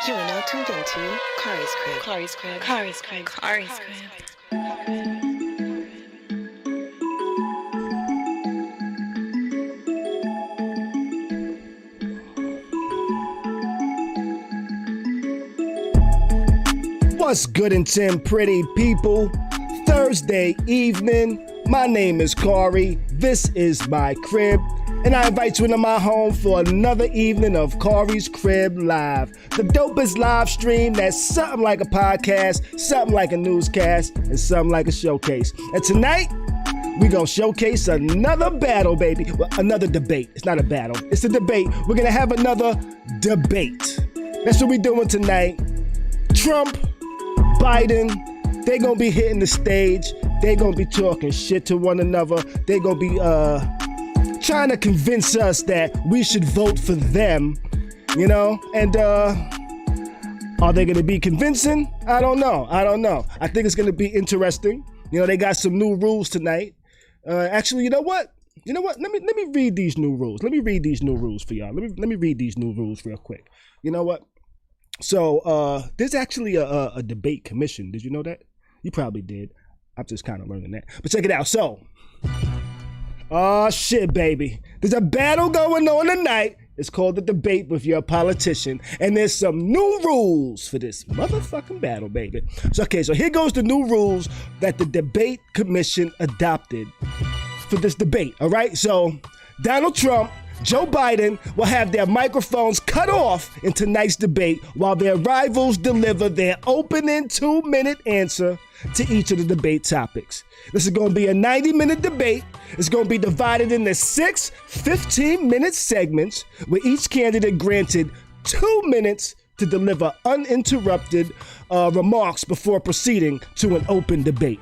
You are now tuned into Khary's Crib. Khary's Crib. Khary's Crib. Khary's Crib. What's good and Tim, pretty people? Thursday evening. My name is Khary. This is my crib. And I invite you into my home for another evening of Khary's Crib Live. The dopest live stream that's something like a podcast, something like a newscast, and something like a showcase. And tonight, we're going to showcase another battle, baby. Well, another debate. It's not a battle. It's a debate. We're going to have another debate. That's what we're doing tonight. Trump, Biden, they're going to be hitting the stage. They're going to be talking shit to one another. They're going to be trying to convince us that we should vote for them, you know? And are they going to be convincing? I don't know. I think it's going to be interesting. You know, they got some new rules tonight. Actually, you know what? Let me read these new rules. Let me read these new rules for y'all. Let me read these new rules real quick. You know what? So there's actually a debate commission. Did you know that? You probably did. I'm just kind of learning that. But check it out. So, oh shit, baby. There's a battle going on tonight. It's called the debate with your politician. And there's some new rules for this motherfucking battle, baby. So here goes the new rules that the debate commission adopted for this debate, all right? So Donald Trump, Joe Biden will have their microphones cut off in tonight's debate while their rivals deliver their opening 2-minute answer to each of the debate topics. This is going to be a 90-minute debate. It's going to be divided into 6 15-minute segments with each candidate granted 2 minutes to deliver uninterrupted remarks before proceeding to an open debate.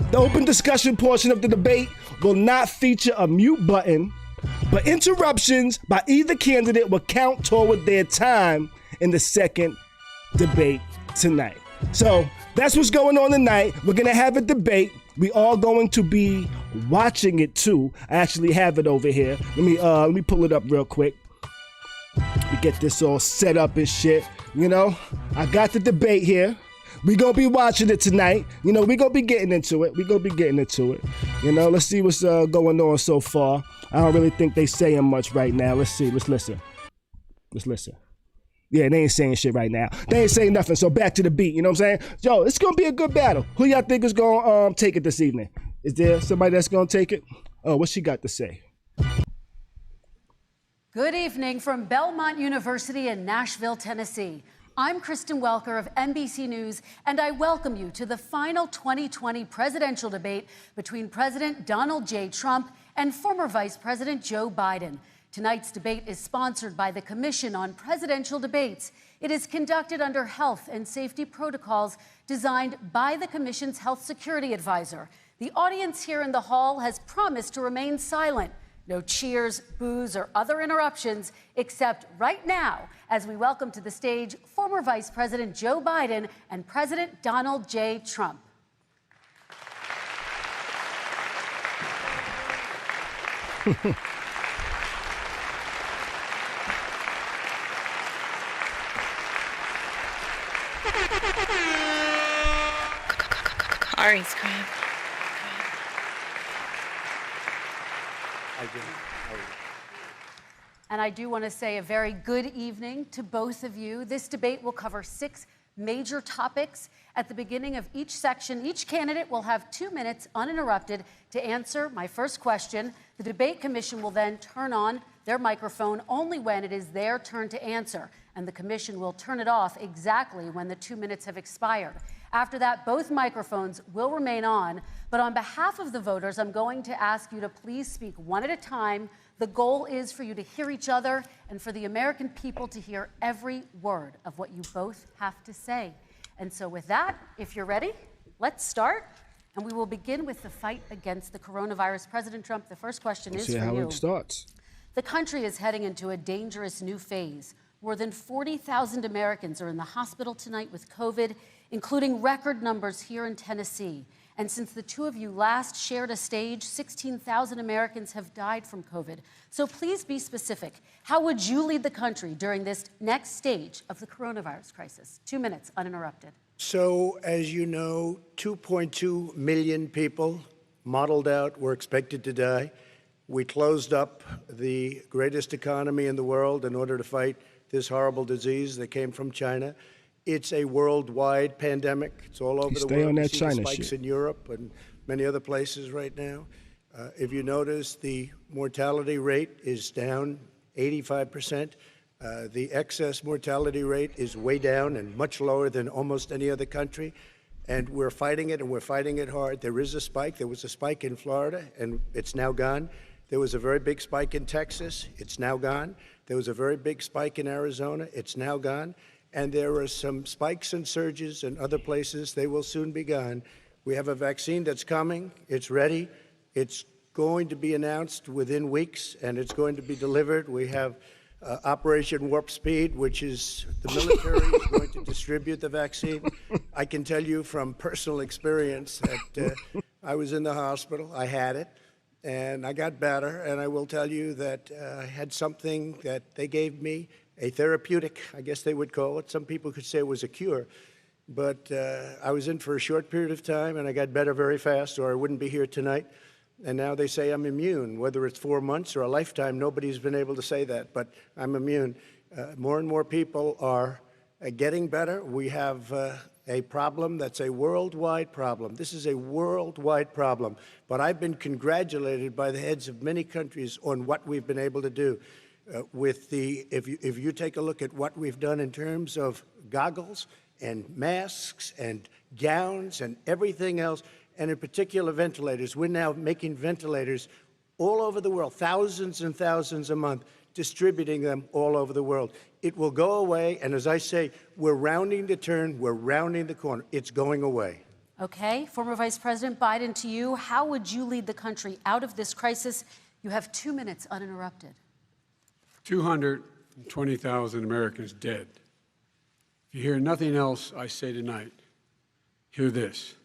The open discussion portion of the debate will not feature a mute button, but interruptions by either candidate will count toward their time in the second debate tonight. So that's what's going on tonight. We're going to have a debate. We are going to be watching it too. I actually have it over here. Let me pull it up real quick. We get this all set up and shit. You know, I got the debate here. We're going to be watching it tonight. You know, we're going to be getting into it. You know, let's see what's going on so far. I don't really think they saying much right now. Let's see. Let's listen. Yeah, they ain't saying shit right now. They ain't saying nothing. So back to the beat. You know what I'm saying? Yo, it's going to be a good battle. Who y'all think is going to take it this evening? Is there somebody that's going to take it? Oh, what she got to say? Good evening from Belmont University in Nashville, Tennessee. I'm Kristen Welker of NBC News, and I welcome you to the final 2020 presidential debate between President Donald J. Trump and former Vice President Joe Biden. Tonight's debate is sponsored by the Commission on Presidential Debates. It is conducted under health and safety protocols designed by the Commission's health security advisor. The audience here in the hall has promised to remain silent. No cheers, boos, or other interruptions, except right now, as we welcome to the stage former Vice President Joe Biden and President Donald J. Trump. Khary's Crib. And I do want to say a very good evening to both of you. This debate will cover 6 major topics. At the beginning of each section, each candidate will have 2 minutes uninterrupted to answer my first question. The debate commission will then turn on their microphone only when it is their turn to answer, and the commission will turn it off exactly when the 2 minutes have expired. After that, both microphones will remain on, but on behalf of the voters, I'm going to ask you to please speak one at a time. The goal is for you to hear each other and for the American people to hear every word of what you both have to say. And so with that, if you're ready, let's start. And we will begin with the fight against the coronavirus. President Trump, the first question is for you. Let's see how it starts. The country is heading into a dangerous new phase. More than 40,000 Americans are in the hospital tonight with COVID, including record numbers here in Tennessee. And since the two of you last shared a stage, 16,000 Americans have died from COVID. So please be specific. How would you lead the country during this next stage of the coronavirus crisis? 2 minutes, uninterrupted. So, as you know, 2.2 million people modeled out were expected to die. We closed up the greatest economy in the world in order to fight this horrible disease that came from China. It's a worldwide pandemic. It's all over the world. On that you see China the spikes shit. in Europe and many other places right now. If you notice, the mortality rate is down 85%. The excess mortality rate is way down and much lower than almost any other country. And we're fighting it, and we're fighting it hard. There is a spike. There was a spike in Florida, and it's now gone. There was a very big spike in Texas. It's now gone. There was a very big spike in Arizona. It's now gone. And there are some spikes and surges in other places. They will soon be gone. We have a vaccine that's coming. It's ready. It's going to be announced within weeks, and it's going to be delivered. We have Operation Warp Speed, which is the military is going to distribute the vaccine. I can tell you from personal experience that I was in the hospital. I had it, and I got better. And I will tell you that I had something that they gave me, a therapeutic, I guess they would call it. Some people could say it was a cure. But I was in for a short period of time, and I got better very fast, or I wouldn't be here tonight. And now they say I'm immune. Whether it's 4 months or a lifetime, nobody's been able to say that, but I'm immune. More and more people are getting better. We have a problem that's a worldwide problem. This is a worldwide problem. But I've been congratulated by the heads of many countries on what we've been able to do. If you take a look at what we've done in terms of goggles and masks and gowns and everything else, and in particular ventilators. We're now making ventilators all over the world, thousands and thousands a month, distributing them all over the world. It will go away, and as I say, we're rounding the turn, we're rounding the corner. It's going away. Okay, former Vice President Biden, to you, how would you lead the country out of this crisis? You have 2 minutes uninterrupted. 220,000 Americans dead. If you hear nothing else I say tonight, hear this.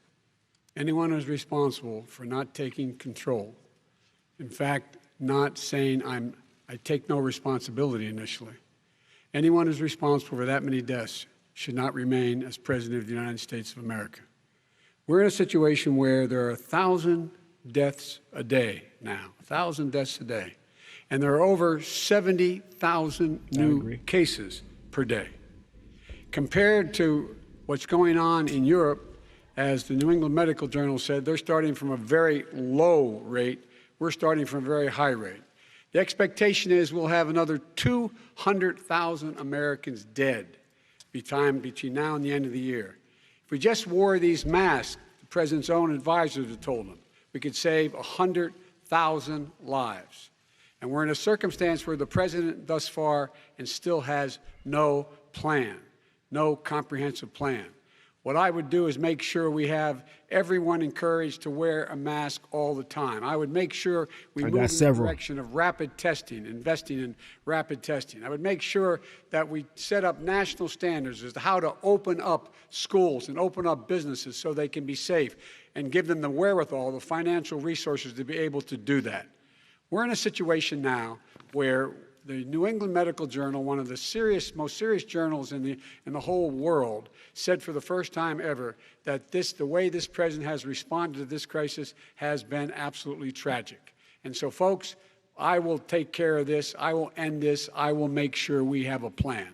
Anyone who's responsible for not taking control, in fact, not saying I take no responsibility initially, anyone who's responsible for that many deaths should not remain as President of the United States of America. We're in a situation where there are 1,000 deaths a day now, 1,000 deaths a day, and there are over 70,000 new cases per day. Compared to what's going on in Europe, as the New England Medical Journal said, they're starting from a very low rate. We're starting from a very high rate. The expectation is we'll have another 200,000 Americans dead between now and the end of the year. If we just wore these masks, the president's own advisors have told him, we could save 100,000 lives. And we're in a circumstance where the president thus far and still has no plan, no comprehensive plan. What I would do is make sure we have everyone encouraged to wear a mask all the time. I would make sure we move in the direction of rapid testing, investing in rapid testing. I would make sure that we set up national standards as to how to open up schools and open up businesses so they can be safe and give them the wherewithal, the financial resources to be able to do that. We're in a situation now where the New England Medical Journal, one of the most serious journals in the whole world, said for the first time ever that the way this president has responded to this crisis has been absolutely tragic. And so, folks, I will take care of this. I will end this. I will make sure we have a plan.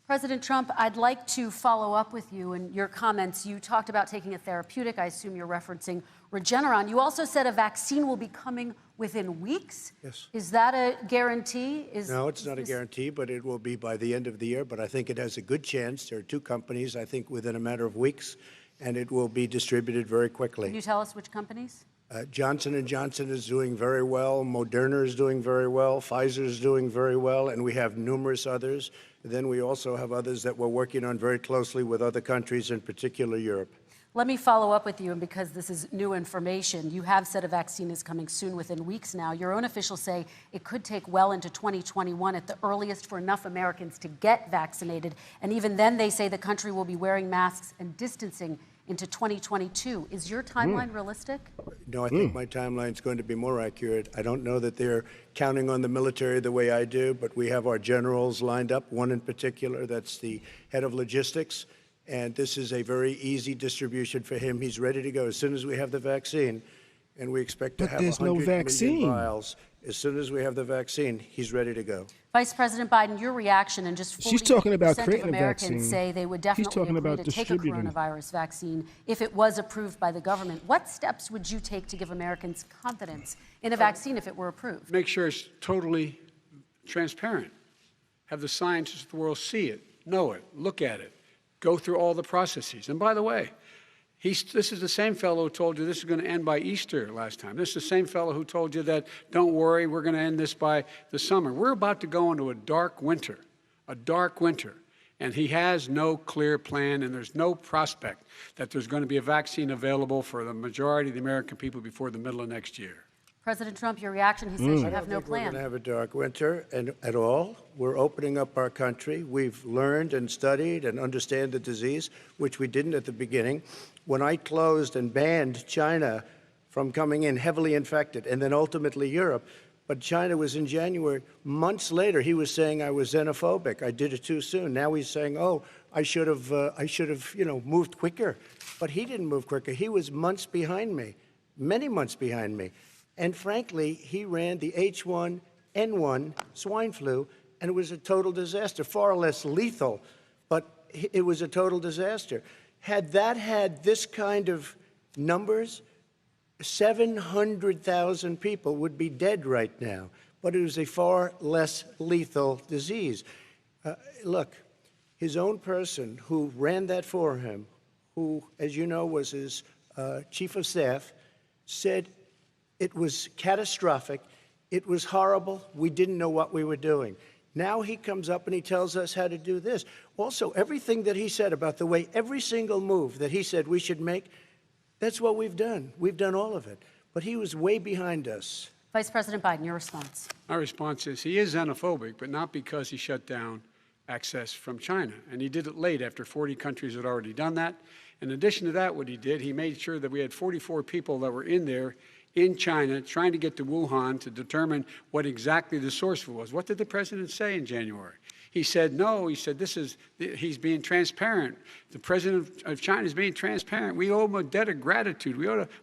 President Trump, I'd like to follow up with you in your comments. You talked about taking a therapeutic. I assume you're referencing Regeneron. You also said a vaccine will be coming within weeks. Yes. Is that a guarantee? No, it's not a guarantee, but it will be by the end of the year. But I think it has a good chance. There are two companies, I think, within a matter of weeks, and it will be distributed very quickly. Can you tell us which companies? Johnson & Johnson is doing very well. Moderna is doing very well. Pfizer is doing very well. And we have numerous others. Then we also have others that we're working on very closely with other countries, in particular Europe. Let me follow up with you, and because this is new information, you have said a vaccine is coming soon, within weeks now. Your own officials say it could take well into 2021 at the earliest for enough Americans to get vaccinated. And even then, they say the country will be wearing masks and distancing into 2022. Is your timeline realistic? No, I think my timeline's going to be more accurate. I don't know that they're counting on the military the way I do, but we have our generals lined up, one in particular that's the head of logistics, and this is a very easy distribution for him. He's ready to go as soon as we have the vaccine, and we expect to But have there's no 100 vaccine. million vials. As soon as we have the vaccine, he's ready to go. Vice President Biden, your reaction, and just 40% She's talking about of creating a Americans vaccine. say they would He's definitely talking agree about to take a distributing. coronavirus vaccine if it was approved by the government. What steps would you take to give Americans confidence in a vaccine if it were approved? Make sure it's totally transparent. Have the scientists of the world see it, know it, look at it, go through all the processes. And by the way, this is the same fellow who told you this is going to end by Easter last time. This is the same fellow who told you that, don't worry, we're going to end this by the summer. We're about to go into a dark winter, and he has no clear plan, and there's no prospect that there's going to be a vaccine available for the majority of the American people before the middle of next year. President Trump, your reaction, he says you have no We're going plan. to have a dark winter at all. We're opening up our country. We've learned and studied and understand the disease, which we didn't at the beginning. When I closed and banned China from coming in heavily infected, and then ultimately Europe, but China was in January. Months later, he was saying I was xenophobic. I did it too soon. Now he's saying, oh, I should have, moved quicker. But he didn't move quicker. He was months behind me, many months behind me. And frankly, he ran the H1N1 swine flu, and it was a total disaster, far less lethal, but it was a total disaster. Had that had this kind of numbers, 700,000 people would be dead right now, but it was a far less lethal disease. Look, his own person who ran that for him, who, as you know, was his chief of staff, said it was catastrophic, it was horrible, we didn't know what we were doing. Now he comes up and he tells us how to do this. Also, everything that he said about the way every single move that he said we should make, that's what we've done. We've done all of it. But he was way behind us. Vice President Biden, your response. My response is he is xenophobic, but not because he shut down access from China. And he did it late after 40 countries had already done that. In addition to that, what he did, he made sure that we had 44 people that were in there in China trying to get to Wuhan to determine what exactly the source was. What did the president say in January? He said, no, he said, he's being transparent. The president of China is being transparent. We owe him a debt of gratitude.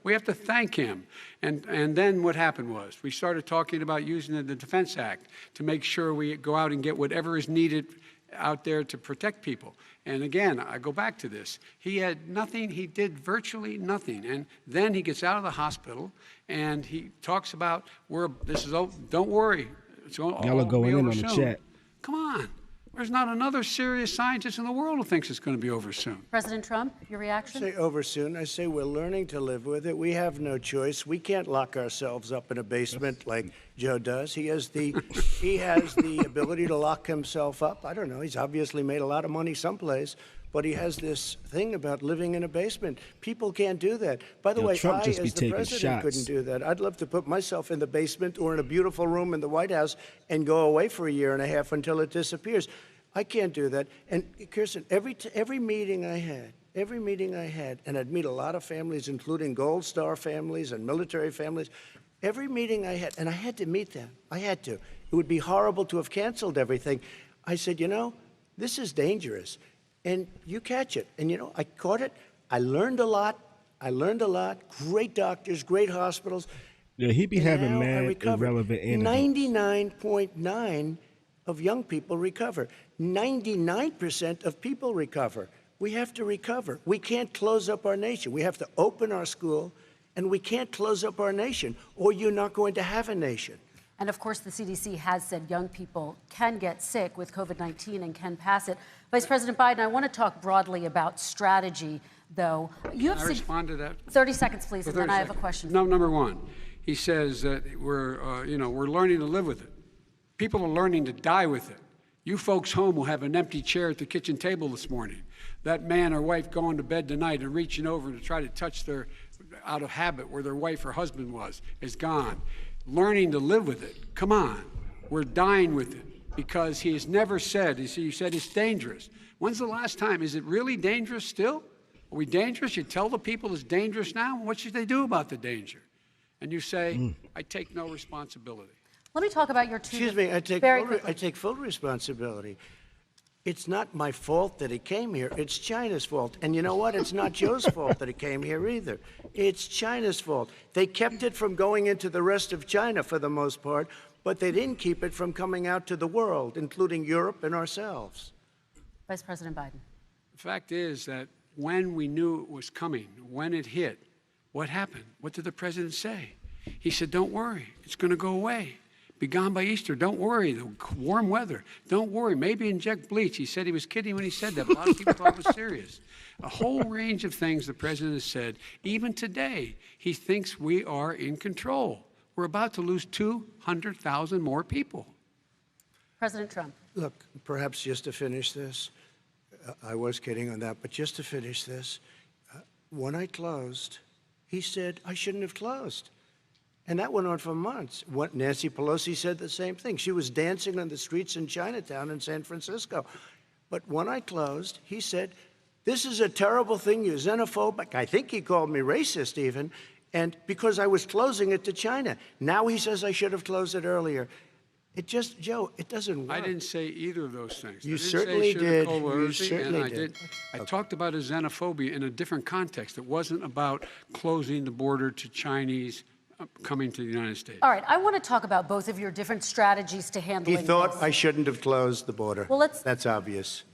We have to thank him. And then what happened was we started talking about using the Defense Act to make sure we go out and get whatever is needed out there to protect people. And again, I go back to this. He had nothing. He did virtually nothing. And then he gets out of the hospital and he talks about, don't worry. Y'all are going in on the chat. Come on. There's not another serious scientist in the world who thinks it's going to be over soon. President Trump, your reaction? I say over soon. I say we're learning to live with it. We have no choice. We can't lock ourselves up in a basement like Joe does. He has the ability to lock himself up. I don't know. He's obviously made a lot of money someplace, but he has this thing about living in a basement. People can't do that. By the way, Trump I, just be as the taking president, shots. couldn't do that. I'd love to put myself in the basement or in a beautiful room in the White House and go away for a year and a half until it disappears. I can't do that. And Kirsten, every meeting I had, and I'd meet a lot of families, including Gold Star families and military families, every meeting I had, and I had to meet them. I had to. It would be horrible to have canceled everything. I said, this is dangerous. And you catch it. And, I caught it. I learned a lot. Great doctors, great hospitals. Yeah, he be And having now I mad recovered. irrelevant anecdotes. 99.9 of young people recover. 99% of people recover. We have to recover. We can't close up our nation. We have to open our school, and we can't close up our nation, or you're not going to have a nation. And of course, the CDC has said young people can get sick with COVID-19 and can pass it. Vice President Biden, I want to talk broadly about strategy, though. Can I respond to that? 30 seconds, please, and then I have a question. No, number one, he says that we're learning to live with it. People are learning to die with it. You folks home will have an empty chair at the kitchen table this morning. That man or wife going to bed tonight and reaching over to try to touch out of habit where their wife or husband is gone. Learning to live with it. Come on. We're dying with it because he has never said, you said it's dangerous. When's the last time? Is it really dangerous still? Are we dangerous? You tell the people it's dangerous now. What should they do about the danger? And you say, I take no responsibility. Let me talk about your two. Excuse me, I take full responsibility. It's not my fault that it came here. It's China's fault. And you know what? It's not Joe's fault that it came here either. It's China's fault. They kept it from going into the rest of China for the most part, but they didn't keep it from coming out to the world, including Europe and ourselves. Vice President Biden. The fact is that when we knew it was coming, when it hit, what happened? What did the president say? He said, don't worry, it's going to go away. Be gone by Easter. Don't worry, the warm weather. Don't worry, maybe inject bleach. He said he was kidding when he said that, but a lot of people thought it was serious. A whole range of things the president has said. Even today, he thinks we are in control. We're about to lose 200,000 more people. President Trump. Look, perhaps just to finish this, I was kidding on that, but just to finish this, when I closed, he said I shouldn't have closed. And that went on for months. Nancy Pelosi said the same thing. She was dancing on the streets in Chinatown in San Francisco. But when I closed, he said, this is a terrible thing, you're xenophobic. I think he called me racist even, and because I was closing it to China. Now he says I should have closed it earlier. It just, Joe, it doesn't work. I didn't say either of those things. You certainly did. You certainly did. I talked about his xenophobia in a different context. It wasn't about closing the border to Chinese coming to the United States. All right, I want to talk about both of your different strategies to handling He thought this. I shouldn't have closed the border. Well, that's obvious.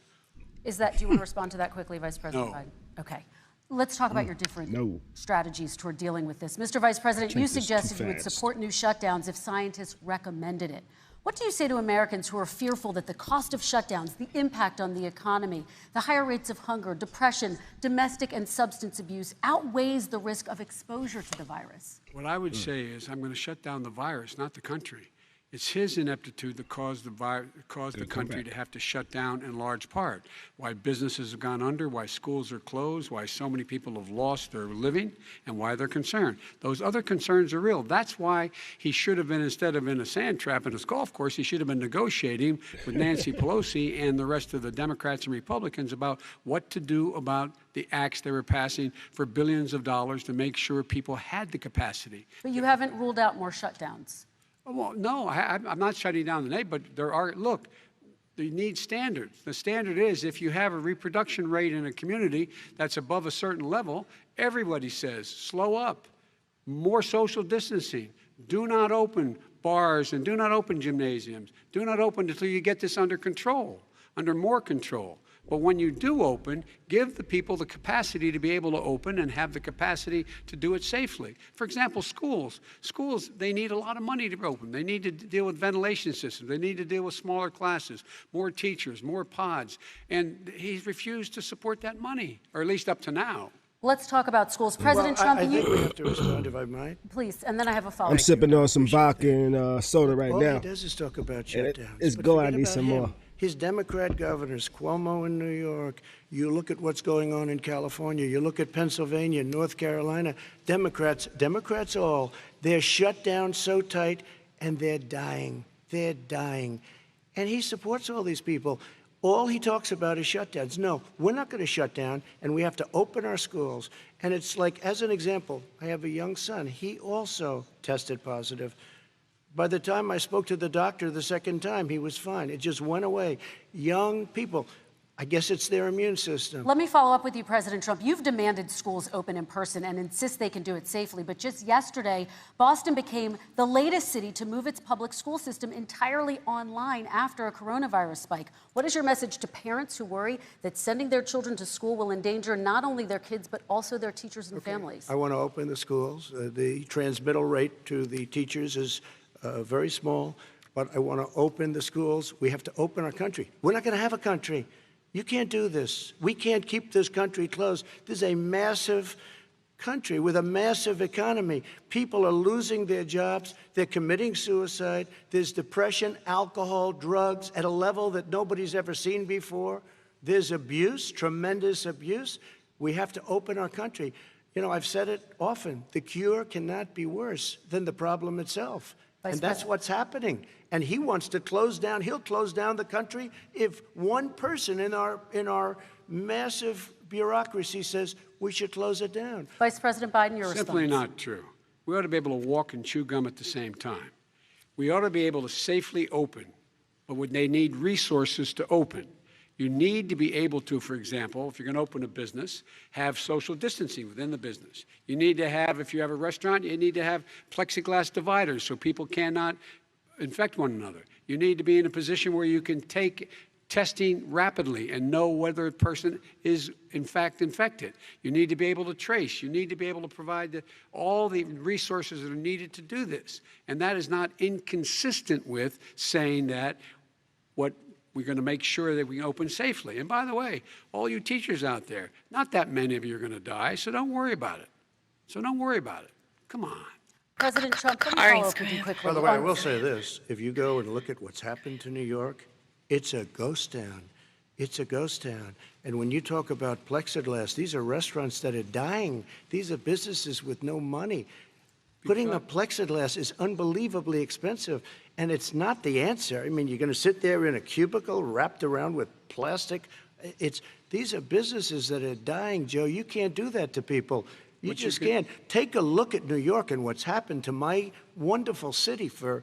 Do you want to respond to that quickly, Vice President No. Biden? Okay. Let's talk about your different strategies toward dealing with this. Mr. Vice President, you suggested you would support new shutdowns if scientists recommended it. What do you say to Americans who are fearful that the cost of shutdowns, the impact on the economy, the higher rates of hunger, depression, domestic and substance abuse outweighs the risk of exposure to the virus? What I would say is I'm going to shut down the virus, not the country. It's his ineptitude that caused the country to have to shut down in large part. Why businesses have gone under, why schools are closed, why so many people have lost their living, and why they're concerned. Those other concerns are real. That's why he should have been, instead of in a sand trap in his golf course, he should have been negotiating with Nancy Pelosi and the rest of the Democrats and Republicans about what to do about the acts they were passing for billions of dollars to make sure people had the capacity. But you haven't ruled out more shutdowns. Well, no, I'm not shutting down the neighbor, but there are, look, you need standards. The standard is if you have a reproduction rate in a community that's above a certain level, everybody says, slow up, more social distancing, do not open bars and do not open gymnasiums, do not open until you get this under control, under more control. But when you do open, give the people the capacity to be able to open and have the capacity to do it safely. For example, schools. Schools, they need a lot of money to open. They need to deal with ventilation systems. They need to deal with smaller classes, more teachers, more pods. And he's refused to support that money, or at least up to now. Let's talk about schools. President Trump, I think we have to respond, if I might. please, and then I have a follow-up. I'm sipping on some vodka and soda right All now. he does is talk about shutdowns. It's but go, I forget need about some him. more. His Democrat governors, Cuomo in New York, you look at what's going on in California, you look at Pennsylvania, North Carolina, Democrats all, they're shut down so tight and they're dying. They're dying. And he supports all these people. All he talks about is shutdowns. No, we're not going to shut down, and we have to open our schools. And it's like, as an example, I have a young son. He also tested positive. By the time I spoke to the doctor the second time, he was fine. It just went away. Young people, I guess it's their immune system. Let me follow up with you, President Trump. You've demanded schools open in person and insist they can do it safely. But just yesterday, Boston became the latest city to move its public school system entirely online after a coronavirus spike. What is your message to parents who worry that sending their children to school will endanger not only their kids, but also their teachers and families? I want to open the schools. The transmittal rate to the teachers is very small, but I want to open the schools. We have to open our country. We're not going to have a country. You can't do this. We can't keep this country closed. This is a massive country with a massive economy. People are losing their jobs. They're committing suicide. There's depression, alcohol, drugs at a level that nobody's ever seen before. There's abuse, tremendous abuse. We have to open our country. You know, I've said it often. The cure cannot be worse than the problem itself. And that's what's happening. And he wants to close down. He'll close down the country if one person in our massive bureaucracy says we should close it down. Vice President Biden, your Simply response. not true. We ought to be able to walk and chew gum at the same time. We ought to be able to safely open, but would they need resources to open? You need to be able to, for example, if you're going to open a business, have social distancing within the business. You need to have, if you have a restaurant, you need to have plexiglass dividers so people cannot infect one another. You need to be in a position where you can take testing rapidly and know whether a person is in fact infected. You need to be able to trace. You need to be able to provide all the resources that are needed to do this. And that is not inconsistent with saying that what we're going to make sure that we open safely. And by the way, all you teachers out there, not that many of you are going to die, so don't worry about it. So don't worry about it. Come on. President Trump, let me follow up with you quickly. By the way, I will say this. If you go and look at what's happened to New York, it's a ghost town. It's a ghost town. And when you talk about plexiglass, these are restaurants that are dying. These are businesses with no money. Putting up plexiglass is unbelievably expensive, and it's not the answer. I mean, you're going to sit there in a cubicle wrapped around with plastic. These are businesses that are dying, Joe. You can't do that to people. You just can't. Take a look at New York and what's happened to my wonderful city for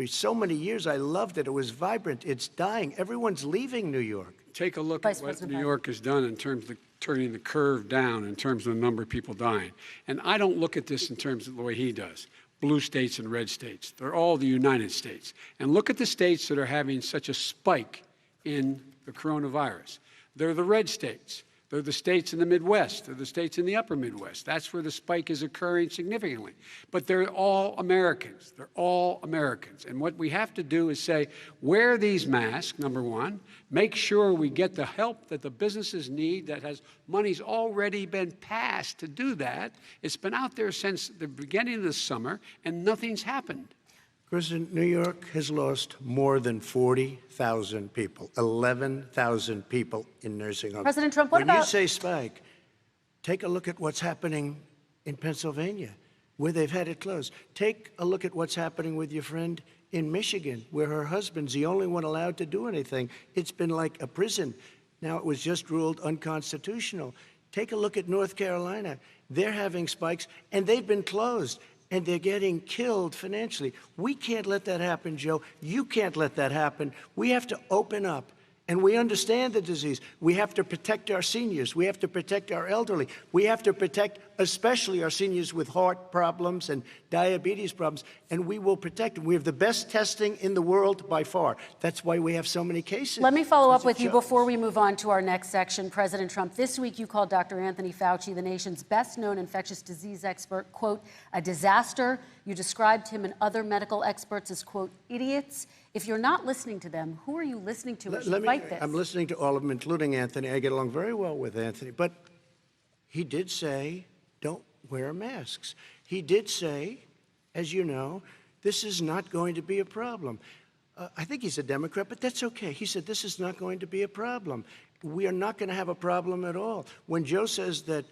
so many years. I loved it. It was vibrant. It's dying. Everyone's leaving New York. Take a look at what New York has done in terms of turning the curve down in terms of the number of people dying. And I don't look at this in terms of the way he does. Blue states and red states. They're all the United States. And look at the states that are having such a spike in the coronavirus. They're the red states. They're the states in the Midwest. They're the states in the upper Midwest. That's where the spike is occurring significantly. But they're all Americans. They're all Americans. And what we have to do is say, wear these masks, number one. Make sure we get the help that the businesses need that has money's already been passed to do that. It's been out there since the beginning of the summer, and nothing's happened. President, New York has lost more than 40,000 people, 11,000 people in nursing homes. President Trump, what when about... you say spike, take a look at what's happening in Pennsylvania, where they've had it closed. Take a look at what's happening with your friend in Michigan, where her husband's the only one allowed to do anything. It's been like a prison. Now it was just ruled unconstitutional. Take a look at North Carolina. They're having spikes, and they've been closed. And they're getting killed financially. We can't let that happen, Joe. You can't let that happen. We have to open up. And we understand the disease. We have to protect our seniors. We have to protect our elderly. We have to protect especially our seniors with heart problems and diabetes problems. And we will protect them. We have the best testing in the world by far. That's why we have so many cases. Let me follow up with you before we move on to our next section. President Trump, this week you called Dr. Anthony Fauci, the nation's best-known infectious disease expert, quote, a disaster. You described him and other medical experts as, quote, idiots. If you're not listening to them, who are you listening to as you fight this? I'm listening to all of them, including Anthony. I get along very well with Anthony. But he did say, don't wear masks. He did say, as you know, this is not going to be a problem. I think he's a Democrat, but that's okay. He said, this is not going to be a problem. We are not going to have a problem at all. When Joe says that,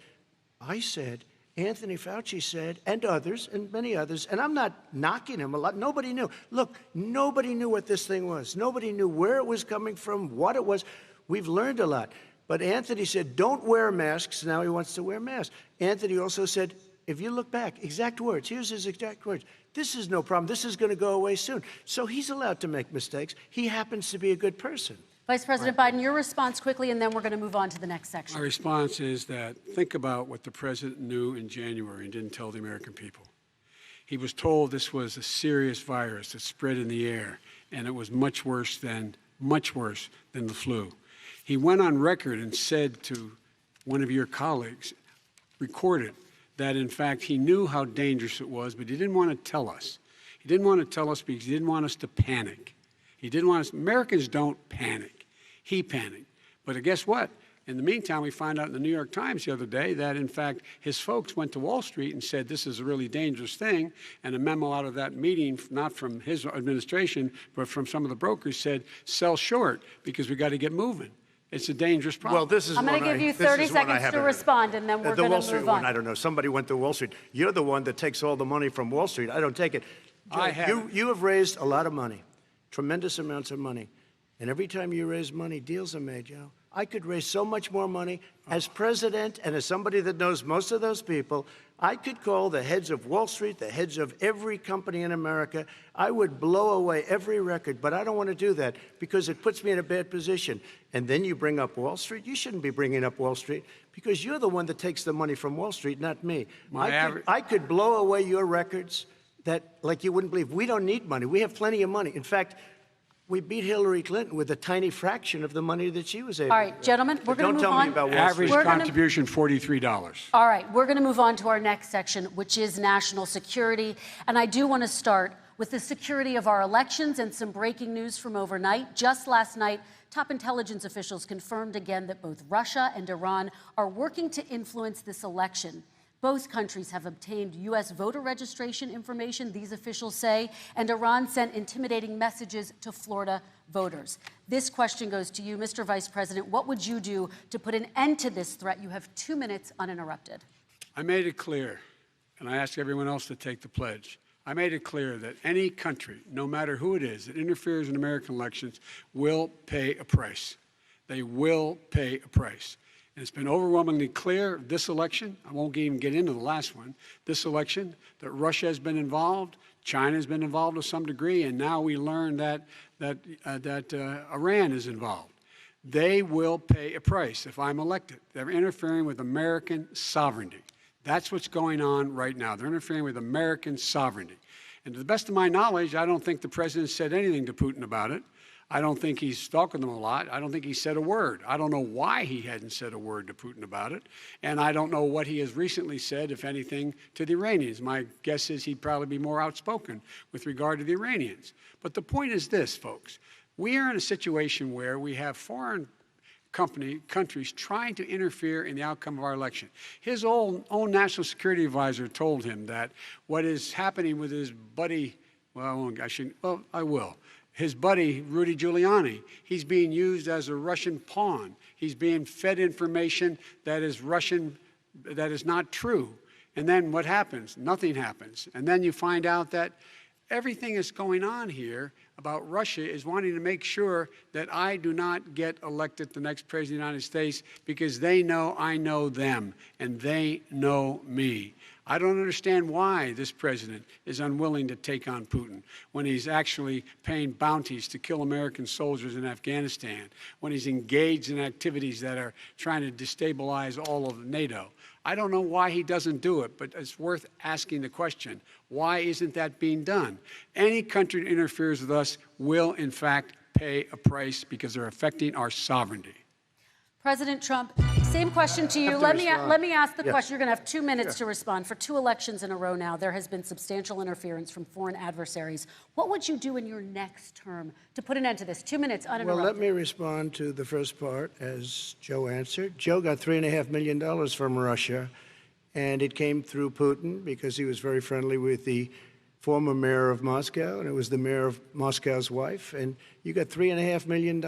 I said, Anthony Fauci said, and others, and many others, and I'm not knocking him a lot. Nobody knew. Look, nobody knew what this thing was. Nobody knew where it was coming from, what it was. We've learned a lot. But Anthony said, don't wear masks. Now he wants to wear masks. Anthony also said, if you look back, exact words, here's his exact words. This is no problem. This is going to go away soon. So he's allowed to make mistakes. He happens to be a good person. Vice President Biden, your response quickly, and then we're going to move on to the next section. My response is that think about what the president knew in January and didn't tell the American people. He was told this was a serious virus that spread in the air, and it was much worse than the flu. He went on record and said to one of your colleagues, recorded, that in fact he knew how dangerous it was, but he didn't want to tell us. He didn't want to tell us because he didn't want us to panic. He didn't want us, Americans don't panic. He panicked. But guess what? In the meantime, we find out in the New York Times the other day that, in fact, his folks went to Wall Street and said this is a really dangerous thing. And a memo out of that meeting, not from his administration, but from some of the brokers, said sell short because we got to get moving. It's a dangerous problem. Well, this is I'm going to give you 30 seconds to respond, and then we're going to move on. The Wall Street one, I don't know. Somebody went to Wall Street. You're the one that takes all the money from Wall Street. I don't take it. I have. You have raised a lot of money, tremendous amounts of money. And every time you raise money, deals are made, Joe. I could raise so much more money. As president and as somebody that knows most of those people, I could call the heads of Wall Street, the heads of every company in America. I would blow away every record, but I don't want to do that because it puts me in a bad position. And then you bring up Wall Street. You shouldn't be bringing up Wall Street because you're the one that takes the money from Wall Street, not me. I could blow away your records that, like you wouldn't believe. We don't need money. We have plenty of money. In fact, we beat Hillary Clinton with a tiny fraction of the money that she was able to. All right, gentlemen, we're going to move on. Don't tell me about Wall Street. Average contribution, $43. All right, we're going to move on to our next section, which is national security. And I do want to start with the security of our elections and some breaking news from overnight. Just last night, top intelligence officials confirmed again that both Russia and Iran are working to influence this election. Both countries have obtained U.S. voter registration information, these officials say, and Iran sent intimidating messages to Florida voters. This question goes to you, Mr. Vice President. What would you do to put an end to this threat? You have 2 minutes uninterrupted. I made it clear, and I ask everyone else to take the pledge. I made it clear that any country, no matter who it is, that interferes in American elections will pay a price. They will pay a price. And it's been overwhelmingly clear this election, I won't even get into the last one, this election, that Russia has been involved, China has been involved to some degree, and now we learn that Iran is involved. They will pay a price if I'm elected. They're interfering with American sovereignty. That's what's going on right now. They're interfering with American sovereignty. And to the best of my knowledge, I don't think the president said anything to Putin about it. I don't think he's talking to them a lot. I don't think he said a word. I don't know why he hadn't said a word to Putin about it. And I don't know what he has recently said, if anything, to the Iranians. My guess is he'd probably be more outspoken with regard to the Iranians. But the point is this, folks. We are in a situation where we have foreign countries trying to interfere in the outcome of our election. His own national security advisor told him that what is happening with his buddy, I will. His buddy, Rudy Giuliani, he's being used as a Russian pawn. He's being fed information that is Russian, that is not true. And then what happens? Nothing happens. And then you find out that everything that's going on here about Russia is wanting to make sure that I do not get elected the next president of the United States because they know I know them and they know me. I don't understand why this president is unwilling to take on Putin when he's actually paying bounties to kill American soldiers in Afghanistan, when he's engaged in activities that are trying to destabilize all of NATO. I don't know why he doesn't do it, but it's worth asking the question, why isn't that being done? Any country that interferes with us will, in fact, pay a price because they're affecting our sovereignty. President Trump, same question to you. Let me ask the question. You're going to have 2 minutes to respond. For 2 elections in a row now, there has been substantial interference from foreign adversaries. What would you do in your next term to put an end to this? 2 minutes uninterrupted. Well, let me respond to the first part, as Joe answered. Joe got $3.5 million from Russia, and it came through Putin because he was very friendly with the former mayor of Moscow, and it was the mayor of Moscow's wife, and you got $3.5 million.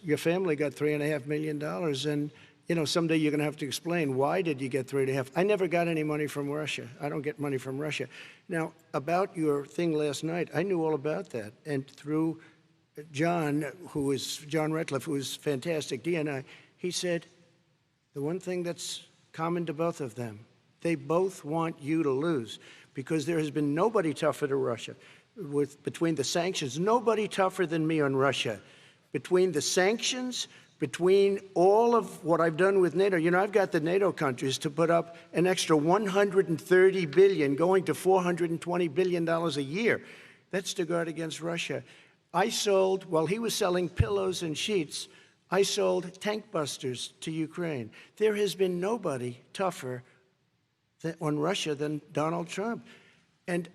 Your family got $3.5 million, and, you know, someday you're going to have to explain, why did you get 3.5? I never got any money from Russia. I don't get money from Russia. Now, about your thing last night, I knew all about that, and through John Ratcliffe, who is fantastic, DNI, he said, the one thing that's common to both of them, they both want you to lose. Because there has been nobody tougher to Russia. Between the sanctions, nobody tougher than me on Russia. Between the sanctions, between all of what I've done with NATO, you know, I've got the NATO countries to put up an extra $130 billion, going to $420 billion a year. That's to guard against Russia. I sold, while he was selling pillows and sheets, I sold tank busters to Ukraine. There has been nobody tougher on Russia than Donald Trump. And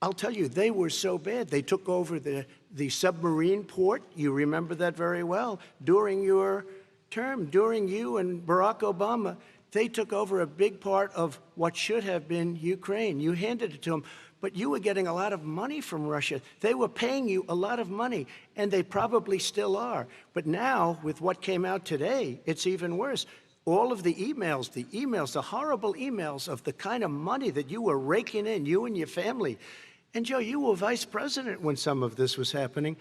I'll tell you, they were so bad. They took over the submarine port. You remember that very well. During your term, during you and Barack Obama, they took over a big part of what should have been Ukraine. You handed it to them, but you were getting a lot of money from Russia. They were paying you a lot of money, and they probably still are. But now, with what came out today, it's even worse. All of the emails, the horrible emails of the kind of money that you were raking in, you and your family. And Joe, you were vice president when some of this was happening.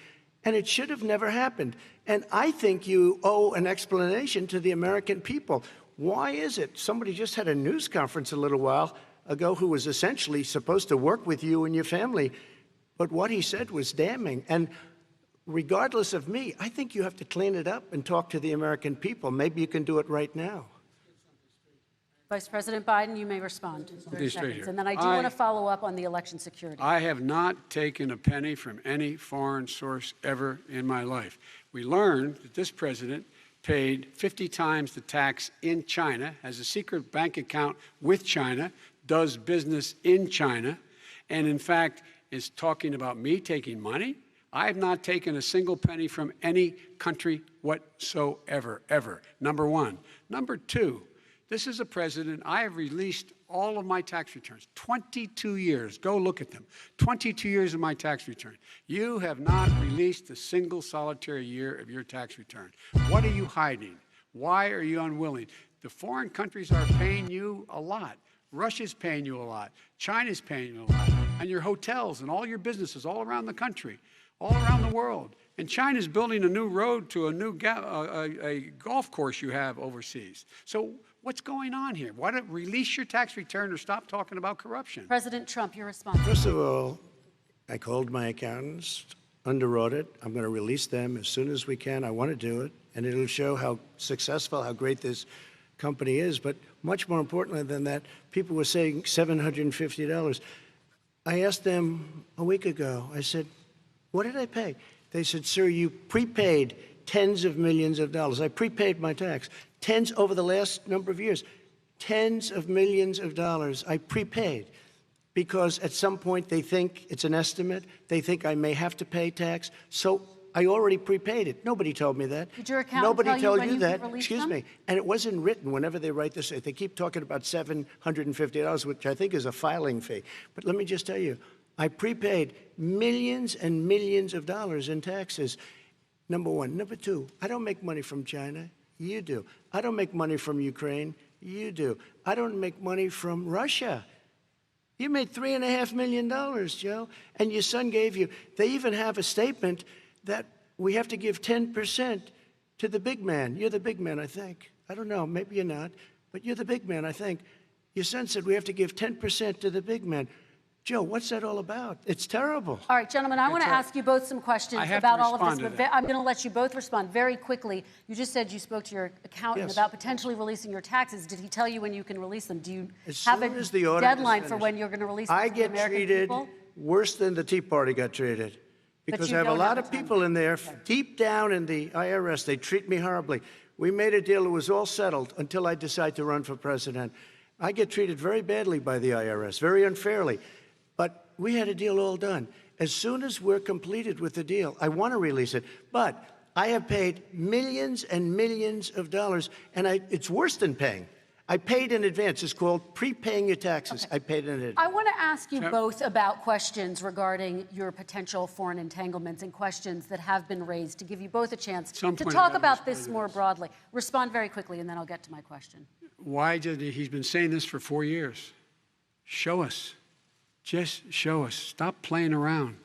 and it should have never happened. And I think you owe an explanation to the American people. Why is it? Somebody just had a news conference a little while ago who was essentially supposed to work with you and your family, but what he said was damning. And regardless of me, I think you have to clean it up and talk to the American people. Maybe you can do it right now. Vice President Biden, you may respond. 30 seconds. And then I do want to follow up on the election security. I have not taken a penny from any foreign source ever in my life. We learned that this president paid 50 times the tax in China, has a secret bank account with China, does business in China, and in fact is talking about me taking money. I have not taken a single penny from any country whatsoever, ever. Number one. Number two, this is a president, I have released all of my tax returns, 22 years. Go look at them. 22 years of my tax return. You have not released a single solitary year of your tax return. What are you hiding? Why are you unwilling? The foreign countries are paying you a lot. Russia's paying you a lot. China's paying you a lot. And your hotels and all your businesses all around the country, all around the world. And China's building a new road to a new a golf course you have overseas. So what's going on here? Why don't release your tax return or stop talking about corruption? President Trump, your response. First of all, I called my accountants under audit. I'm going to release them as soon as we can. I want to do it, and it'll show how successful, how great this company is. But much more importantly than that, people were saying $750. I asked them a week ago, I said, what did I pay? They said, sir, you prepaid tens of millions of dollars. I prepaid my tax. Tens over the last number of years. Tens of millions of dollars I prepaid because at some point they think it's an estimate. They think I may have to pay tax. So I already prepaid it. Nobody told me that. Did your accountant Nobody tell told when you you that. could release Excuse them? me. And it wasn't written whenever they write this. They keep talking about $750, which I think is a filing fee. But let me just tell you, I prepaid millions and millions of dollars in taxes. Number one. Number two, I don't make money from China. You do. I don't make money from Ukraine. You do. I don't make money from Russia. You made $3.5 million, Joe, and your son gave you. They even have a statement that we have to give 10% to the big man. You're the big man, I think. I don't know. Maybe you're not, but you're the big man, I think. Your son said we have to give 10% to the big man. Joe, what's that all about? It's terrible. All right, gentlemen, I want to ask you both some questions about all of this, but I'm going to let you both respond very quickly. You just said you spoke to your accountant about potentially releasing your taxes. Did he tell you when you can release them? Do you have a deadline for when you're going to release them to the American people? I get treated worse than the Tea Party got treated because I have a lot of people in there deep down in the IRS. They treat me horribly. We made a deal. It was all settled until I decide to run for president. I get treated very badly by the IRS, very unfairly. But we had a deal all done. As soon as we're completed with the deal, I want to release it. But I have paid millions and millions of dollars, and it's worse than paying. I paid in advance. It's called prepaying your taxes. Okay. I paid in advance. I want to ask you both about questions regarding your potential foreign entanglements and questions that have been raised to give you both a chance to talk about this more broadly. Respond very quickly, and then I'll get to my question. Why did he's been saying this for 4 years? Show us. Just show us. Stop playing around.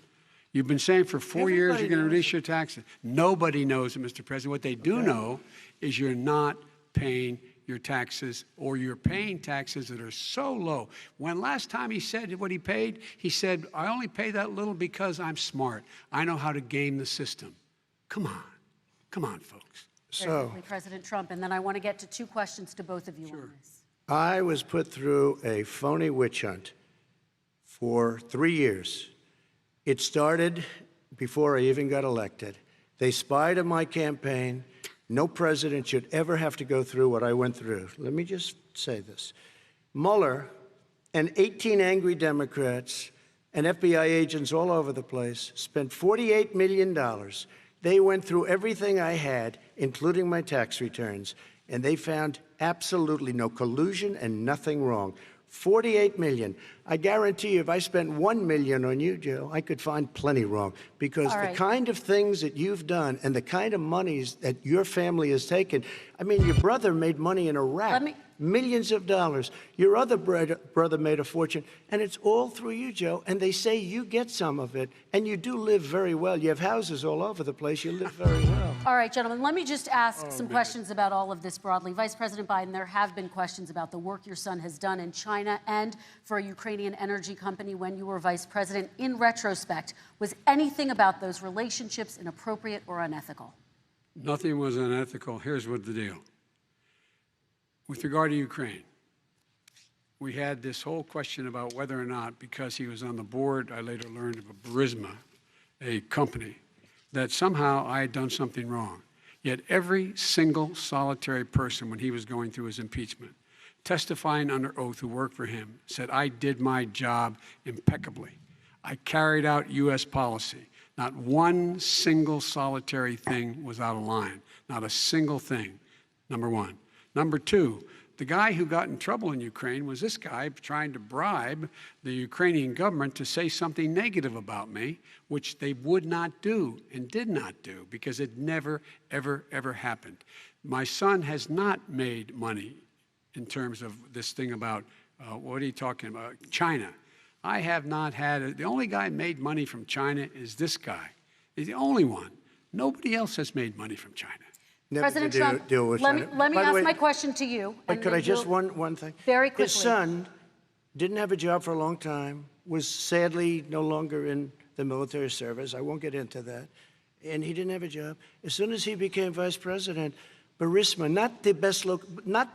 You've been saying for 4 years you're going to release your taxes. Nobody knows it, Mr. President. What they do know is you're not paying your taxes, or you're paying taxes that are so low. When last time he said what he paid, he said, I only pay that little because I'm smart. I know how to game the system. Come on. Come on, folks. So, President Trump, and then I want to get to two questions to both of you on this. I was put through a phony witch hunt for 3 years. It started before I even got elected. They spied on my campaign. No president should ever have to go through what I went through. Let me just say this. Mueller and 18 angry Democrats and FBI agents all over the place spent $48 million. They went through everything I had, including my tax returns, and they found absolutely no collusion and nothing wrong. $48 million. I guarantee you, if I spent $1 million on you, Joe, I could find plenty wrong. Because the kind of things that you've done and the kind of monies that your family has taken, I mean, your brother made money in Iraq. Millions of dollars. Your other brother made a fortune, and it's all through you, Joe. And they say you get some of it, and you do live very well. You have houses all over the place. You live very well. All right, gentlemen, let me just ask some questions about all of this broadly. Vice President Biden, there have been questions about the work your son has done in China and for a Ukrainian energy company when you were vice president. In retrospect, was anything about those relationships inappropriate or unethical? Nothing was unethical. Here's what the deal. With regard to Ukraine, we had this whole question about whether or not, because he was on the board, I later learned of a Burisma, a company, that somehow I had done something wrong. Yet every single solitary person, when he was going through his impeachment, testifying under oath who worked for him, said, I did my job impeccably. I carried out U.S. policy. Not one single solitary thing was out of line. Not a single thing, number one. Number two, the guy who got in trouble in Ukraine was this guy trying to bribe the Ukrainian government to say something negative about me, which they would not do and did not do because it never, ever, ever happened. My son has not made money in terms of this thing about, what are you talking about, China. I have not had, the only guy made money from China is this guy. He's the only one. Nobody else has made money from China. President Trump, let me ask my question to you. But could I just one thing? Very quickly. His son didn't have a job for a long time, was sadly no longer in the military service. I won't get into that. And he didn't have a job. As soon as he became vice president, Burisma, not the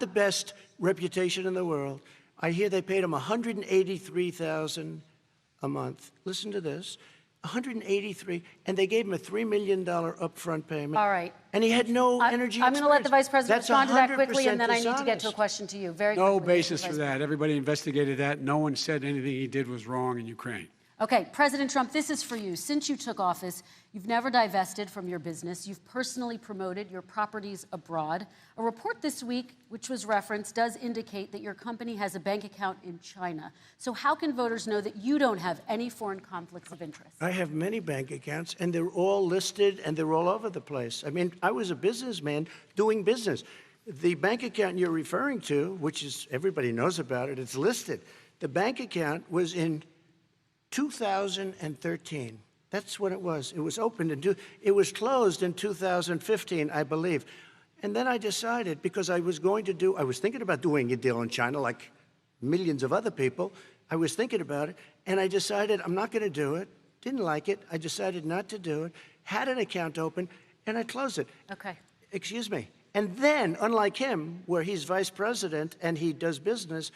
best reputation in the world. I hear they paid him $183,000 a month. Listen to this. 183, and they gave him a $3 million upfront payment. All right. And he had no energy I'm going to let the Vice President respond to that quickly, and then I need dishonest. to get to a question to you. Very No quickly, basis for that. Everybody investigated that. No one said anything he did was wrong in Ukraine. Okay, President Trump, this is for you. Since you took office, you've never divested from your business. You've personally promoted your properties abroad. A report this week, which was referenced, does indicate that your company has a bank account in China. So how can voters know that you don't have any foreign conflicts of interest? I have many bank accounts, and they're all listed, and they're all over the place. I mean, I was a businessman doing business. The bank account you're referring to, which is, everybody knows about it, it's listed. The bank account was in 2013. That's when it was. It was opened it was closed in 2015, I believe. And then I decided, because I was thinking about doing a deal in China like millions of other people. I was thinking about it, and I decided I'm not going to do it. Didn't like it. I decided not to do it. Had an account open, and I closed it. Okay. Excuse me. And then, unlike him, where he's vice president and he does business,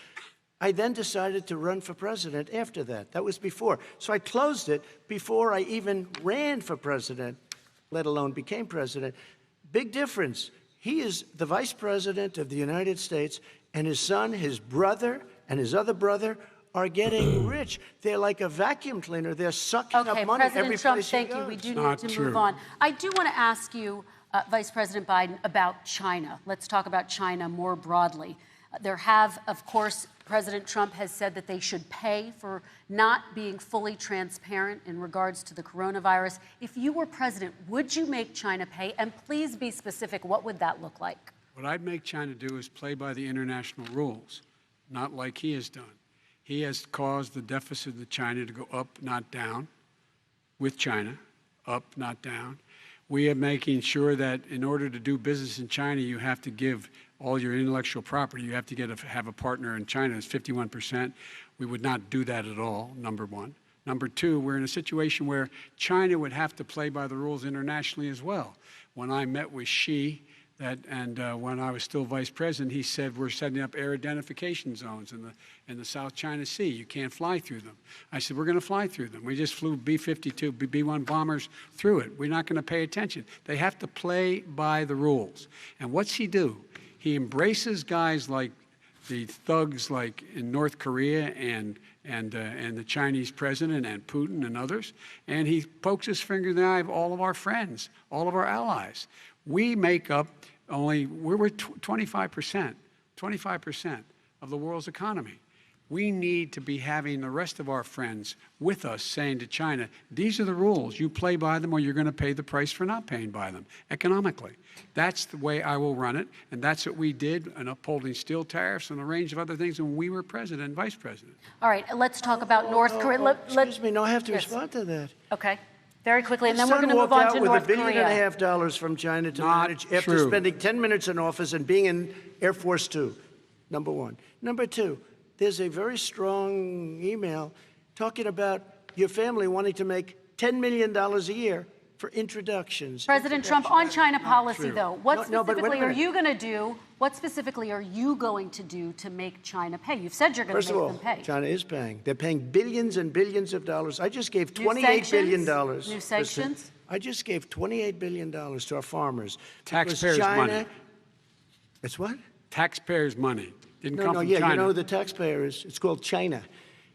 I then decided to run for president after that. That was before. So I closed it before I even ran for president, let alone became president. Big difference. He is the vice president of the United States, and his son, his brother, and his other brother are getting rich. They're like a vacuum cleaner. They're sucking up money every Trump, place thank he goes. you. We do need to move on. I do want to ask you, Vice President Biden, about China. Let's talk about China more broadly. There have, of course, President Trump has said that they should pay for not being fully transparent in regards to the coronavirus. If you were president, would you make China pay? And please be specific. What would that look like? What I'd make China do is play by the international rules, not like he has done. He has caused the deficit of China to go up, not down, with China, up, not down. We are making sure that in order to do business in China, you have to give all your intellectual property. You have to have a partner in China. It's 51%. We would not do that at all, number one. Number two, we're in a situation where China would have to play by the rules internationally as well. When I met with Xi, when I was still vice president, he said we're setting up air identification zones in the South China Sea. You can't fly through them. I said we're going to fly through them. We just flew B-52, B-1 bombers through it. We're not going to pay attention. They have to play by the rules. And what's he do? He embraces guys like the thugs like in North Korea and the Chinese president and Putin and others, and he pokes his finger in the eye of all of our friends, all of our allies. We make up we're 25% of the world's economy. We need to be having the rest of our friends with us saying to China, these are the rules. You play by them or you're going to pay the price for not paying by them economically. That's the way I will run it, and that's what we did in upholding steel tariffs and a range of other things when we were president and vice president. All right, let's talk about North Korea. Excuse me, no, I have to Yes. respond to that. Okay, very quickly, and then Son we're going to move walked on out to with North $1.5 Korea. billion from China to Not manage after true. spending 10 minutes in office and being in Air Force Two, number one. Number two, there's a very strong email talking about your family wanting to make $10 million a year for introductions. President Trump, on China policy, true. though, what No, but wait a specifically are minute. you going to do? What specifically are you going to do to make China pay? You've said you're going First to of make all, them pay. China is paying. They're paying billions and billions of dollars. I just gave New $28 billion. sanctions? New sanctions? I just gave $28 billion to our farmers. because Taxpayers' China, money. It's what? Taxpayers' money. Didn't No, come no, from yeah, China. you know who the taxpayer is? It's called China.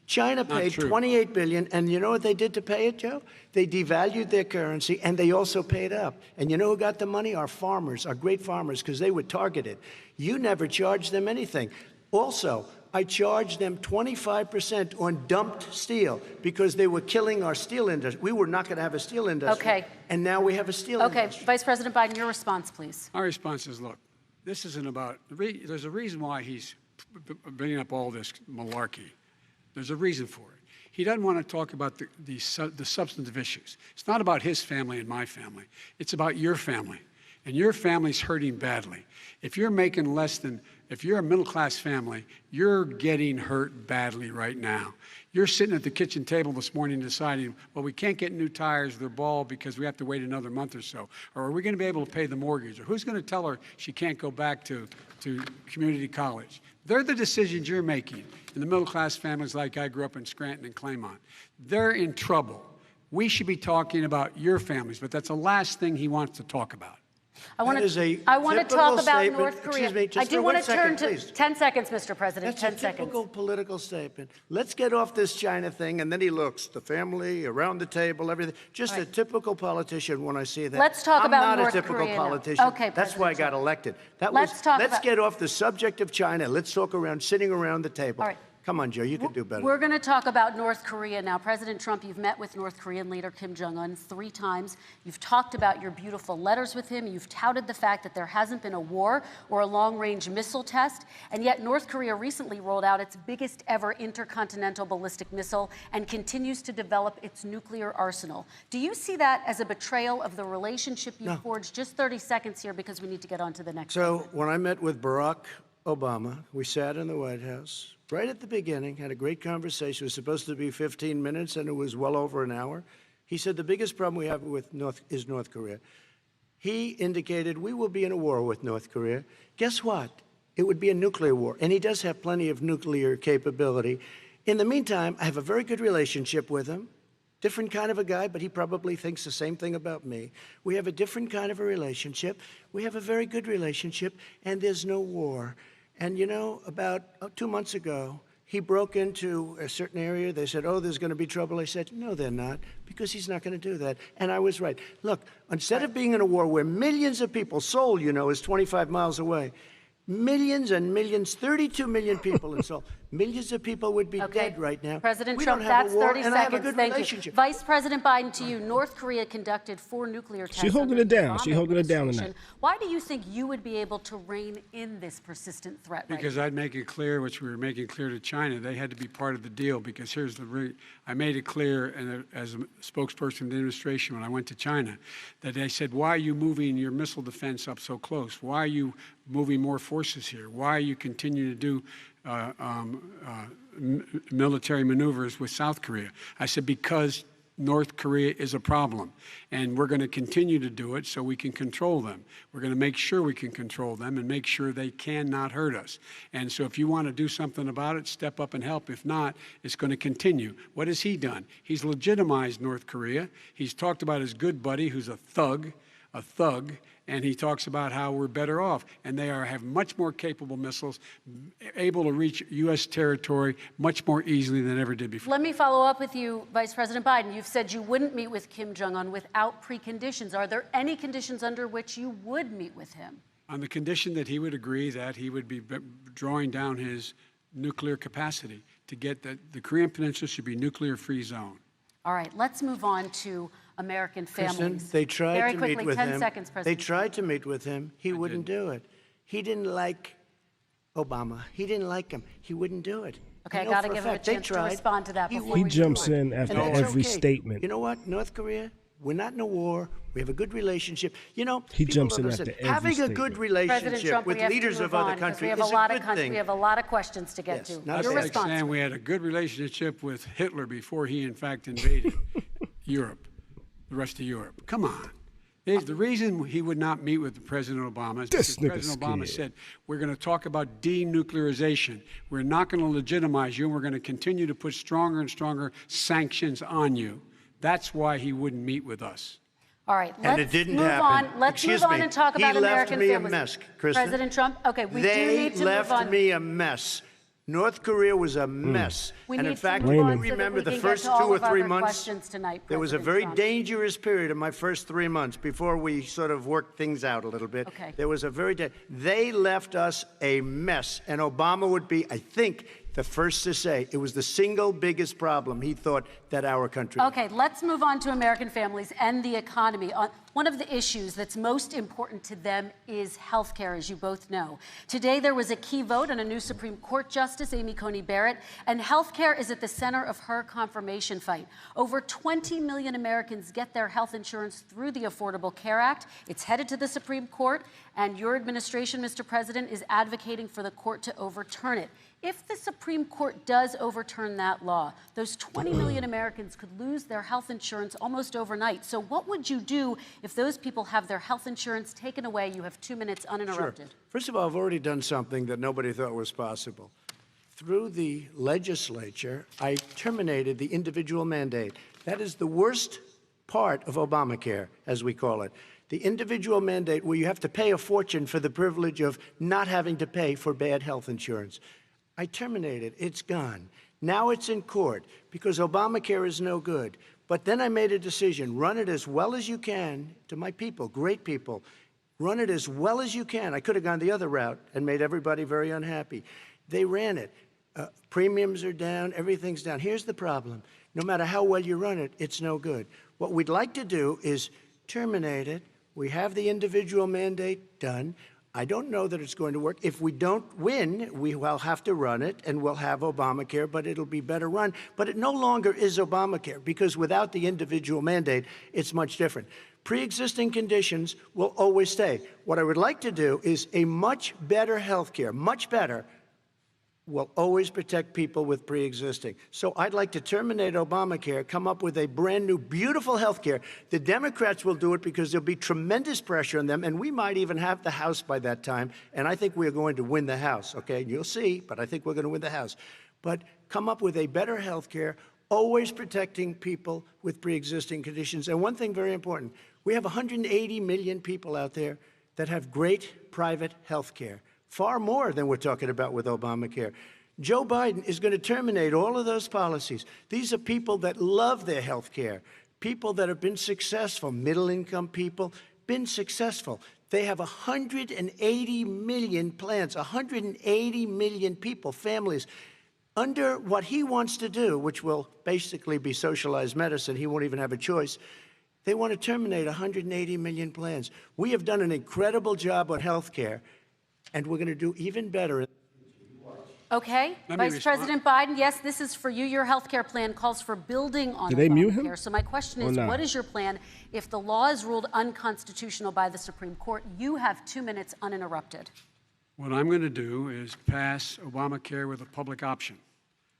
China paid true. $28 billion, and you know what they did to pay it, Joe? They devalued their currency, and they also paid up. And you know who got the money? Our farmers, our great farmers, because they were targeted. You never charged them anything. Also, I charged them 25% on dumped steel because they were killing our steel industry. We were not going to have a steel industry. Okay. And now we have a steel Okay, industry. Vice President Biden, your response, please. My response is, look, this isn't about, there's a reason why he's bringing up all this malarkey. There's a reason for it. He doesn't want to talk about the substantive issues. It's not about his family and my family. It's about your family. And your family's hurting badly. If you're making less than, if you're a middle-class family, you're getting hurt badly right now. You're sitting at the kitchen table this morning deciding, well, we can't get new tires, they're bald because we have to wait another month or so. Or are we going to be able to pay the mortgage? Or who's going to tell her she can't go back to community college? They're the decisions you're making in the middle-class families like I grew up in Scranton and Claymont. They're in trouble. We should be talking about your families, but that's the last thing he wants to talk about. I want That is a to talk typical about statement. North Korea. Excuse me, just I do for want 1 to turn second, to please. 10 seconds, Mr. President. That's 10 a seconds. typical political statement. Let's get off this China thing, and then he looks, the family, around the table, everything. Just a typical politician when I see that. Let's talk about I'm not North a typical Korea now. politician. Okay, That's why I President got elected. Let's get off the subject of China. Let's talk around sitting around the table. All right. Come on, Joe, you can do better. We're going to talk about North Korea now. President Trump, you've met with North Korean leader Kim Jong-un 3 times. You've talked about your beautiful letters with him. You've touted the fact that there hasn't been a war or a long-range missile test. And yet North Korea recently rolled out its biggest ever intercontinental ballistic missile and continues to develop its nuclear arsenal. Do you see that as a betrayal of the relationship you forged? Just 30 seconds here because we need to get on to the next. So when I met with Barack Obama, we sat in the White House right at the beginning, had a great conversation. It was supposed to be 15 minutes, and it was well over an hour. He said the biggest problem we have with North Korea. He indicated we will be in a war with North Korea. Guess what? It would be a nuclear war, and he does have plenty of nuclear capability. In the meantime, I have a very good relationship with him. Different kind of a guy, but he probably thinks the same thing about me. We have a different kind of a relationship. We have a very good relationship, and there's no war. And you know, about 2 months ago, he broke into a certain area. They said, oh, there's going to be trouble. I said, no, they're not, because he's not going to do that. And I was right. Look, instead of being in a war where millions of people, Seoul, you know, is 25 miles away, millions and millions, 32 million people in Seoul, millions of people would be dead right now. President we Trump, don't have that's a war, 30 and I have a seconds. good Thank relationship. you. Vice President Biden, to you, North Korea conducted 4 nuclear tests. holding under it the down. Obama She holding it down administration. tonight. Why do you think you would be able to rein in this persistent threat right Because I'd make it clear, which we were making clear to China, they had to be part of the deal. Because here's I made it clear, and as a spokesperson of the administration when I went to China, that they said, why are you moving your missile defense up so close? Why are you moving more forces here? Why are you continuing to do military maneuvers with South Korea? I said, because North Korea is a problem, and we're going to continue to do it so we can control them. We're going to make sure we can control them and make sure they cannot hurt us. And so if you want to do something about it, step up and help. If not, it's going to continue. What has he done? He's legitimized North Korea. He's talked about his good buddy, who's a thug, and he talks about how we're better off. And they have much more capable missiles, able to reach U.S. territory much more easily than ever did before. Let me follow up with you, Vice President Biden. You've said you wouldn't meet with Kim Jong-un without preconditions. Are there any conditions under which you would meet with him? On the condition that he would agree that he would be drawing down his nuclear capacity. to get that the Korean Peninsula should be a nuclear-free zone. All right, let's move on to American families. Kristen, they tried Very to quickly, meet with 10 him. seconds, They President. tried to meet with him. He wouldn't do it. He didn't like Obama. He didn't like him. He wouldn't do it. Okay, I know got to for give him a fact they chance to tried. respond to that He before He we jumps move on. in after And that's every okay. statement. You know what? North Korea, we're not in a war. We have a good relationship. You know, He people jumps don't in understand. after every Having a statement. good President relationship Trump, with we have leaders to of move other on, 'cause countries we have is a lot a of good thing. We have a lot of questions to get Yes, to. not That's Your bad. like response. saying we had a good relationship with Hitler before he, in fact, invaded Europe, the rest of Europe. Come on. The reason he would not meet with President Obama is This because nigga's President Obama scared. said, we're going to talk about denuclearization. We're not going to legitimize you, and we're going to continue to put stronger and stronger sanctions on you. That's why he wouldn't meet with us. All right, And let's it didn't move happen. on. Let's Excuse move on me. and talk He about left American me a families. mess, Kristen. President Trump, okay, we do They need to left move on. me a mess. North Korea was a mess. We And need in fact, to you move on so that remember we the can first get to 2 all or of 3 other months? questions tonight, There was a President very Trump. dangerous period in my first 3 months before we sort of worked things out a little bit. Okay. There was a they left us a mess. And Obama would be, I think, the first to say it was the single biggest problem he thought that our country had. Okay, let's move on to American families and the economy. One of the issues that's most important to them is health care, as you both know. Today, there was a key vote on a new Supreme Court Justice, Amy Coney Barrett, and health care is at the center of her confirmation fight. Over 20 million Americans get their health insurance through the Affordable Care Act. It's headed to the Supreme Court, and your administration, Mr. President, is advocating for the court to overturn it. If the Supreme Court does overturn that law, those 20 million Americans could lose their health insurance almost overnight. So what would you do if those people have their health insurance taken away? You have 2 minutes uninterrupted. Sure. First of all, I've already done something that nobody thought was possible. Through the legislature, I terminated the individual mandate. That is the worst part of Obamacare, as we call it. The individual mandate where you have to pay a fortune for the privilege of not having to pay for bad health insurance. I terminated. It's gone. Now it's in court because Obamacare is no good. But then I made a decision. Run it as well as you can to my people, great people. Run it as well as you can. I could have gone the other route and made everybody very unhappy. They ran it. Premiums are down. Everything's down. Here's the problem. No matter how well you run it, it's no good. What we'd like to do is terminate it. We have the individual mandate done. I don't know that it's going to work. If we don't win, we will have to run it, and we'll have Obamacare, but it'll be better run. But it no longer is Obamacare, because without the individual mandate, it's much different. Pre-existing conditions will always stay. What I would like to do is a much better health care, much better, will always protect people with pre-existing. So I'd like to terminate Obamacare, come up with a brand new, beautiful health care. The Democrats will do it because there'll be tremendous pressure on them, and we might even have the House by that time, and I think we're going to win the House, okay? You'll see, but I think we're going to win the House. But come up with a better health care, always protecting people with pre-existing conditions. And one thing very important, we have 180 million people out there that have great private health care. Far more than we're talking about with Obamacare. Joe Biden is going to terminate all of those policies. These are people that love their health care, people that have been successful, middle-income people, been successful. They have 180 million plans, 180 million people, families. Under what he wants to do, which will basically be socialized medicine, he won't even have a choice, they want to terminate 180 million plans. We have done an incredible job on health care, and we're going to do even better. Okay, Let me Vice respond. President Biden, yes, this is for you. Your health care plan calls for building on Did they mute him? Obamacare. So my question is, Or not? what is your plan if the law is ruled unconstitutional by the Supreme Court? You have 2 minutes uninterrupted. What I'm going to do is pass Obamacare with a public option.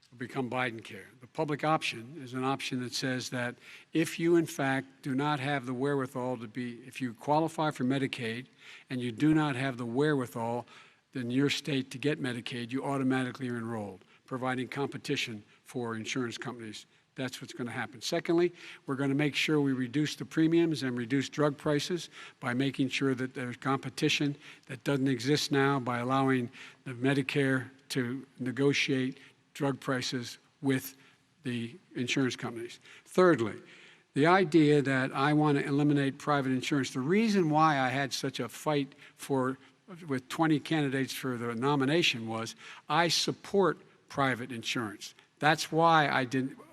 It'll become Biden care. The public option is an option that says that if you, in fact, do not have the wherewithal to be, if you qualify for Medicaid and you do not have the wherewithal in your state to get Medicaid, you automatically are enrolled, providing competition for insurance companies. That's what's going to happen. Secondly, we're going to make sure we reduce the premiums and reduce drug prices by making sure that there's competition that doesn't exist now by allowing the Medicare to negotiate drug prices with the insurance companies. Thirdly, the idea that I want to eliminate private insurance, the reason why I had such a fight with 20 candidates for the nomination was I support private insurance. That's why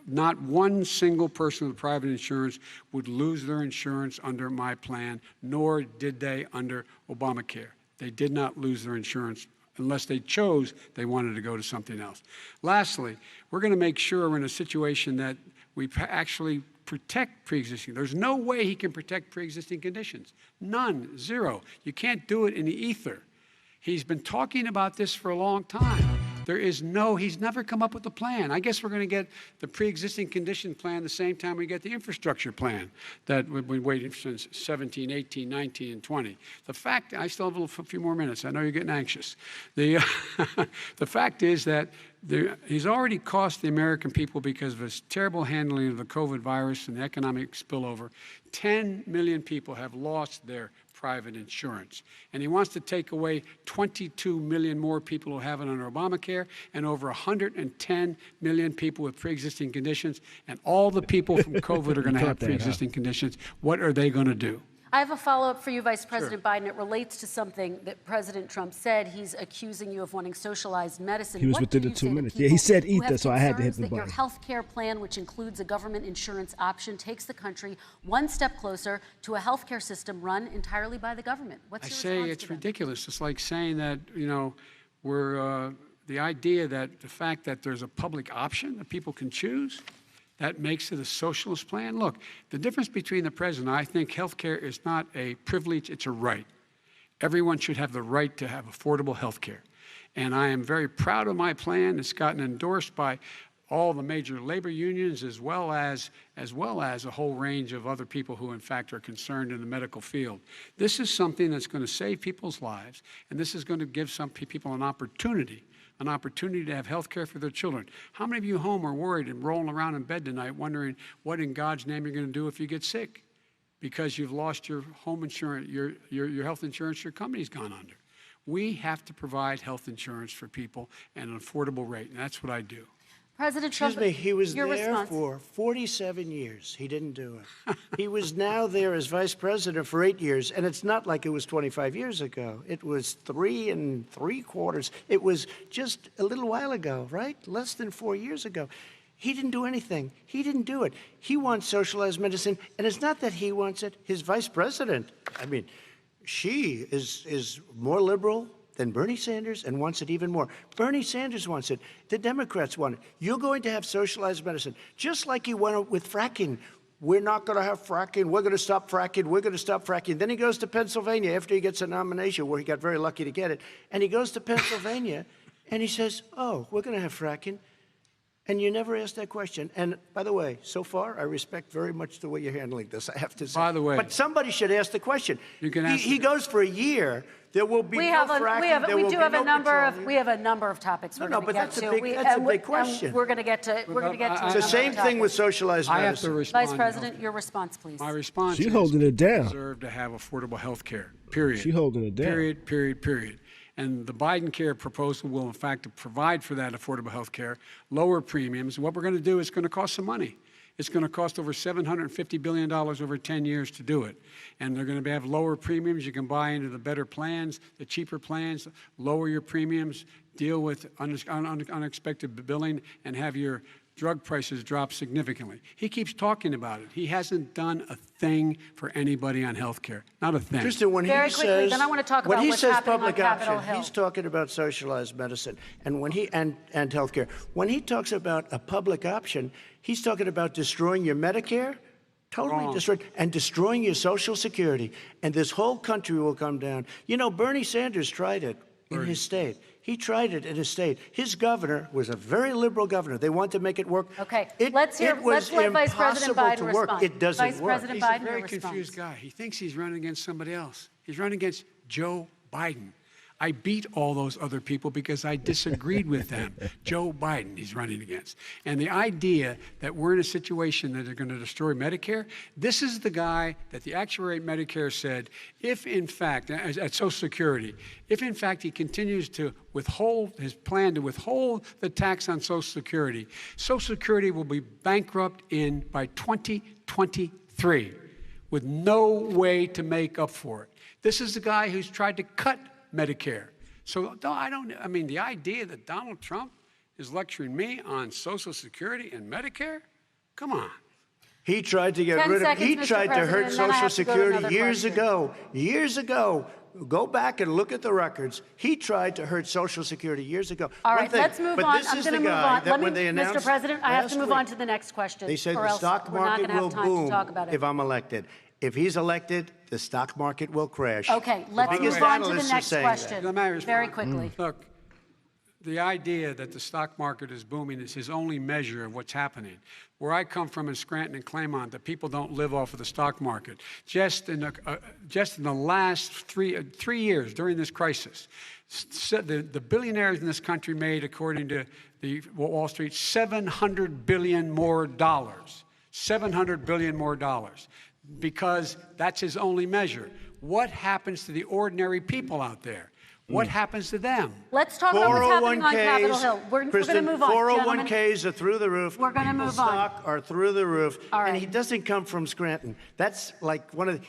not one single person with private insurance would lose their insurance under my plan, nor did they under Obamacare. They did not lose their insurance unless they chose they wanted to go to something else. Lastly, we're going to make sure we're in a situation that we actually protect pre-existing. There's no way he can protect pre-existing conditions. None, zero. You can't do it in the ether. He's been talking about this for a long time. He's never come up with a plan. I guess we're going to get the pre-existing condition plan the same time we get the infrastructure plan that we've been waiting since 17, 18, 19, and 20. I still have a few more minutes. I know you're getting anxious. The fact is that he's already cost the American people, because of his terrible handling of the COVID virus and the economic spillover, 10 million people have lost their private insurance. And he wants to take away 22 million more people who have it under Obamacare, and over 110 million people with pre-existing conditions. And all the people from COVID are going to have pre-existing conditions. What are they going to do? I have a follow-up for you, Vice President Biden. It relates to something that President Trump said. He's accusing you of wanting socialized medicine. He was within the 2 minutes. Yeah, he said ether, so I had to hit the button. Your health care plan, which includes a government insurance option, takes the country one step closer to a health care system run entirely by the government. What's your response to that? It's ridiculous. It's like saying that, the idea that the fact that there's a public option that people can choose, that makes it a socialist plan. Look, the difference between the president, I think health care is not a privilege, it's a right. Everyone should have the right to have affordable health care. And I am very proud of my plan. It's gotten endorsed by all the major labor unions, as well as a whole range of other people who, in fact, are concerned in the medical field. This is something that's going to save people's lives, and this is going to give some people an opportunity to have health care for their children. How many of you home are worried and rolling around in bed tonight wondering what in God's name you're going to do if you get sick because you've lost your home insurance, your health insurance, your company's gone under? We have to provide health insurance for people at an affordable rate, and that's what I do. President Trump, Excuse me, he was your there response. for 47 years. He didn't do it. He was now there as vice president for 8 years, and it's not like it was 25 years ago. It was 3 3/4. It was just a little while ago, right? Less than 4 years ago. He didn't do anything. He didn't do it. He wants socialized medicine, and it's not that he wants it. His vice president, she is more liberal than Bernie Sanders and wants it even more. Bernie Sanders wants it. The Democrats want it. You're going to have socialized medicine, just like he went with fracking. We're not going to have fracking. We're going to stop fracking. We're going to stop fracking. Then he goes to Pennsylvania after he gets a nomination, where he got very lucky to get it. And he goes to Pennsylvania and he says, oh, we're going to have fracking. And you never asked that question. And by the way, so far, I respect very much the way you're handling this, I have to say. By the way. But somebody should ask the question. You can ask he goes for a year. There will be no fracking. We have a number of topics we're going to get to. That's a big question. We're going to get to. It's the same thing with socialized medicine. I have to respond. Vice President, your response, please. My response She's is holding it down. we deserve to have affordable health care, period. She's holding it down. Period. And the Biden care proposal will, in fact, provide for that affordable health care, lower premiums. What we're going to do is going to cost some money. It's going to cost over $750 billion over 10 years to do it. And they're going to have lower premiums. You can buy into the better plans, the cheaper plans, lower your premiums, deal with unexpected billing, and have your drug prices drop significantly. He keeps talking about it. He hasn't done a thing for anybody on health care. Not a thing. Kristen, when Very he quickly, says, then I want to talk when about he what's says happening public on Capitol option, Hill. he's talking about socialized medicine, and when he and healthcare. When he talks about a public option, he's talking about destroying your Medicare, totally destroyed, and destroying your Social Security, and this whole country will come down. You know, Bernie Sanders tried it in his state. He tried it in his state. His governor was a very liberal governor. They wanted to make it work. Okay, let's let Vice President Biden respond. It doesn't Vice work. President He's Biden, a very your response. confused guy. He thinks he's running against somebody else. He's running against Joe Biden. I beat all those other people because I disagreed with them. Joe Biden he's running against. And the idea that we're in a situation that they're going to destroy Medicare, this is the guy that the actuary at Medicare said, if in fact, at Social Security, if in fact he continues to withhold his plan to withhold the tax on Social Security will be bankrupt by 2023 with no way to make up for it. This is the guy who's tried to cut Medicare. So the idea that Donald Trump is lecturing me on Social Security and Medicare? Come on. He tried to get 10 rid of, seconds, he Mr. tried to President, hurt and then I Social have to go to Security another years question. ago. Years ago. Go back and look at the records. He tried to hurt Social Security years ago. All One right, thing, let's move but on. this I'm is going to the move guy on. that when they Mr. announced President, I have to move last on week, to the next question. they said or the else stock we're not market going to will have time boom to talk about it. if I'm elected. If he's elected, the stock market will crash. Okay, The let's biggest move on to analysts the are next saying question. that. Let me respond. Very quickly. Look, the idea that the stock market is booming is his only measure of what's happening. Where I come from in Scranton and Claymont, the people don't live off of the stock market. Just in the last three years during this crisis, the billionaires in this country made, according to the Wall Street, $700 billion more dollars. $700 billion more dollars, because that's his only measure. What happens to the ordinary people out there? What happens to them? Let's talk about what's happening on Capitol Hill. We're going to Kristen, move on. 401ks are through the roof. We're gonna People's move on. stock are through the roof. All right. And he doesn't come from Scranton. That's like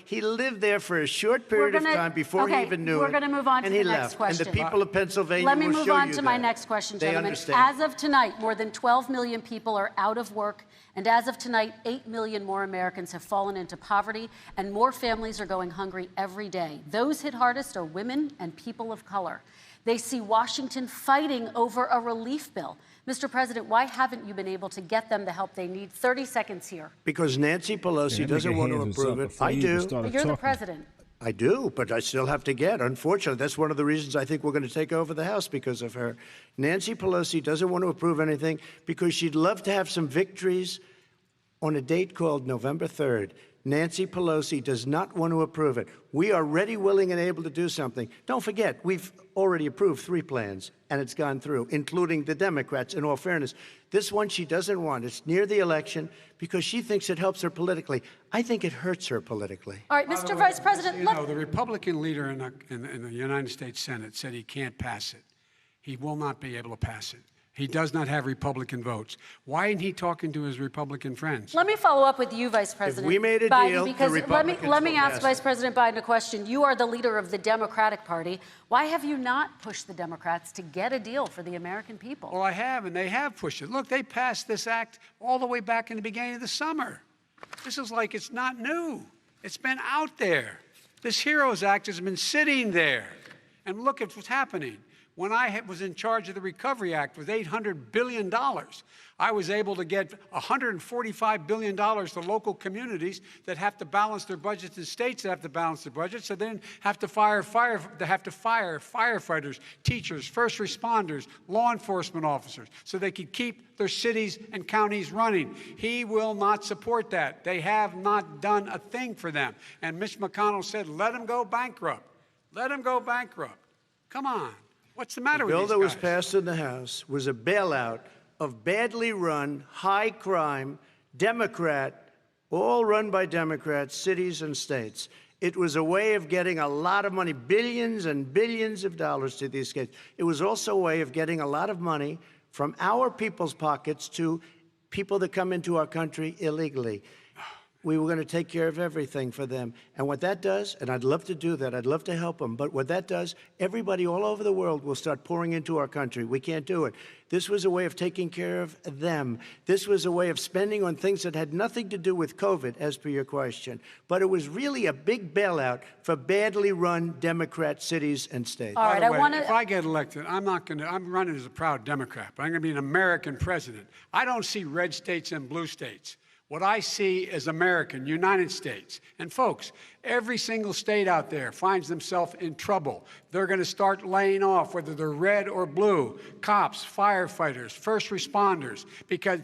he lived there for a short period of time before he even knew it. We're going to move on to and the he next left. question. And the people of Pennsylvania Let me will move show on you to my that. next question, They gentlemen. understand. As of tonight, more than 12 million people are out of work. And as of tonight, 8 million more Americans have fallen into poverty, and more families are going hungry every day. Those hit hardest are women and people of color. They see Washington fighting over a relief bill. Mr. President, why haven't you been able to get them the help they need? 30 seconds here. Because Nancy Pelosi doesn't want to approve it. I do. But you're the president. I do, but I still have to get. Unfortunately, that's one of the reasons I think we're going to take over the House, because of her. Nancy Pelosi doesn't want to approve anything because she'd love to have some victories on a date called November 3rd. Nancy Pelosi does not want to approve it. We are ready, willing, and able to do something. Don't forget, we've already approved 3 plans, and it's gone through, including the Democrats, in all fairness. This one she doesn't want. It's near the election because she thinks it helps her politically. I think it hurts her politically. All right, Mr. Vice President, The Republican leader in the United States Senate said he can't pass it. He will not be able to pass it. He does not have Republican votes. Why isn't he talking to his Republican friends? let me follow up with you, Vice President we made a Biden, deal, the because Republicans let me will ask pass Vice it. President Biden a question. You are the leader of the Democratic Party. Why have you not pushed the Democrats to get a deal for the American people? Well, I have, and they have pushed it. Look, they passed this act all the way back in the beginning of the summer. This is like it's not new. It's been out there. This HEROES Act has been sitting there. And look at what's happening. When I was in charge of the Recovery Act with $800 billion, I was able to get $145 billion to local communities that have to balance their budgets and states that have to balance their budgets, so then have to fire firefighters, teachers, first responders, law enforcement officers, so they can keep their cities and counties running. He will not support that. They have not done a thing for them. And Mitch McConnell said, let them go bankrupt. Let them go bankrupt. Come on. What's the matter with these guys? The bill that was passed in the House was a bailout of badly run, high-crime, Democrat, all run by Democrats, cities and states. It was a way of getting a lot of money, billions and billions of dollars to these states. It was also a way of getting a lot of money from our people's pockets to people that come into our country illegally. We were going to take care of everything for them. And what that does, and I'd love to do that, I'd love to help them, but what that does, everybody all over the world will start pouring into our country. We can't do it. This was a way of taking care of them. This was a way of spending on things that had nothing to do with COVID, as per your question. But it was really a big bailout for badly run Democrat cities and states. All right, By the way, I want to. if I get elected, I'm running as a proud Democrat, but I'm going to be an American president. I don't see red states and blue states. What I see is American, United States. And folks, every single state out there finds themselves in trouble. They're going to start laying off, whether they're red or blue, cops, firefighters, first responders,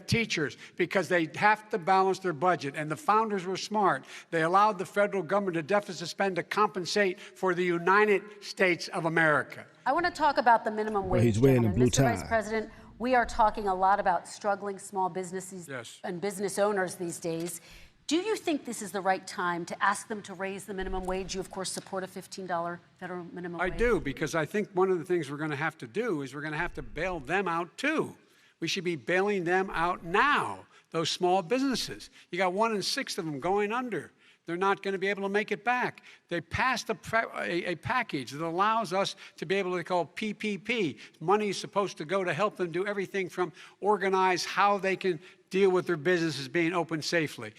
teachers, because they have to balance their budget. And the founders were smart. They allowed the federal government to deficit spend to compensate for the United States of America. I want to talk about the minimum wage. he's wearing a gentlemen. blue Mr. tie. Vice President, we are talking a lot about struggling small businesses Yes. and business owners these days. Do you think this is the right time to ask them to raise the minimum wage? You, of course, support a $15 federal minimum wage. I do, because I think one of the things we're going to have to do is we're going to have to bail them out, too. We should be bailing them out now, those small businesses. You got 1 in 6 of them going under. they're not going to be able to make it back. They passed a package that allows us to be able to call PPP. Money is supposed to go to help them do everything from organize how they can deal with their businesses being open safely.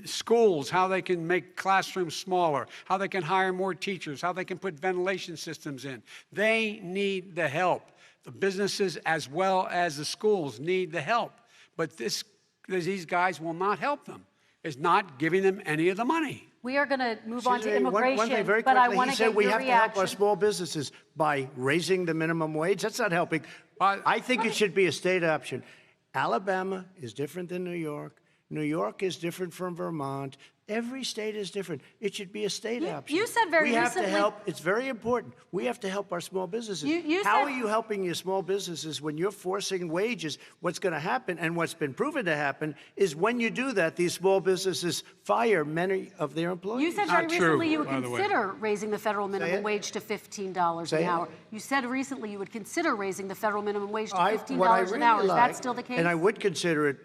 Schools, how they can make classrooms smaller, how they can hire more teachers, how they can put ventilation systems in. They need the help. The businesses as well as the schools need the help. But these guys will not help them. It's not giving them any of the money. We are going to move on to immigration, one thing very but I quickly, want he to get said we your have to help our reaction. small businesses by raising the minimum wage. That's not helping. I think it should be a state option. Alabama is different than New York. New York is different from Vermont. Every state is different. It should be a state option. You said very recently. We have recently. to help. It's very important. We have to help our small businesses. How are you helping your small businesses when you're forcing wages? What's going to happen, and what's been proven to happen, is when you do that, these small businesses fire many of their employees. You said very recently you would by the way. consider raising the federal minimum it. wage to $15 Say an it. hour. You said recently you would consider raising the federal minimum wage to What I $15 an hour. really Is that still the case? And I would consider it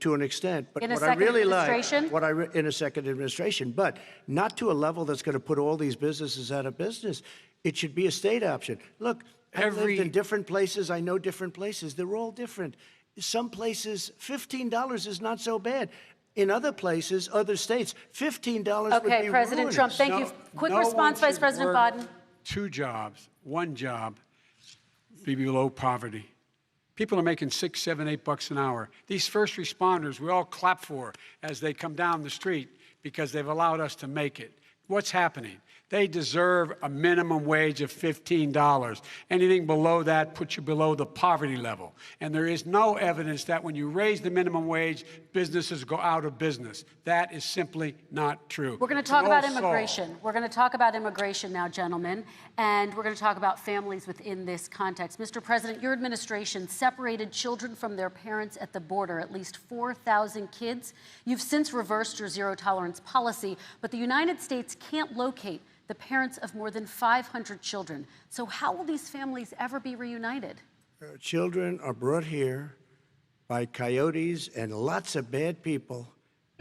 to an extent, but In a what I second really administration? in a second administration, but not to a level that's going to put all these businesses out of business. It should be a state option. Look, I've lived in different places. I know different places. They're all different. Some places, $15 is not so bad. In other places, other states, $15 would be Okay, President ruinous. Trump, thank you. Quick response, Vice President Biden. 2 jobs, 1 job, be below poverty. People are making $6, $7, $8 an hour. These first responders, we all clap for as they come down the street because they've allowed us to make it. What's happening? They deserve a minimum wage of $15. Anything below that puts you below the poverty level. And there is no evidence that when you raise the minimum wage, businesses go out of business. That is simply not true. We're going to talk about immigration. We're going to talk about immigration now, gentlemen, and we're going to talk about families within this context. Mr. President, your administration separated children from their parents at the border, at least 4,000 kids. You've since reversed your zero-tolerance policy, but the United States can't locate the parents of more than 500 children. So how will these families ever be reunited? Children are brought here by coyotes and lots of bad people,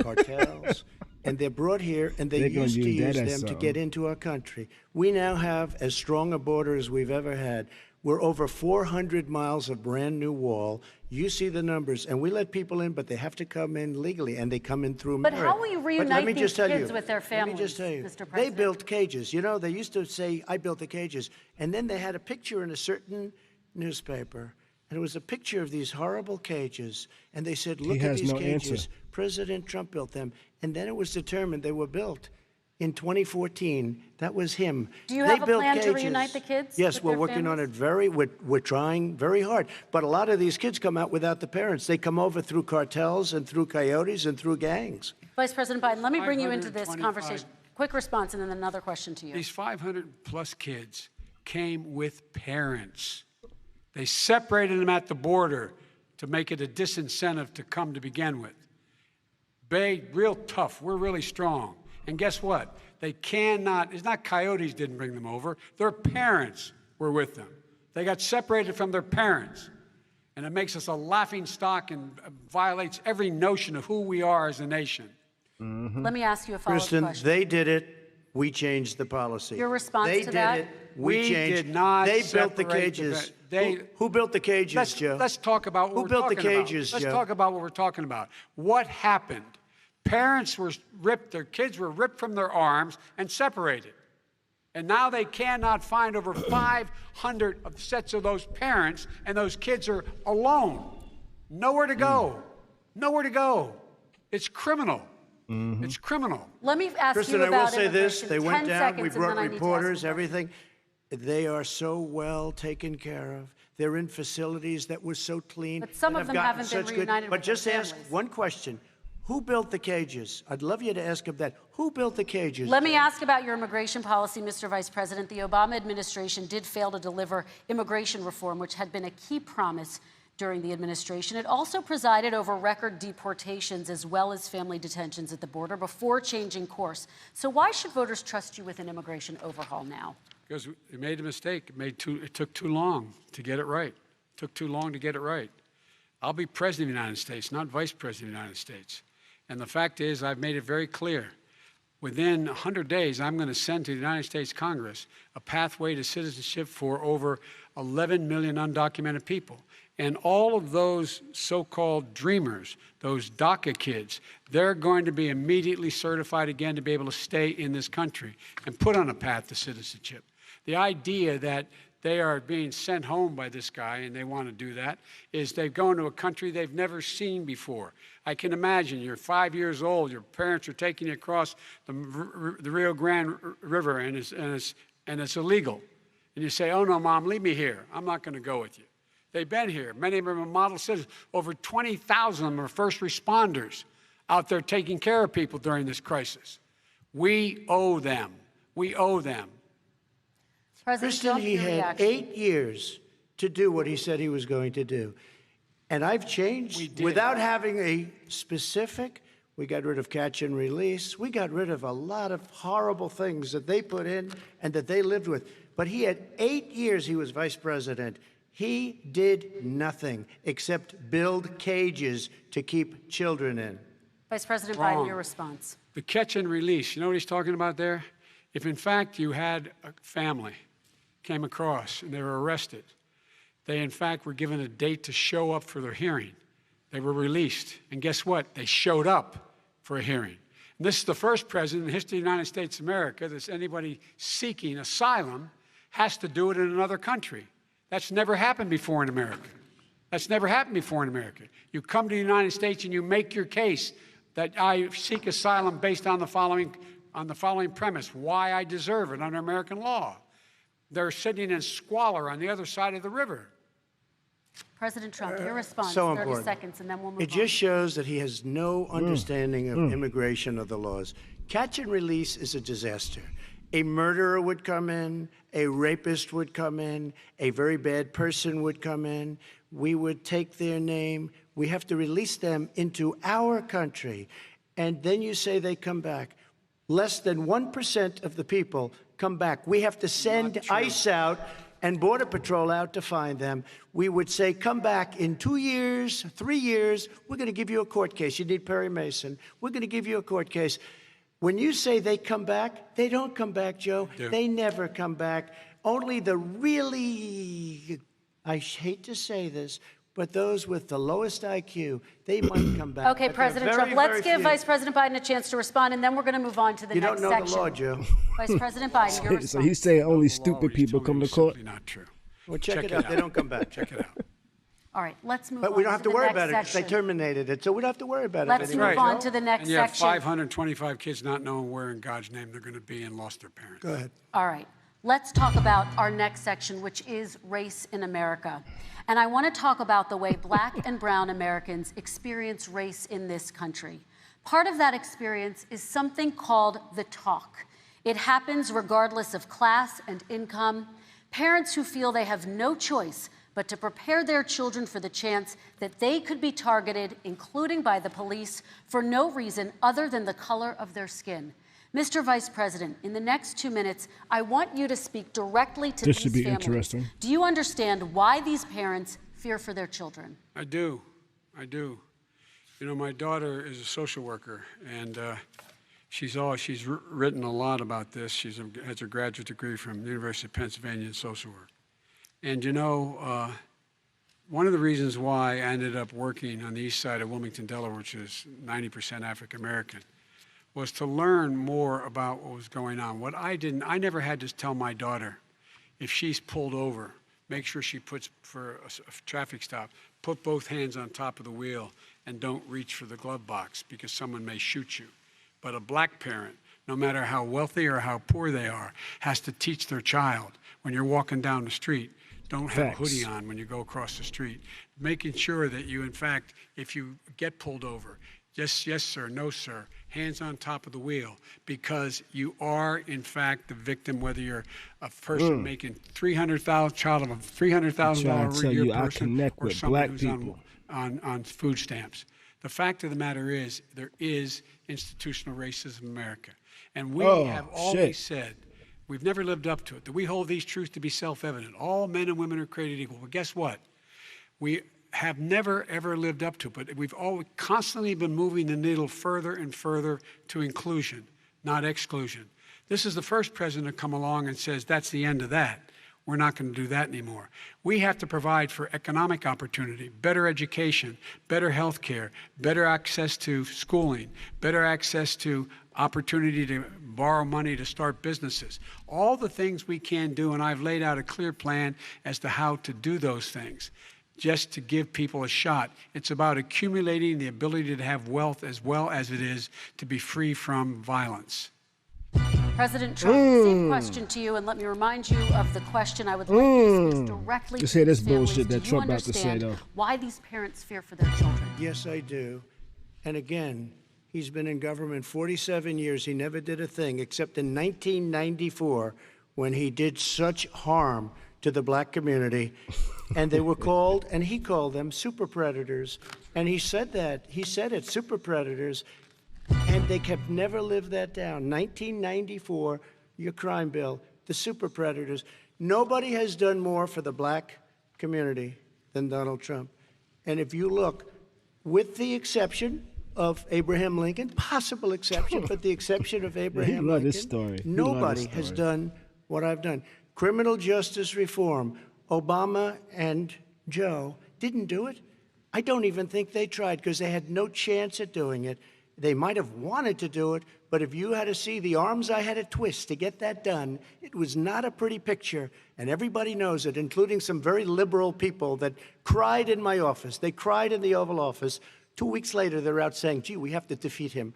cartels, and they're brought here, and they used to use them to get into our country. We now have as strong a border as we've ever had. We're over 400 miles of brand new wall. You see the numbers, and we let people in, but they have to come in legally, and they come in through merit. But how will you reunite these kids with their families, Let me just tell you, Mr. President? they built cages. You know, they used to say, I built the cages, and then they had a picture in a certain newspaper, and it was a picture of these horrible cages, and they said, look at these cages. President Trump built them, and then it was determined they were built in 2014. That was him. Do you have a plan to reunite the kids? Yes, with we're their working on families? it we're trying very hard. But a lot of these kids come out without the parents. They come over through cartels and through coyotes and through gangs. Vice President Biden, let me bring you into this 525 conversation. Quick response and then another question to you. These 500-plus kids came with parents. They separated them at the border to make it a disincentive to come to begin with. Real tough. We're really strong. And guess what? They cannot, it's not coyotes didn't bring them over. Their parents were with them. They got separated from their parents. And it makes us a laughing stock and violates every notion of who we are as a nation. Let me ask you a follow-up Kristen, question. they did it. We changed the policy. Your response they to that? They did it. We changed. Did not They built the separate cages. the Who built the cages, Joe? Let's talk about what Who we're built the talking about. cages, Let's Joe? talk about what we're talking about. What happened? Parents were ripped, their kids were ripped from their arms and separated. And now they cannot find over 500 sets of those parents, and those kids are alone. Nowhere to go. Nowhere to go. It's criminal. It's criminal. Let me ask Kristen, you I about will say this. immigration. They went 10 down. seconds, We and brought then I need to ask reporters, you. everything. They are so well taken care of. They're in facilities that were so clean. But some that of have them gotten haven't been such reunited But with their just ask families. one question. Who built the cages? I'd love you to ask him that. Who built the cages? Let me ask about your immigration policy, Mr. Vice President. The Obama administration did fail to deliver immigration reform, which had been a key promise during the administration. It also presided over record deportations as well as family detentions at the border before changing course. So why should voters trust you with an immigration overhaul now? Because we made a mistake. It took too long to get it right. It took too long to get it right. I'll be president of the United States, not vice president of the United States. And the fact is, I've made it very clear. within 100 days, I'm going to send to the United States Congress a pathway to citizenship for over 11 million undocumented people. And all of those so-called dreamers, those DACA kids, they're going to be immediately certified again to be able to stay in this country and put on a path to citizenship. The idea that they are being sent home by this guy, and they want to do that, is they've gone to a country they've never seen before. I can imagine you're 5 years old, your parents are taking you across the Rio Grande River, and it's illegal. And you say, oh, no, Mom, leave me here. I'm not going to go with you. They've been here. Many of them are model citizens. Over 20,000 of them are first responders out there taking care of people during this crisis. We owe them. We owe them. Kristen, he had 8 years to do what he said he was going to do. And I've changed without having a specific. We got rid of catch and release. We got rid of a lot of horrible things that they put in and that they lived with. But he had 8 years he was vice president. He did nothing except build cages to keep children in. Vice President Biden, your response. The catch and release, you know what he's talking about there? If in fact you had a family came across and they were arrested, they in fact were given a date to show up for their hearing. They were released. And guess what? They showed up for a hearing. And this is the first president in the history of the United States of America that anybody seeking asylum has to do it in another country. That's never happened before in America. That's never happened before in America. You come to the United States and you make your case that I seek asylum based on the following premise, why I deserve it under American law. They're sitting in squalor on the other side of the river. President Trump, your response, So 30 important. seconds, and then we'll move on. It just shows that he has no understanding of immigration or the laws. Catch and release is a disaster. A murderer would come in, a rapist would come in, a very bad person would come in. We would take their name. We have to release them into our country. And then you say they come back. Less than 1% of the people come back. We have to send ICE out and Border Patrol out to find them. We would say, come back in 2 years, 3 years. We're going to give you a court case. You need Perry Mason. We're going to give you a court case. When you say they come back, they don't come back, Joe. They never come back. Only the really, I hate to say this, but those with the lowest IQ, they might come back. Okay, President Trump, let's give Vice President Biden a chance to respond, and then we're going to move on to the next section. You don't know the law, Joe. Vice President Biden, your response. So he's saying only stupid people come to court? Not true. Well, check it out. They don't come back. Check it out. All right, let's move on But we don't have to worry about it because section. they terminated it, so we don't have to worry about it Let's anymore. move on to the next And you have section. 525 kids not knowing where in God's name they're going to be and lost their parents. Go ahead. All right, let's talk about our next section, which is race in America. And I want to talk about the way Black and brown Americans experience race in this country. Part of that experience is something called the talk. It happens regardless of class and income. Parents who feel they have no choice but to prepare their children for the chance that they could be targeted, including by the police, for no reason other than the color of their skin. Mr. Vice President, in the next 2 minutes, I want you to speak directly to these families. This should be interesting. Do you understand why these parents fear for their children? I do. I do. You know, my daughter is a social worker, and she's written a lot about this. She has her graduate degree from the University of Pennsylvania in social work. And you know, one of the reasons why I ended up working on the east side of Wilmington, Delaware, which is 90% African American, was to learn more about what was going on. What I never had to tell my daughter, if she's pulled over, make sure she puts, for a traffic stop, put both hands on top of the wheel and don't reach for the glove box because someone may shoot you. But a black parent, no matter how wealthy or how poor they are, has to teach their child when you're walking down the street, don't have a hoodie on when you go across the street. Making sure that you, in fact, if you get pulled over, just yes, sir, no, sir, hands on top of the wheel, because you are, in fact, the victim, whether you're a person making child of a $300,000 a year person or someone who's on food stamps. The fact of the matter is, there is institutional racism in America. And we have always said, we've never lived up to it, that we hold these truths to be self-evident. All men and women are created equal. But guess what? We have never, ever lived up to it, but we've always constantly been moving the needle further and further to inclusion. not exclusion. This is the first president to come along and says, that's the end of that. We're not going to do that anymore. We have to provide for economic opportunity, better education, better health care, better access to schooling, better access to opportunity to borrow money to start businesses. All the things we can do, and I've laid out a clear plan as to how to do those things, just to give people a shot. It's about accumulating the ability to have wealth as well as it is to be free from violence. President Trump, same question to you, and let me remind you of the question I would like you to speak directly to say this these families. bullshit that Do Trump you about to say, understand though? why these parents fear for their children? Yes, I do. And again, he's been in government 47 years. He never did a thing except in 1994 when he did such harm to the black community. And they were called, and he called them super predators. And he said that. He said it, super predators. And they kept never lived that down. 1994, your crime bill, the super predators. Nobody has done more for the black community than Donald Trump. And if you look, with the exception of Abraham Lincoln, possible exception, but the exception of Abraham love Lincoln, this story. nobody has done what I've done. Criminal justice reform, Obama and Joe didn't do it. I don't even think they tried because they had no chance at doing it. They might have wanted to do it, but if you had to see the arms I had to twist to get that done, it was not a pretty picture, and everybody knows it, including some very liberal people that cried in my office. They cried in the Oval Office. 2 weeks later, they're out saying, gee, we have to defeat him.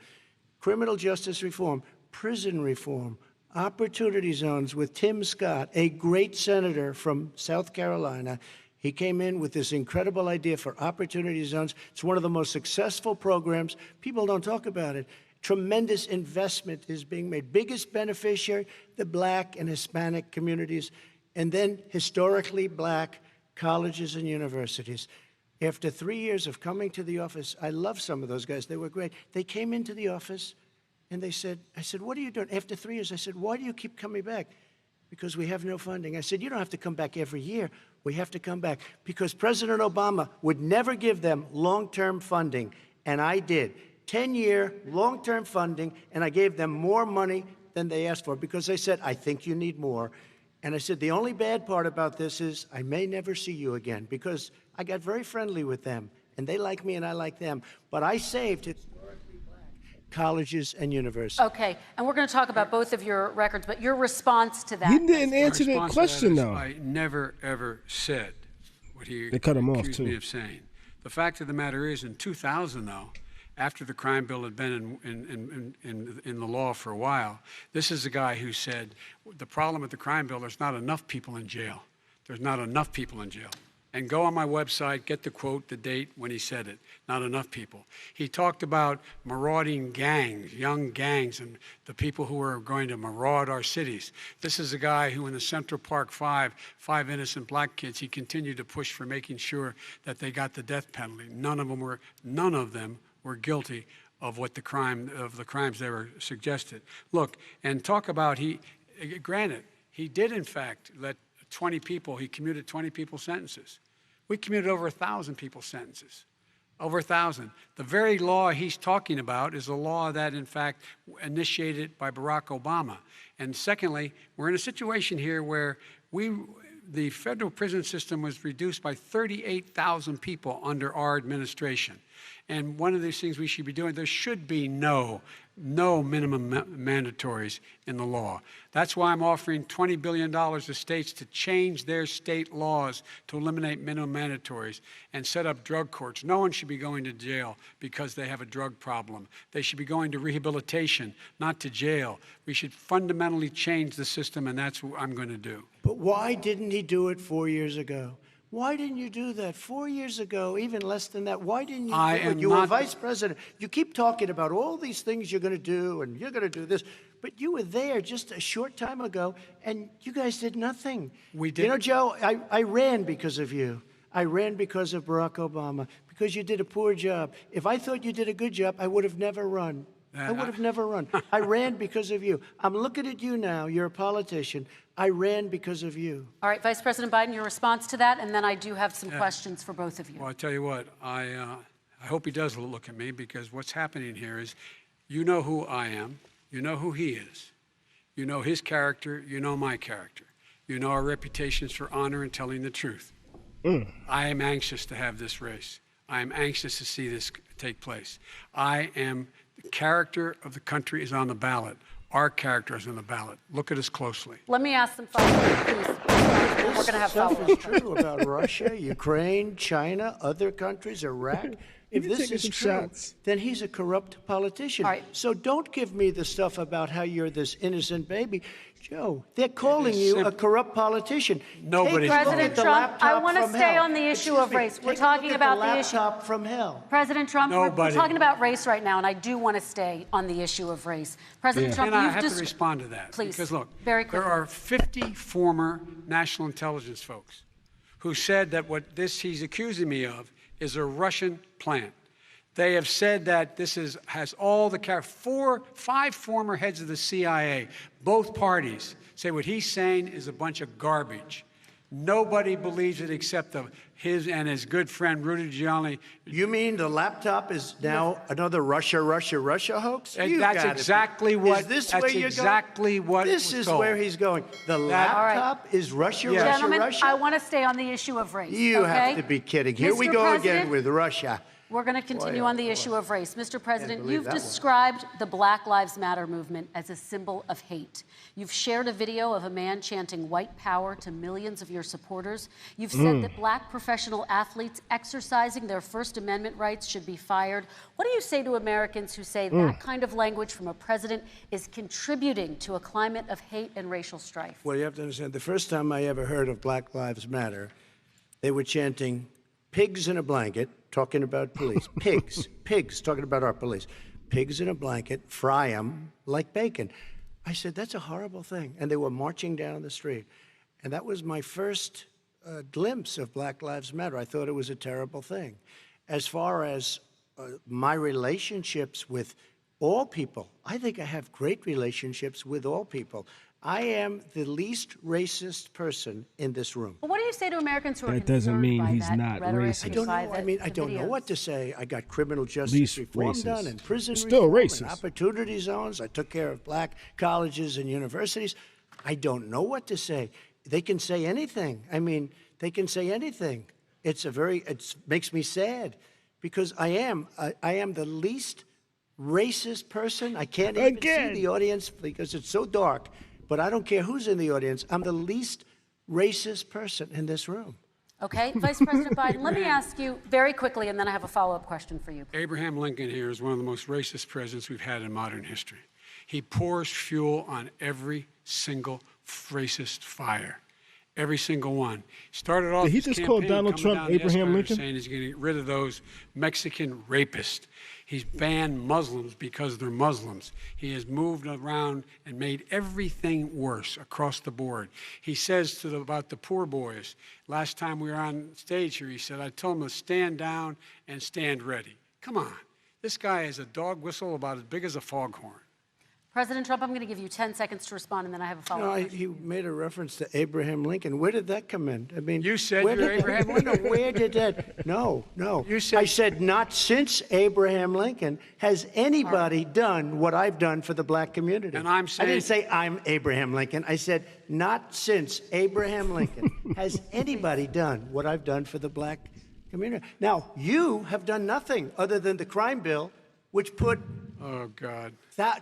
Criminal justice reform, prison reform, opportunity zones with Tim Scott, a great senator from South Carolina. He came in with this incredible idea for opportunity zones. It's one of the most successful programs. People don't talk about it. Tremendous investment is being made. Biggest beneficiary, the black and Hispanic communities, and then historically black colleges and universities. After 3 years of coming to the office, I love some of those guys. They were great. They came into the office and they said, I said, what are you doing? After 3 years, I said, why do you keep coming back? Because we have no funding. I said, you don't have to come back every year. We have to come back because President Obama would never give them long-term funding, and I did. 10-year long-term funding, and I gave them more money than they asked for because they said, I think you need more. And I said, the only bad part about this is I may never see you again because I got very friendly with them, and they like me and I like them. But I saved it. Colleges and universities. Okay, and we're going to talk about both of your records, but your response to that. He didn't answer that response to question, that is, though. I never, ever said what he They cut him off, accused too. me of saying. The fact of the matter is, in 2000, though, after the crime bill had been in the law for a while, this is a guy who said, the problem with the crime bill, there's not enough people in jail. There's not enough people in jail. And go on my website, get the quote, the date when he said it. Not enough people. He talked about marauding gangs, young gangs, and the people who are going to maraud our cities. This is a guy who in the Central Park five innocent black kids, he continued to push for making sure that they got the death penalty. None of them were guilty of the crimes they were suggested. Look, and talk about granted, he did in fact let 20 people, he commuted 20 people's sentences. We commuted over 1,000 people's sentences. Over 1,000. The very law he's talking about is a law that, in fact, initiated by Barack Obama. And secondly, we're in a situation here where the federal prison system was reduced by 38,000 people under our administration. And one of these things we should be doing, there should be no minimum mandatories in the law. That's why I'm offering $20 billion to states to change their state laws to eliminate minimum mandatories and set up drug courts. No one should be going to jail because they have a drug problem. They should be going to rehabilitation, not to jail. We should fundamentally change the system, and that's what I'm going to do. But why didn't he do it 4 years ago? Why didn't you do that 4 years ago, even less than that? Why didn't you do it? You were vice president. You keep talking about all these things you're going to do and you're going to do this, but you were there just a short time ago and you guys did nothing. We did. You know, Joe, I ran because of you. I ran because of Barack Obama, because you did a poor job. If I thought you did a good job, I would have never run. I would have never run. I ran because of you. I'm looking at you now. You're a politician. I ran because of you. All right, Vice President Biden, your response to that, and then I do have some questions for both of you. Well, I tell you what, I hope he does look at me because what's happening here is, you know who I am. You know who he is. You know his character. You know my character. You know our reputations for honor and telling the truth. I am anxious to have this race. I am anxious to see this take place. The character of the country is on the ballot. Our character is on the ballot. Look at us closely. Let me ask some follow-up, please. We're going to have Stuff follow-up. is true about Russia, Ukraine, China, other countries, Iraq. If this is true, then he's a corrupt politician. All right. So don't give me the stuff about how you're this innocent baby. Joe, they're calling you a corrupt politician. Nobody's President Trump, I want to stay on the issue of race. We're talking about the issue. Laptop from hell. President Trump, we're Nobody. talking about race right now, and I do want to stay on the issue of race. President Trump, And I you've have to just respond to that. Please, Because look, very there quickly. are 50 former national intelligence folks who said that what he's accusing me of is a Russian plan. They have said that this has all the five former heads of the CIA, both parties, say what he's saying is a bunch of garbage. Nobody believes it except his and his good friend Rudy Giuliani. You mean the laptop is now another Russia hoax? And that's exactly what. Is this that's where you're exactly going? what. This was is told. where he's going. The laptop is Russia, Yes. Gentlemen, Russia. I want to stay on the issue of race. You okay? have to be kidding. Here we Mr. go President, again with Russia. We're going to continue on the issue of race. Mr. President, believe you've that one. described the Black Lives Matter movement as a symbol of hate. You've shared a video of a man chanting white power to millions of your supporters. You've said that black professional athletes exercising their First Amendment rights should be fired. What do you say to Americans who say that kind of language from a president is contributing to a climate of hate and racial strife? Well, you have to understand, the first time I ever heard of Black Lives Matter, they were chanting pigs in a blanket, talking about police. Pigs, talking about our police. Pigs in a blanket, fry them like bacon. I said, that's a horrible thing. And they were marching down the street. And that was my first glimpse of Black Lives Matter. I thought it was a terrible thing. As far as my relationships with all people, I think I have great relationships with all people. I am the least racist person in this room. But what do you say to Americans who are That doesn't concerned mean by he's that not rhetoric racist. I don't know. and by I mean, I the don't know videos? what to say. I got criminal justice Least reform racist. done and prison Still reform racist. and opportunity zones. I took care of black colleges and universities. I don't know what to say. They can say anything. I mean, they can say anything. It makes me sad because I am the least racist person. I can't even see the audience because it's so dark. But I don't care who's in the audience. I'm the least racist person in this room. Okay, Vice President Biden, let me ask you very quickly, and then I have a follow-up question for you. Abraham Lincoln here is one of the most racist presidents we've had in modern history. He pours fuel on every single racist fire. Every single one. Started off Did he his just campaign call Donald coming Trump down the Abraham escalator Lincoln? saying he's going to get rid of those Mexican rapists. He's banned Muslims because they're Muslims. He has moved around and made everything worse across the board. He says about the poor boys, last time we were on stage here, he said, I told them to stand down and stand ready. Come on. This guy is a dog whistle about as big as a foghorn. President Trump, I'm going to give you 10 seconds to respond, and then I have a follow-up question. He made a reference to Abraham Lincoln. Where did that come in? I mean, You said where you're did Abraham Lincoln. Where did that? No. You said- I said not since Abraham Lincoln has anybody done what I've done for the black community. And I'm saying- I didn't say I'm Abraham Lincoln. I said not since Abraham Lincoln has anybody done what I've done for the black community. Now, you have done nothing other than the crime bill, which put Oh, God.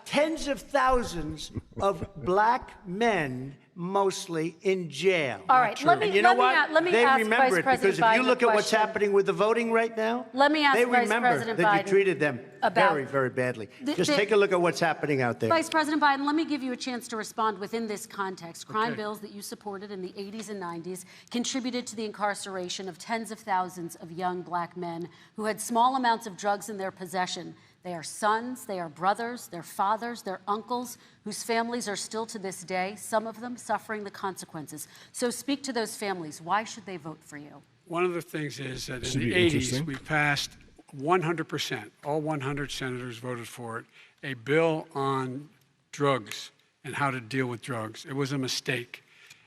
tens of thousands of black men, mostly, in jail. All right, let me- And you know let me what? a- let me they ask remember Vice it President because if you Biden look a at what's question. happening with the voting right now, Let me ask they Vice remember President that Biden you treated them about- very, very badly. The- Just the- take a look at what's happening out there. Vice President Biden, let me give you a chance to respond within this context. Crime bills that you supported in the 80s and 90s contributed to the incarceration of tens of thousands of young black men who had small amounts of drugs in their possession. They are sons, they are brothers, they're fathers, they're uncles, whose families are still to this day, some of them suffering the consequences. So speak to those families. Why should they vote for you? One of the things is that Should in the be 80s, interesting. we passed 100%, all 100 senators voted for it, a bill on drugs and how to deal with drugs. It was a mistake.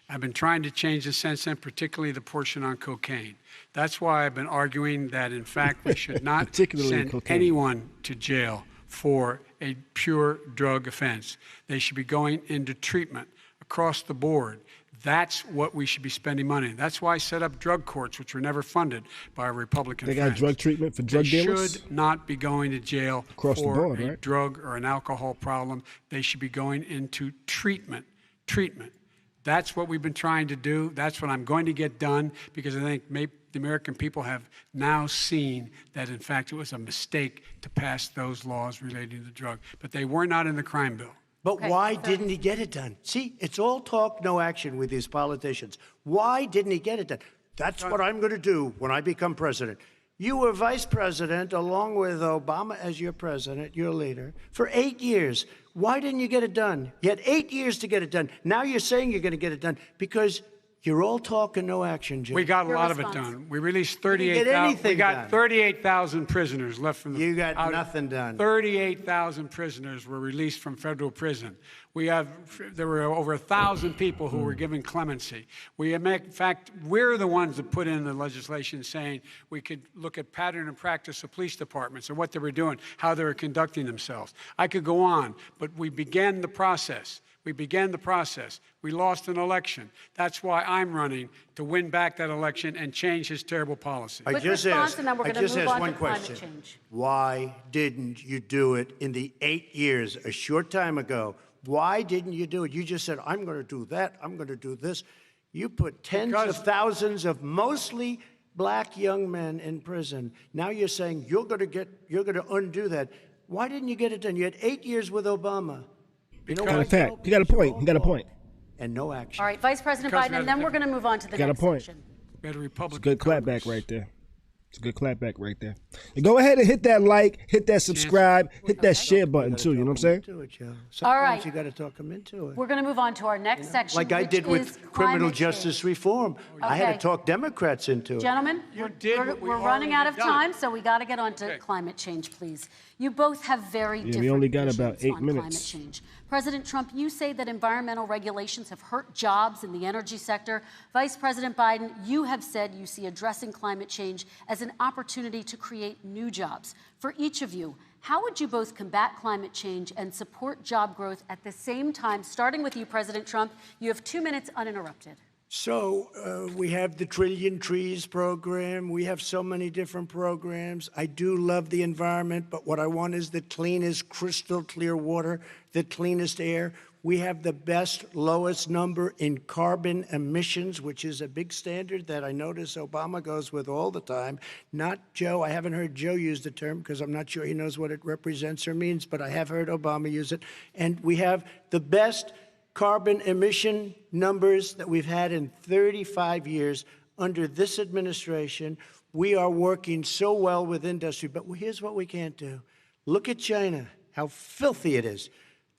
I've been trying to change the sense, and particularly the portion on cocaine. That's why I've been arguing that, in fact, we should not Particularly send cocaine. anyone to jail for a pure drug offense. They should be going into treatment across the board. That's what we should be spending money on. That's why I set up drug courts, which were never funded by our Republican friends. They got drug treatment for drug dealers? They should not be going to jail across for the board, a right? drug or an alcohol problem. They should be going into treatment. Treatment. That's what we've been trying to do. That's what I'm going to get done, because I think maybe the American people have now seen that, in fact, it was a mistake to pass those laws relating to drug. But they were not in the crime bill. But why didn't he get it done? See, it's all talk, no action with these politicians. Why didn't he get it done? That's what I'm going to do when I become president. You were vice president along with Obama as your president, your leader, for 8 years. Why didn't you get it done? You had 8 years to get it done. Now you're saying you're going to get it done because you're all talk and no action, Jim. We got a lot of it done. We released 38,000. We got 38,000 prisoners left from the. You got nothing done. 38,000 prisoners were released from federal prison. There were over 1,000 people who were given clemency. In fact, we're the ones that put in the legislation saying we could look at pattern and practice of police departments and what they were doing, how they were conducting themselves. I could go on, but we began the process. We began the process. We lost an election. That's why I'm running to win back that election and change his terrible policy. I just asked one question. Why didn't you do it in the 8 years, a short time ago? Why didn't you do it? You just said, I'm going to do that. I'm going to do this. You put tens of thousands of mostly black young men in prison. Now you're saying you're going to undo that. Why didn't you get it done? You had 8 years with Obama. You know what? You got a point. You got a point. And no action. All right, Vice President Biden, and then we're going to move on to the next section. We had a Republican. It's a good clapback right there. It's a good clapback right there. And go ahead and hit that like, hit that subscribe, hit that share button too. You know what I'm saying? All right. You got to talk them into it. We're going to move on to our next section, like I did with criminal justice reform. I had to talk Democrats into it. Gentlemen, we're running out of time, so we got to get on to climate change, please. You both have very different we only got about 8 on minutes. Climate change. President Trump, you say that environmental regulations have hurt jobs in the energy sector. Vice President Biden, you have said you see addressing climate change as an opportunity to create new jobs. For each of you, how would you both combat climate change and support job growth at the same time? Starting with you, President Trump, you have 2 minutes uninterrupted. So we have the Trillion Trees program. We have so many different programs. I do love the environment, but what I want is the cleanest, crystal clear water, the cleanest air. We have the best, lowest number in carbon emissions, which is a big standard that I notice Obama goes with all the time. Not Joe. I haven't heard Joe use the term because I'm not sure he knows what it represents or means, but I have heard Obama use it. And we have the best carbon emission numbers that we've had in 35 years under this administration. We are working so well with industry, but here's what we can't do. Look at China, how filthy it is.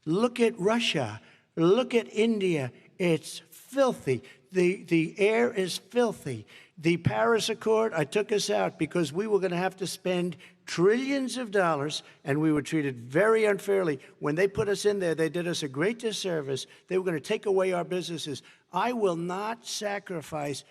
Look at Russia. Look at India. It's filthy. The air is filthy. The Paris Accord, I took us out because we were going to have to spend trillions of dollars, and we were treated very unfairly. When they put us in there, they did us a great disservice. They were going to take away our businesses. I will not sacrifice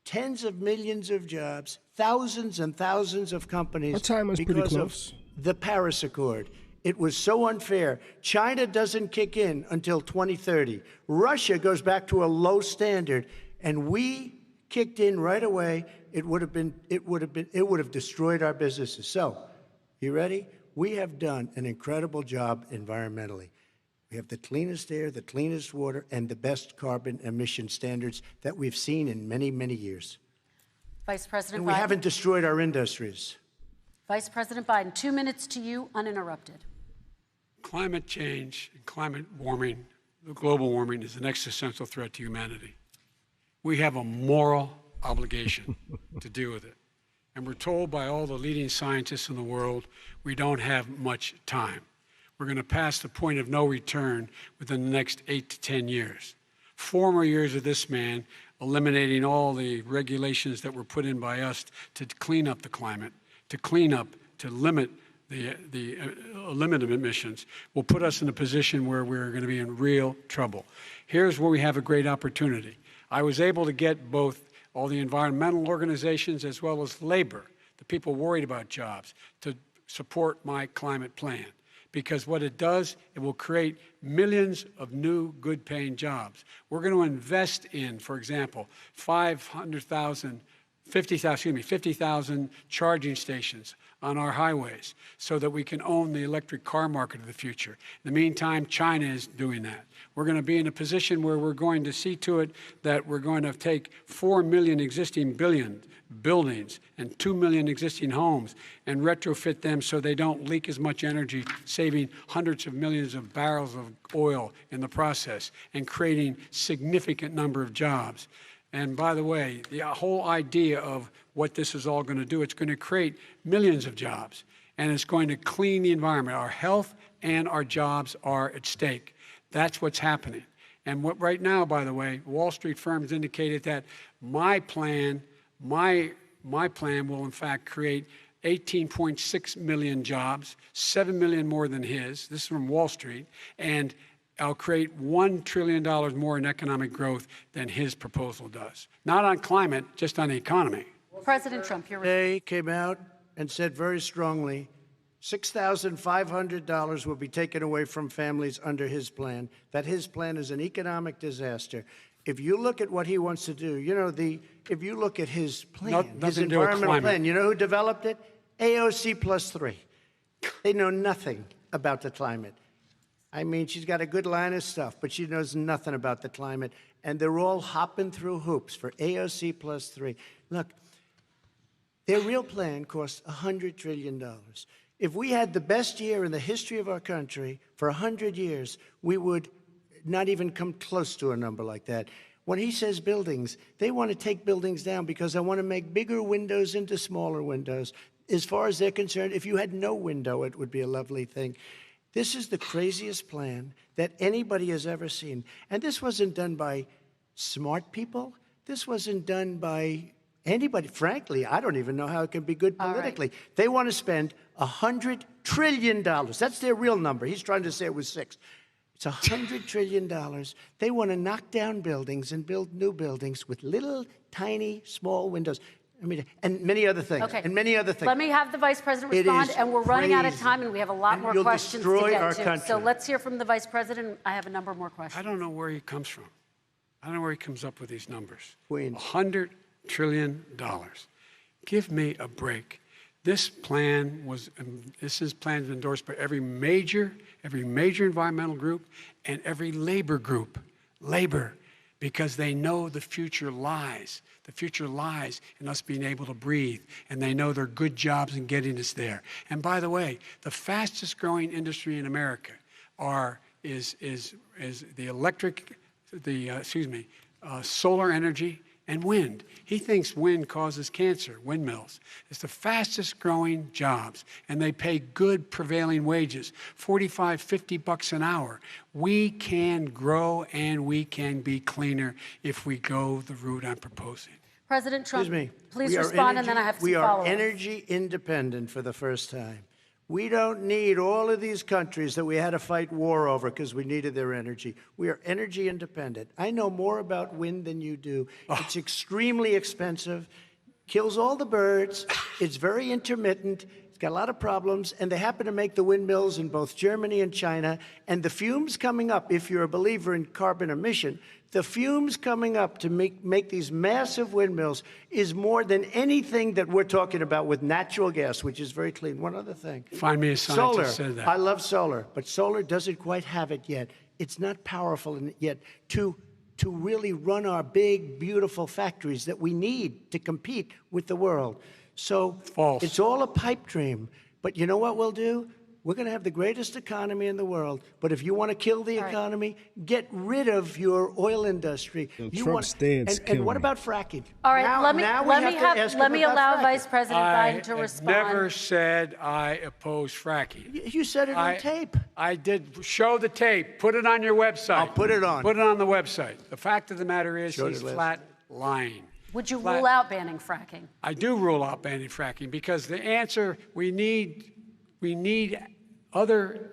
tens of millions of jobs, thousands and thousands of companies because of the Paris Accord. It was so unfair. China doesn't kick in until 2030. Russia goes back to a low standard, and we kicked in right away. It would have destroyed our businesses. So, you ready? We have done an incredible job environmentally. We have the cleanest air, the cleanest water, and the best carbon emission standards that we've seen in many, many years. Vice President Biden. And we haven't destroyed our industries. Vice President Biden, 2 minutes to you, uninterrupted. Climate change and climate warming, global warming, is an existential threat to humanity. We have a moral obligation to deal with it. And we're told by all the leading scientists in the world we don't have much time. We're going to pass the point of no return within the next 8 to 10 years. 4 more years of this man eliminating all the regulations that were put in by us to clean up the climate, to limit limit emissions, will put us in a position where we're going to be in real trouble. Here's where we have a great opportunity. I was able to get both all the environmental organizations as well as labor, the people worried about jobs, to support my climate plan. because what it does, it will create millions of new good-paying jobs. We're going to invest in, for example, 50,000 charging stations on our highways so that we can own the electric car market of the future. In the meantime, China is doing that. We're going to be in a position where we're going to see to it that we're going to take 4 million existing buildings and 2 million existing homes and retrofit them so they don't leak as much energy, saving hundreds of millions of barrels of oil in the process and creating significant number of jobs. And by the way, the whole idea of what this is all going to do, it's going to create millions of jobs, and it's going to clean the environment. Our health and our jobs are at stake. That's what's happening. And what right now, by the way, Wall Street firms indicated that my plan will in fact create 18.6 million jobs, 7 million more than his. This is from Wall Street. And I'll create $1 trillion more in economic growth than his proposal does. Not on climate, just on the economy. President Trump, your Today came out and said very strongly, $6,500 will be taken away from families under his plan, that his plan is an economic disaster. If you look at what he wants to do, if you look at his plan, his environmental plan, you know who developed it? AOC plus 3. They know nothing about the climate. I mean, she's got a good line of stuff, but she knows nothing about the climate. And they're all hopping through hoops for AOC plus 3. Look, their real plan costs $100 trillion. If we had the best year in the history of our country for 100 years, we would not even come close to a number like that. When he says buildings, they want to take buildings down because they want to make bigger windows into smaller windows. As far as they're concerned, if you had no window, it would be a lovely thing. This is the craziest plan that anybody has ever seen. And this wasn't done by smart people. This wasn't done by anybody. Frankly, I don't even know how it can be good politically. Right. They want to spend $100 trillion. That's their real number. He's trying to say it was 6. It's $100 trillion. They want to knock down buildings and build new buildings with little, tiny, small windows. I mean, and many other things. Okay. And many other things. Let me have the Vice President respond, and we're running out of time, and we have a lot more questions to get to. Country. So let's hear from the Vice President. I have a number more questions. I don't know where he comes from. I don't know where he comes up with these numbers. Queens. $100 trillion. Give me a break. This plan was endorsed by every major environmental group and every labor group. Labor, because they know the future lies. The future lies in us being able to breathe, and they know there are good jobs in getting us there. And by the way, the fastest growing industry in America is solar energy and wind. He thinks wind causes cancer, windmills. It's the fastest growing jobs, and they pay good prevailing wages, $45, $50 an hour. We can grow and we can be cleaner if we go the route I'm proposing. President Trump, please respond, and then I have some follow-up. We are energy independent for the first time. We don't need all of these countries that we had to fight war over because we needed their energy. We are energy independent. I know more about wind than you do. It's extremely expensive, kills all the birds, it's very intermittent, it's got a lot of problems, and they happen to make the windmills in both Germany and China. And the fumes coming up, if you're a believer in carbon emission, the fumes coming up to make these massive windmills is more than anything that we're talking about with natural gas, which is very clean. One other thing. Find me a scientist who said that. I love solar, but solar doesn't quite have it yet. It's not powerful yet to really run our big, beautiful factories that we need to compete with the world. So false. It's all a pipe dream. But you know what we'll do? We're going to have the greatest economy in the world. But if you want to kill the economy, get rid of your oil industry. And what about fracking? All right, let me allow Vice President Biden to respond. I never said I oppose fracking. You said it on tape. I did. Show the tape. Put it on your website. I'll put it on. Put it on the website. The fact of the matter is he's flat lying. Would you rule out banning fracking? I do rule out banning fracking because the answer, we need other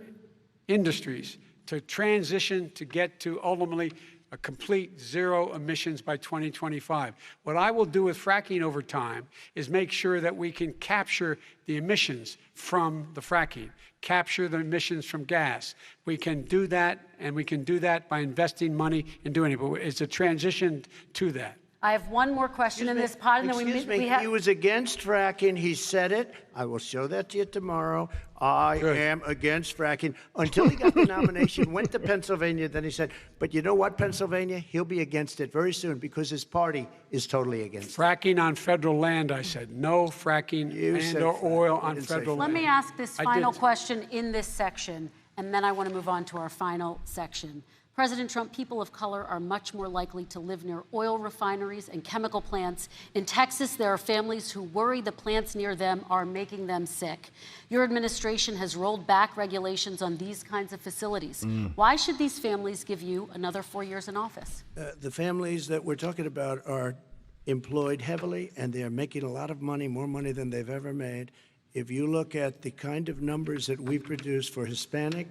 industries to transition to get to ultimately a complete zero emissions by 2025. What I will do with fracking over time is make sure that we can capture the emissions from the fracking, capture the emissions from gas. We can do that, and we can do that by investing money in doing it. But it's a transition to that. I have one more question in this pod, and then we have. He was against fracking. He said it. I will show that to you tomorrow. I am against fracking. Until he got the nomination, went to Pennsylvania. Then he said, but you know what, Pennsylvania? He'll be against it very soon because his party is totally against it. Fracking on federal land, I said. No fracking and or oil on federal land. Let me ask this final question in this section, and then I want to move on to our final section. President Trump, people of color are much more likely to live near oil refineries and chemical plants. In Texas, there are families who worry the plants near them are making them sick. Your administration has rolled back regulations on these kinds of facilities. Why should these families give you another 4 years in office? The families that we're talking about are employed heavily, and they're making a lot of money, more money than they've ever made. If you look at the kind of numbers that we produce for Hispanic,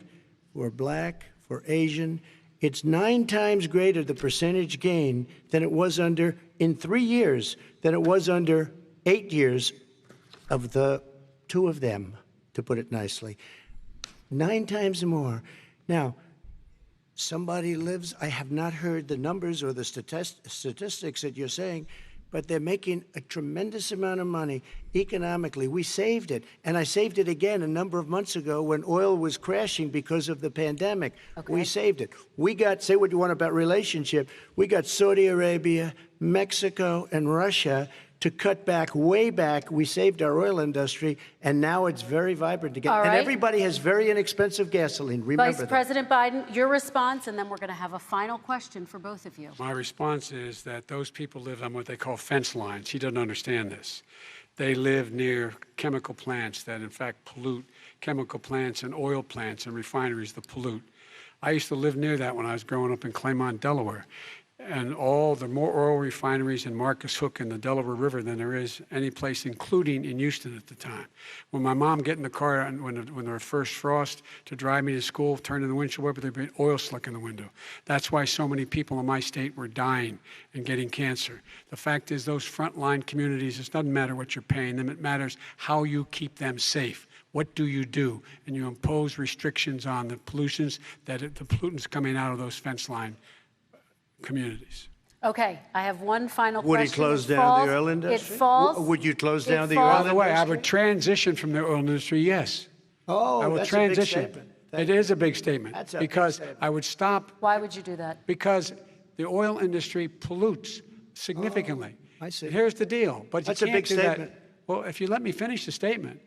for Black, for Asian, it's 9 times greater, the percentage gain, than it was under, in 3 years, than it was under 8 years of the 2 of them, to put it nicely. 9 times more. Now, somebody lives, I have not heard the numbers or the statistics that you're saying, but they're making a tremendous amount of money economically. We saved it, and I saved it again a number of months ago when oil was crashing because of the pandemic. We saved it. We got, say what you want about relationship, we got Saudi Arabia, Mexico, and Russia to cut back, way back. We saved our oil industry, and now it's very vibrant again. And everybody has very inexpensive gasoline. Remember that. Vice President Biden, your response, and then we're going to have a final question for both of you. My response is that those people live on what they call fence lines. He doesn't understand this. They live near chemical plants that, in fact, pollute, chemical plants and oil plants and refineries that pollute. I used to live near that when I was growing up in Claymont, Delaware. And all the more oil refineries in Marcus Hook and the Delaware River than there is any place, including in Houston at the time. When my mom get in the car and when there was first frost to drive me to school, turning the windshield wiper, there'd be oil slick in the window. That's why so many people in my state were dying and getting cancer. The fact is, those frontline communities, it doesn't matter what you're paying them, it matters how you keep them safe. What do? And you impose restrictions on the pollutions the pollutants coming out of those fence line communities. Okay, I have one final question. Would he close down the oil industry? It falls. Would you close down the oil industry? By the way, I would transition from the oil industry, yes. Oh, I will that's transition. a big statement. It is a big statement. That's a because big statement. I would stop. Why would you do that? Because the oil industry pollutes significantly. I see. Here's the deal. But That's you a can't big do statement. that. Well, if you let me finish the statement,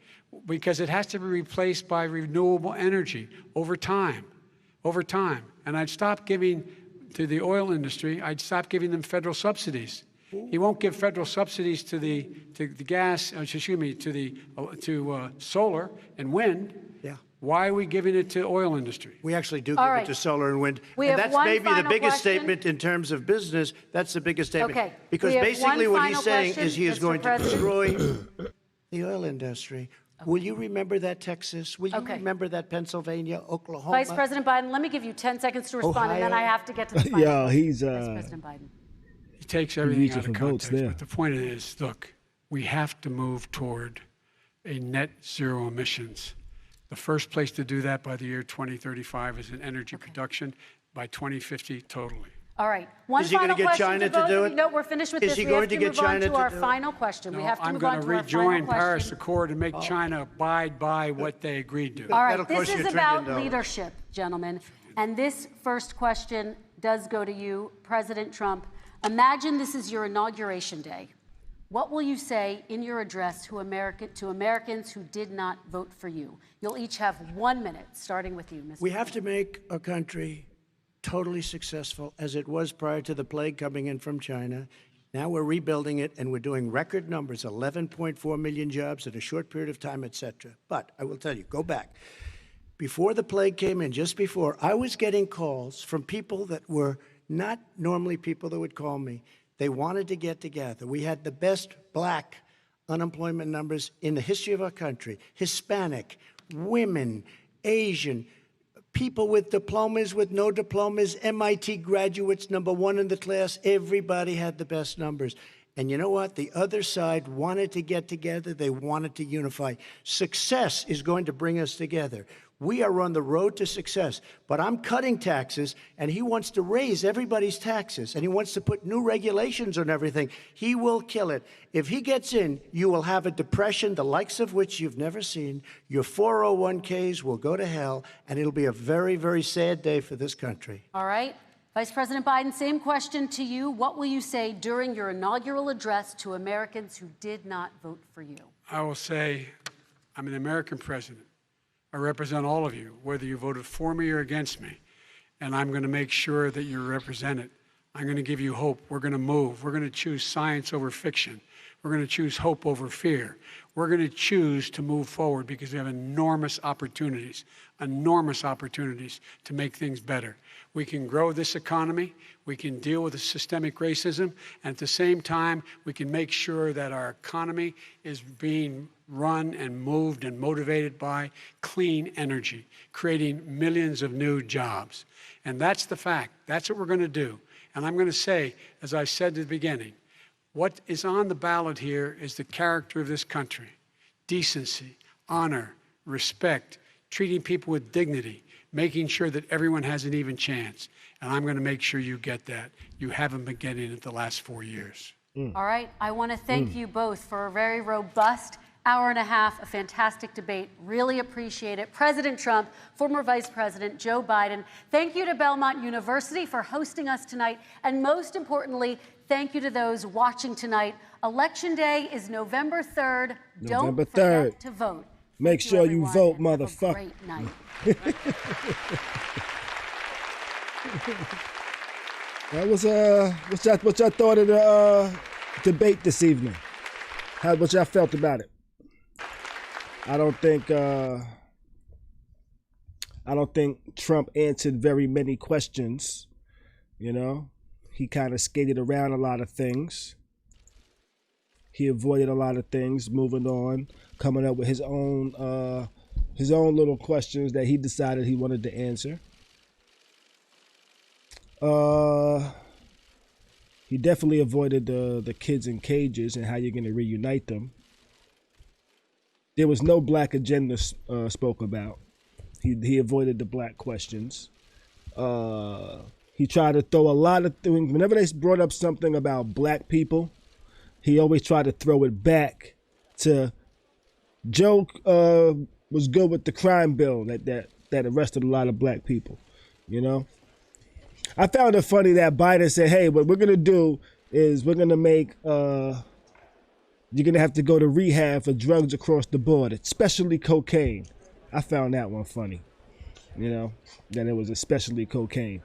because it has to be replaced by renewable energy over time. And I'd stop giving to the oil industry, I'd stop giving them federal subsidies. He won't give federal subsidies to the gas, to solar and wind. Yeah. Why are we giving it to oil industry? We actually do give it to solar and wind. And that's maybe the biggest statement in terms of business. That's the biggest statement. Okay. Because basically what he's saying question, is he is Mr. going to President. destroy the oil industry. Will you remember that, Texas? Will you remember that, Pennsylvania, Oklahoma? Vice President Biden, let me give you 10 seconds to respond, and then I have to get to the final. Yeah, he's Vice President Biden. He takes everything out of for votes context. there. But the point is, look, we have to move toward a net zero emissions. The first place to do that by the year 2035 is in energy production. By 2050, totally. All right. One Is he going final to get question China both to do of it? you. No, we're finished with Is this. he We going have to to get move on China to to our do it? final question. We have to I'm move going on to to our final rejoin Paris question. Accord and make China abide by what they agreed to. All That'll right, this cost you is $1 about trillion. leadership, gentlemen. And this first question does go to you, President Trump. Imagine this is your inauguration day. What will you say in your address to Americans who did not vote for you? You'll each have 1 minute, starting with you, Mr. We have to make a country totally successful as it was prior to the plague coming in from China. Now we're rebuilding it, and we're doing record numbers, 11.4 million jobs in a short period of time, et cetera. But I will tell you, go back. Before the plague came in, just before, I was getting calls from people that were not normally people that would call me. They wanted to get together. We had the best Black unemployment numbers in the history of our country. Hispanic, women, Asian, people with diplomas, with no diplomas, MIT graduates, #1 in the class. Everybody had the best numbers. And you know what? The other side wanted to get together. They wanted to unify. Success is going to bring us together. We are on the road to success. But I'm cutting taxes, and he wants to raise everybody's taxes, and he wants to put new regulations on everything. He will kill it. If he gets in, you will have a depression, the likes of which you've never seen. Your 401ks will go to hell, and it'll be a very, very sad day for this country. All right. Vice President Biden, same question to you. What will you say during your inaugural address to Americans who did not vote for you? I will say, I'm an American president. I represent all of you, whether you voted for me or against me. And I'm going to make sure that you're represented. I'm going to give you hope. We're going to move. We're going to choose science over fiction. We're going to choose hope over fear. We're going to choose to move forward because we have enormous opportunities to make things better. We can grow this economy. We can deal with the systemic racism. And at the same time, we can make sure that our economy is being run and moved and motivated by clean energy, creating millions of new jobs. And that's the fact. That's what we're going to do. And I'm going to say, as I said at the beginning, what is on the ballot here is the character of this country: decency, honor, respect, treating people with dignity, making sure that everyone has an even chance. And I'm going to make sure you get that. You haven't been getting it the last 4 years. All right. I want to thank you both for a very robust hour and a half, a fantastic debate. Really appreciate it. President Trump, former Vice President Joe Biden, thank you to Belmont University for hosting us tonight. And most importantly, thank you to those watching tonight. Election Day is November 3rd. November Don't forget 3rd. to vote. Make Thank sure you everyone, vote, and have a motherfucker. Great night. That was what y'all thought of the debate this evening? What y'all felt about it? I don't think Trump answered very many questions. You know, he kind of skated around a lot of things. He avoided a lot of things, moving on, coming up with his own little questions that he decided he wanted to answer. He definitely avoided the kids in cages and how you're going to reunite them. There was no black agenda spoke about. He avoided the black questions. He tried to throw a lot of things. Whenever they brought up something about black people, he always tried to throw it back to Joe was good with the crime bill that arrested a lot of black people, you know? I found it funny that Biden said, hey, what we're going to do is we're going to make, you're going to have to go to rehab for drugs across the board, especially cocaine. I found that one funny, you know, that it was especially cocaine.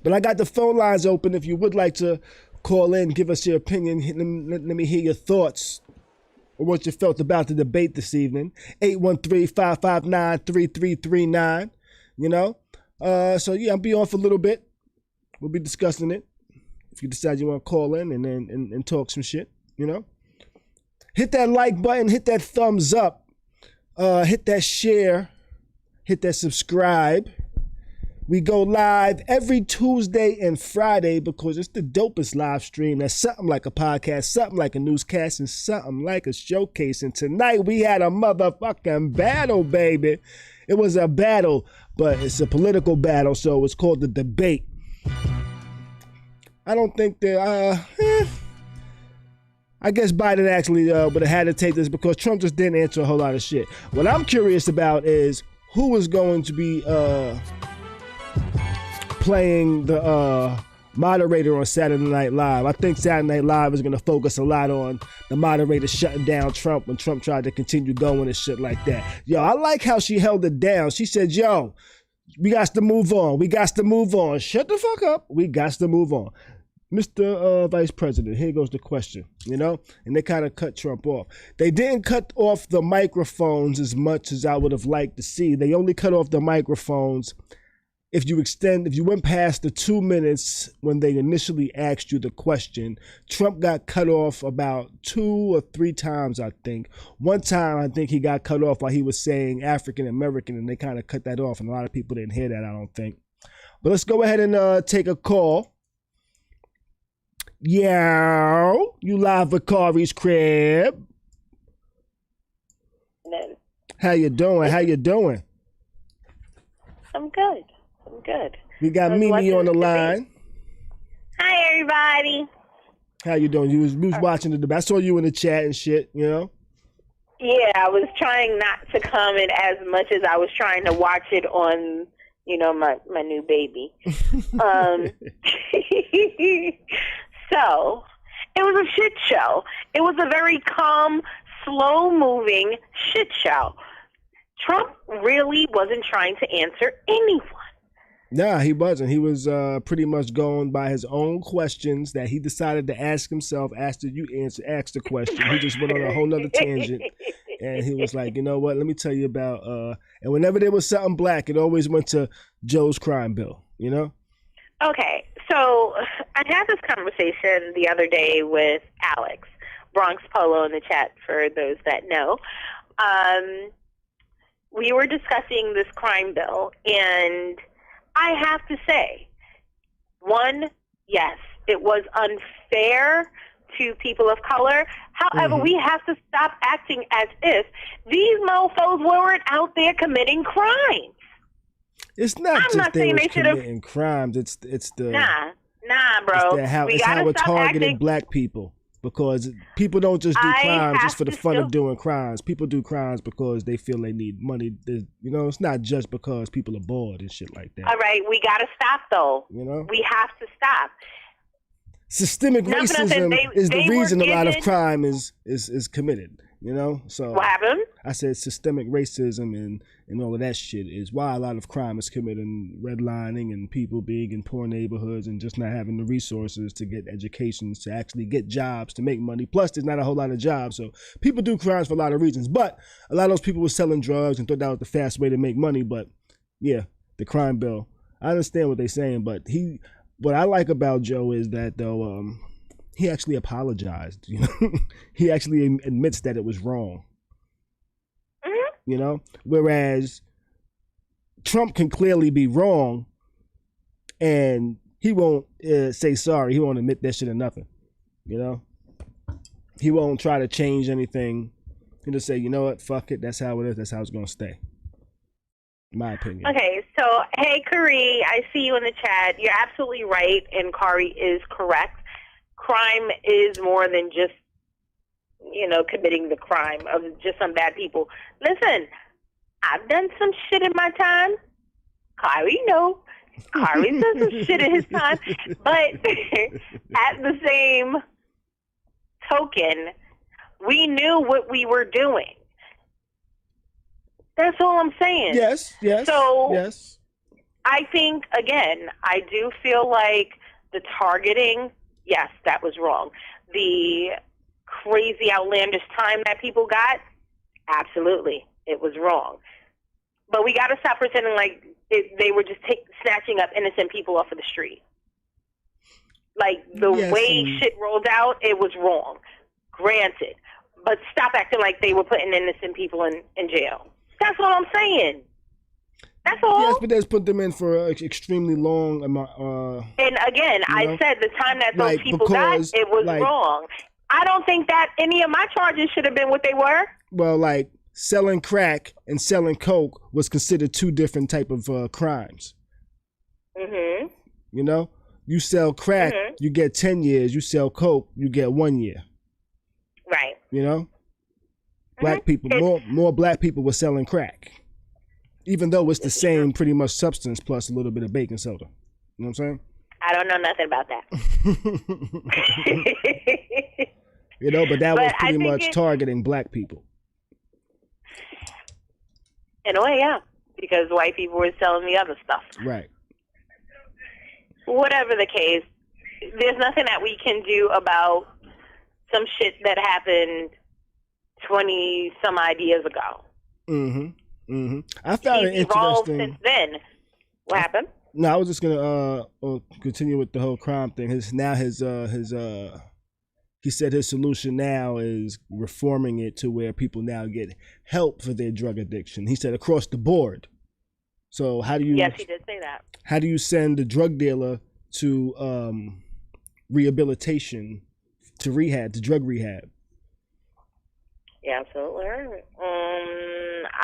But I got the phone lines open. If you would like to call in, give us your opinion. Let me hear your thoughts or what you felt about the debate this evening. 813-559-3339, you know. So yeah, I'll be on for a little bit. We'll be discussing it. If you decide you want to call in and talk some shit, you know. Hit that like button, hit that thumbs up, hit that share, hit that subscribe. We go live every Tuesday and Friday because it's the dopest live stream. That's something like a podcast, something like a newscast, and something like a showcase. And tonight we had a motherfucking battle, baby. It was a battle, but it's a political battle, so it's called the debate. I don't think that, I guess Biden actually would have had to take this because Trump just didn't answer a whole lot of shit. What I'm curious about is who is going to be playing the moderator on Saturday Night Live. I think Saturday Night Live is going to focus a lot on the moderator shutting down Trump when Trump tried to continue going and shit like that. Yo, I like how she held it down. She said, yo, we got to move on. We got to move on. Shut the fuck up. We got to move on. Mr. Vice President, here goes the question, you know? And they kind of cut Trump off. They didn't cut off the microphones as much as I would have liked to see. They only cut off the microphones if you went past the 2 minutes when they initially asked you the question, Trump got cut off about 2 or 3 times, I think. One time, I think he got cut off while he was saying African American, and they kind of cut that off, and a lot of people didn't hear that, I don't think. But let's go ahead and take a call. Yo, you live with Khary's crib. No. How you doing? I'm good. We got Mimi on the line. Hi, everybody. How you doing? You was watching the debate. I saw you in the chat and shit, you know? Yeah, I was trying not to comment as much as I was trying to watch it on, my new baby. So, it was a shit show. It was a very calm, slow-moving shit show. Trump really wasn't trying to answer anyone. Nah, he wasn't. He was pretty much going by his own questions that he decided to ask himself after you asked the question. He just went on a whole nother tangent. And he was like, you know what, let me tell you about, and whenever there was something black, it always went to Joe's crime bill, you know? Okay, so I had this conversation the other day with Alex, Bronx Polo in the chat for those that know. We were discussing this crime bill, and I have to say, one, yes, it was unfair to people of color. However, we have to stop acting as if these mofos weren't out there committing crimes. It's not just they was committing crimes. It's the bro. It's how it targeted black people. Because people don't just do crimes just for the fun of doing crimes. People do crimes because they feel they need money. It's not just because people are bored and shit like that. All right, we got to stop, though. We have to stop. Systemic racism is the reason a lot of crime is committed. So what happened? I said systemic racism and all of that shit is why a lot of crime is committed, and redlining and people being in poor neighborhoods and just not having the resources to get educations, to actually get jobs, to make money. Plus, there's not a whole lot of jobs. So people do crimes for a lot of reasons. But a lot of those people were selling drugs and thought that was the fast way to make money. But yeah, the crime bill. I understand what they're saying, but what I like about Joe is that though, he actually apologized. He actually admits that it was wrong. Whereas Trump can clearly be wrong, and he won't say sorry. He won't admit that shit or nothing. He won't try to change anything. He'll just say, you know what, fuck it. That's how it is. That's how it's gonna stay. In my opinion. Okay, so hey, Khary, I see you in the chat. You're absolutely right, and Khary is correct. Crime is more than just, committing the crime of just some bad people. Listen, I've done some shit in my time. Khary done some shit in his time. But at the same token, we knew what we were doing. That's all I'm saying. Yes. So, yes. I think, again, I do feel like the targeting, yes, that was wrong. The crazy, outlandish time that people got, absolutely, it was wrong. But we got to stop pretending like they were just snatching up innocent people off of the street. Like, the way shit rolled out, it was wrong. Granted. But stop acting like they were putting innocent people in jail. That's what I'm saying. That's all. Yes, but that's put them in for an extremely long amount. And again, I said the time that those people got, it was wrong. I don't think that any of my charges should have been what they were. Well, like selling crack and selling coke was considered 2 different type of crimes. Mm-hmm. You sell crack, you get 10 years. You sell coke, you get 1 year. Right. Black people, more black people were selling crack. Even though it's the same pretty much substance plus a little bit of baking soda. You know what I'm saying? I don't know nothing about that. But that was pretty much targeting black people. In a way, yeah. Because white people were selling the other stuff. Right. Whatever the case, there's nothing that we can do about some shit that happened 20 some odd years ago. I found it interesting. Since then. What happened? No, I was just gonna continue with the whole crime thing. He said his solution now is reforming it to where people now get help for their drug addiction. He said across the board. So how do you? Yes, he did say that. How do you send a drug dealer to rehabilitation, to rehab, to drug rehab? Yeah, absolutely.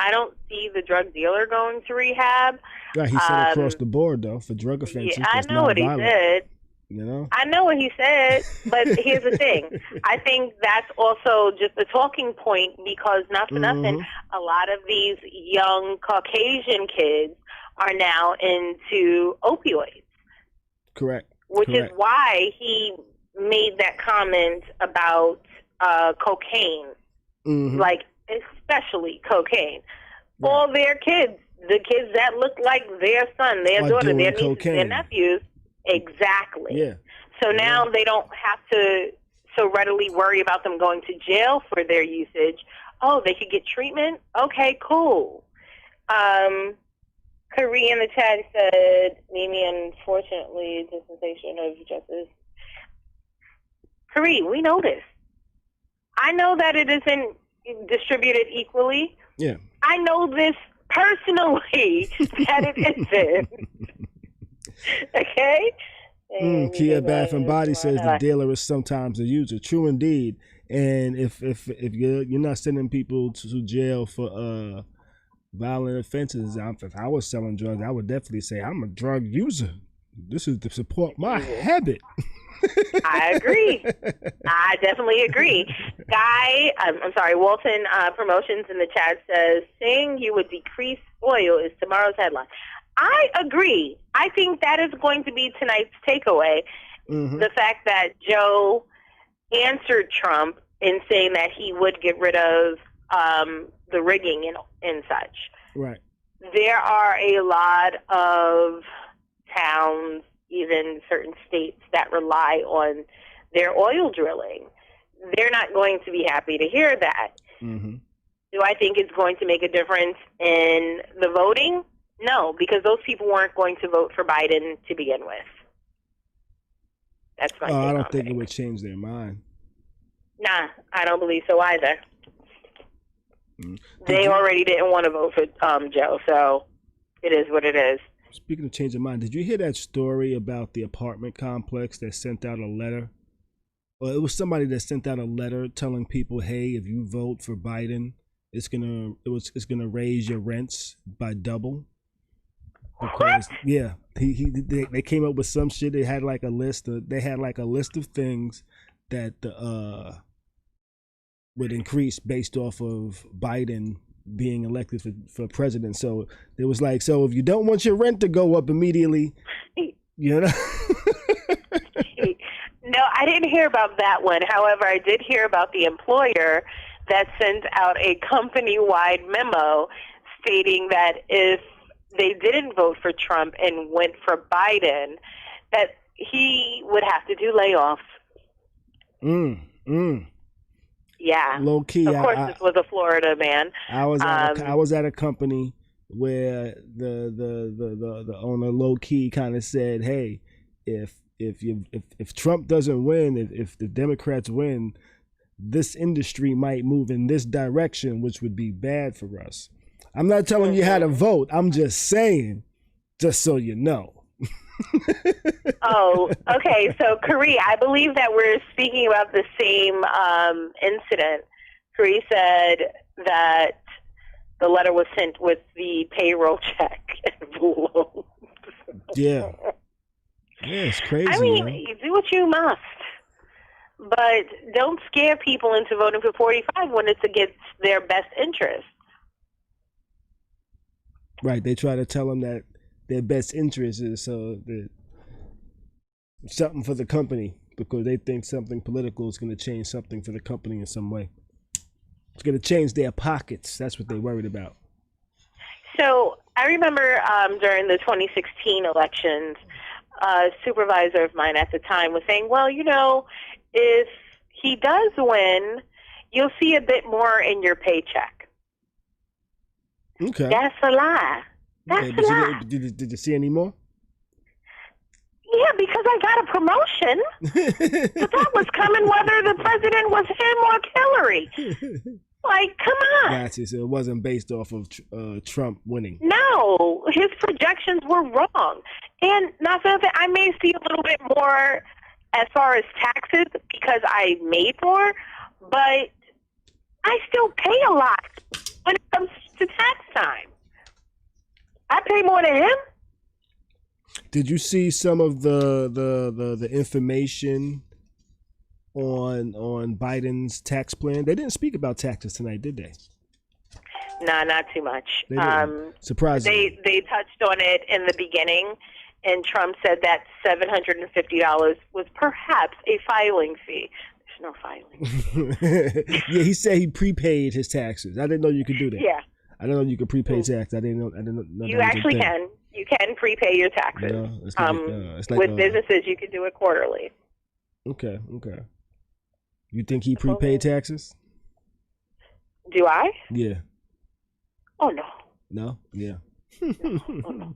I don't see the drug dealer going to rehab. Right, he said across the board though for drug offenses. Yeah, I know what he said. You know? I know what he said, but here's the thing. I think that's also just a talking point because not for nothing, a lot of these young Caucasian kids are now into opioids. Correct. Which is why he made that comment about cocaine, like especially cocaine. Right. All their kids, the kids that look like their son, their daughter, their nieces, their nephews, exactly. Yeah. So now they don't have to so readily worry about them going to jail for their usage. Oh, they could get treatment? Okay, cool. Khary in the chat said, Mimi, unfortunately, dispensation of justice. Khary, we know this. I know that it isn't distributed equally. Yeah. I know this personally that it isn't. Okay? Kia Bath and Body says the dealer is sometimes a user. True indeed. And if you're not sending people to jail for violent offenses, if I was selling drugs, I would definitely say I'm a drug user. This is to support my habit. I agree. I definitely agree. Guy, I'm sorry, Walton Promotions in the chat says, saying you would decrease oil is tomorrow's headline. I agree. I think that is going to be tonight's takeaway. The fact that Joe answered Trump in saying that he would get rid of the rigging and such. Right. There are a lot of towns, even certain states, that rely on their oil drilling. They're not going to be happy to hear that. Do I think it's going to make a difference in the voting? No, because those people weren't going to vote for Biden to begin with. That's my take I on don't think things. it would change their mind. Nah, I don't believe so either. They already didn't want to vote for Joe, so it is what it is. Speaking of changing mind, did you hear that story about the apartment complex that sent out a letter? Well, it was somebody that sent out a letter telling people, "Hey, if you vote for Biden, it's gonna raise your rents by double." Because yeah, they came up with some shit. They had like a list of things that would increase based off of Biden being elected for president. So it was like, so if you don't want your rent to go up immediately, you know. No, I didn't hear about that one. However, I did hear about the employer that sent out a company-wide memo stating that if they didn't vote for Trump and went for Biden, that he would have to do layoffs. Yeah. Low key. Of course, this was a Florida man. I was at a company where the owner low key kind of said, "Hey, if Trump doesn't win, if the Democrats win, this industry might move in this direction, which would be bad for us." I'm not telling you how to vote. I'm just saying, just so you know. Oh, okay. So, Khary, I believe that we're speaking about the same incident. Khary said that the letter was sent with the payroll check envelope. Yeah. Yeah, it's crazy. I mean, you do what you must. But don't scare people into voting for 45 when it's against their best interest. Right. They try to tell them that their best interest is something for the company because they think something political is going to change something for the company in some way. It's going to change their pockets. That's what they're worried about. So I remember during the 2016 elections, a supervisor of mine at the time was saying, well, you know, if he does win, you'll see a bit more in your paycheck. Okay. That's a lie. That's a lie. Did you see any more? Yeah, because I got a promotion. But that was coming whether the president was him or Hillary. Like, come on. Gotcha. So it wasn't based off of Trump winning. No, his projections were wrong. And not that I may see a little bit more as far as taxes because I made more, but I still pay a lot when it comes to tax time. I pay more than him. Did you see some of the information on Biden's tax plan? They didn't speak about taxes tonight, did they? Nah, not too much. Surprisingly. They touched on it in the beginning, and Trump said that $750 was perhaps a filing fee. There's no filing. Yeah, he said he prepaid his taxes. I didn't know you could do that. Yeah. I didn't know you could prepay tax. I didn't know You actually can. You can prepay your taxes. You know, it's like, with businesses, you can do it quarterly. Okay. You think he prepaid taxes? Do I? Yeah. Oh, no. No? Yeah. Oh, no.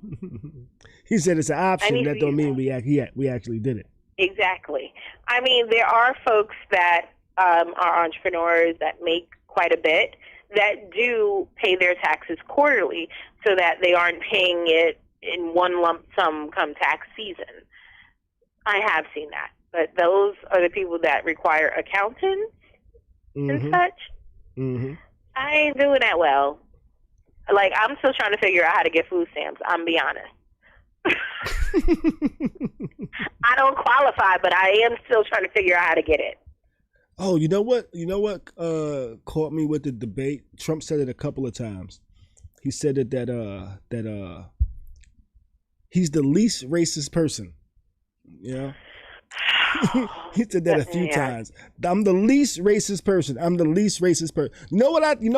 He said it's an option. That don't mean we actually did it. Exactly. I mean, there are folks that are entrepreneurs that make quite a bit that do pay their taxes quarterly so that they aren't paying it in one lump sum come tax season. I have seen that. But those are the people that require accountants and such. Mm-hmm. I ain't doing that well. Like, I'm still trying to figure out how to get food stamps. I'm be honest. I don't qualify, but I am still trying to figure out how to get it. Oh, you know what? Caught me with the debate. Trump said it a couple of times. He said that he's the least racist person. You know? He said that a few times. I'm the least racist person. I'm the least racist person. You know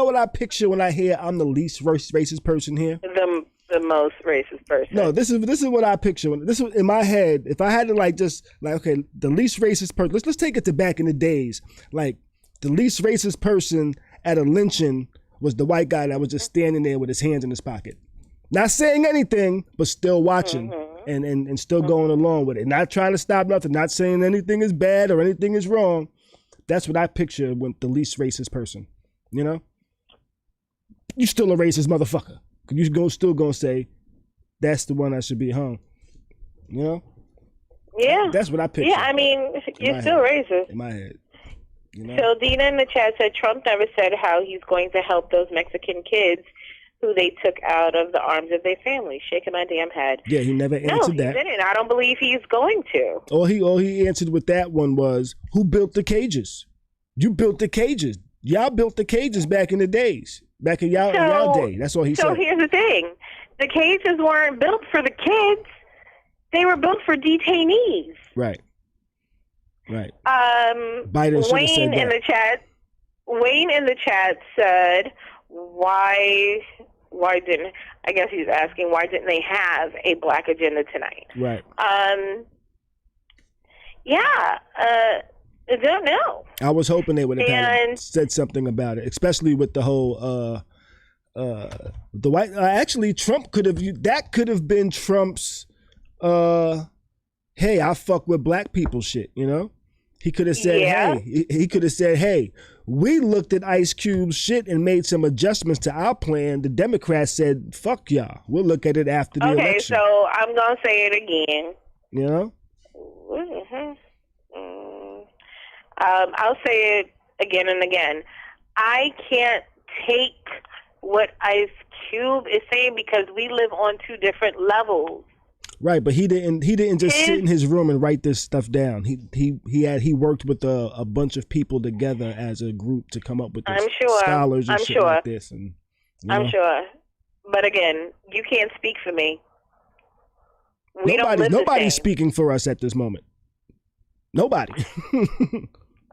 what I picture when I hear I'm the least racist person here? The most racist person. No, this is what I picture. This is in my head. If I had to okay, the least racist person. Let's take it to back in the days. Like, the least racist person at a lynching was the white guy that was just standing there with his hands in his pocket, not saying anything, but still watching and still going along with it, not trying to stop nothing, not saying anything is bad or anything is wrong. That's what I picture with the least racist person. You know, you still a racist motherfucker. You still gonna say that's the one that should be hung. You know? Yeah. That's what I picture. Yeah, I mean, you're still racist. In my head. You know? So Dina in the chat said Trump never said how he's going to help those Mexican kids who they took out of the arms of their family. Shaking my damn head. Yeah, he never answered that. No, he didn't. I don't believe he's going to. All he answered with that one was, who built the cages? You built the cages. Y'all built the cages back in the days. Back in y'all day. That's all he said. So here's the thing. The cages weren't built for the kids. They were built for detainees. Right. Biden Wayne in the chat. Wayne in the chat said, why didn't, I guess he's asking, why didn't they have a black agenda tonight? Right. I don't know. I was hoping they would have said something about it, especially with the whole the white. Actually, Trump could have been Trump's. Hey, I fuck with black people shit. You know, he could have said, hey, he could have said, hey, we looked at Ice Cube's shit and made some adjustments to our plan. The Democrats said, fuck y'all. We'll look at it after the election. Okay, so I'm gonna say it again. You know. I'll say it again and again. I can't take what Ice Cube is saying because we live on two different levels. Right, but he didn't just sit in his room and write this stuff down. He worked with a bunch of people together as a group to come up with this, scholars and shit like this. And I'm sure. But again, you can't speak for me. Nobody's speaking for us at this moment. Nobody.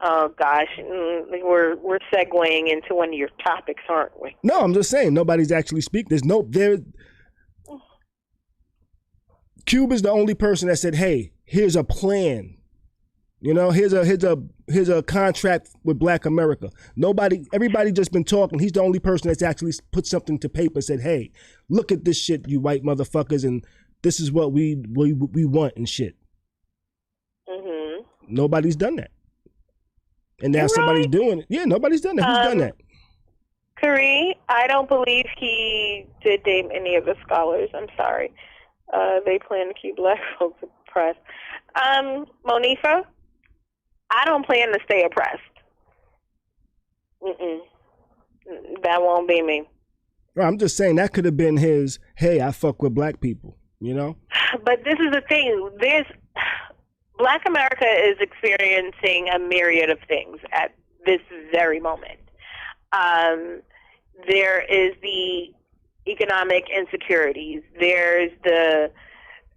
Oh gosh, we're segueing into one of your topics, aren't we? No, I'm just saying nobody's actually speaking. Cube is the only person that said, "Hey, here's a plan. You know, here's a contract with Black America." Everybody just been talking. He's the only person that's actually put something to paper and said, "Hey, look at this shit, you white motherfuckers, and this is what we want and shit." nobody's done that. And now somebody's doing it. Yeah, nobody's done that. Who's done that? Khary, I don't believe he did name any of the scholars. I'm sorry. They plan to keep black folks oppressed. Monifa, I don't plan to stay oppressed. That won't be me. Well, I'm just saying that could have been his, hey, I fuck with black people, you know? But this is the thing. Black America is experiencing a myriad of things at this very moment. There is the economic insecurities. There's the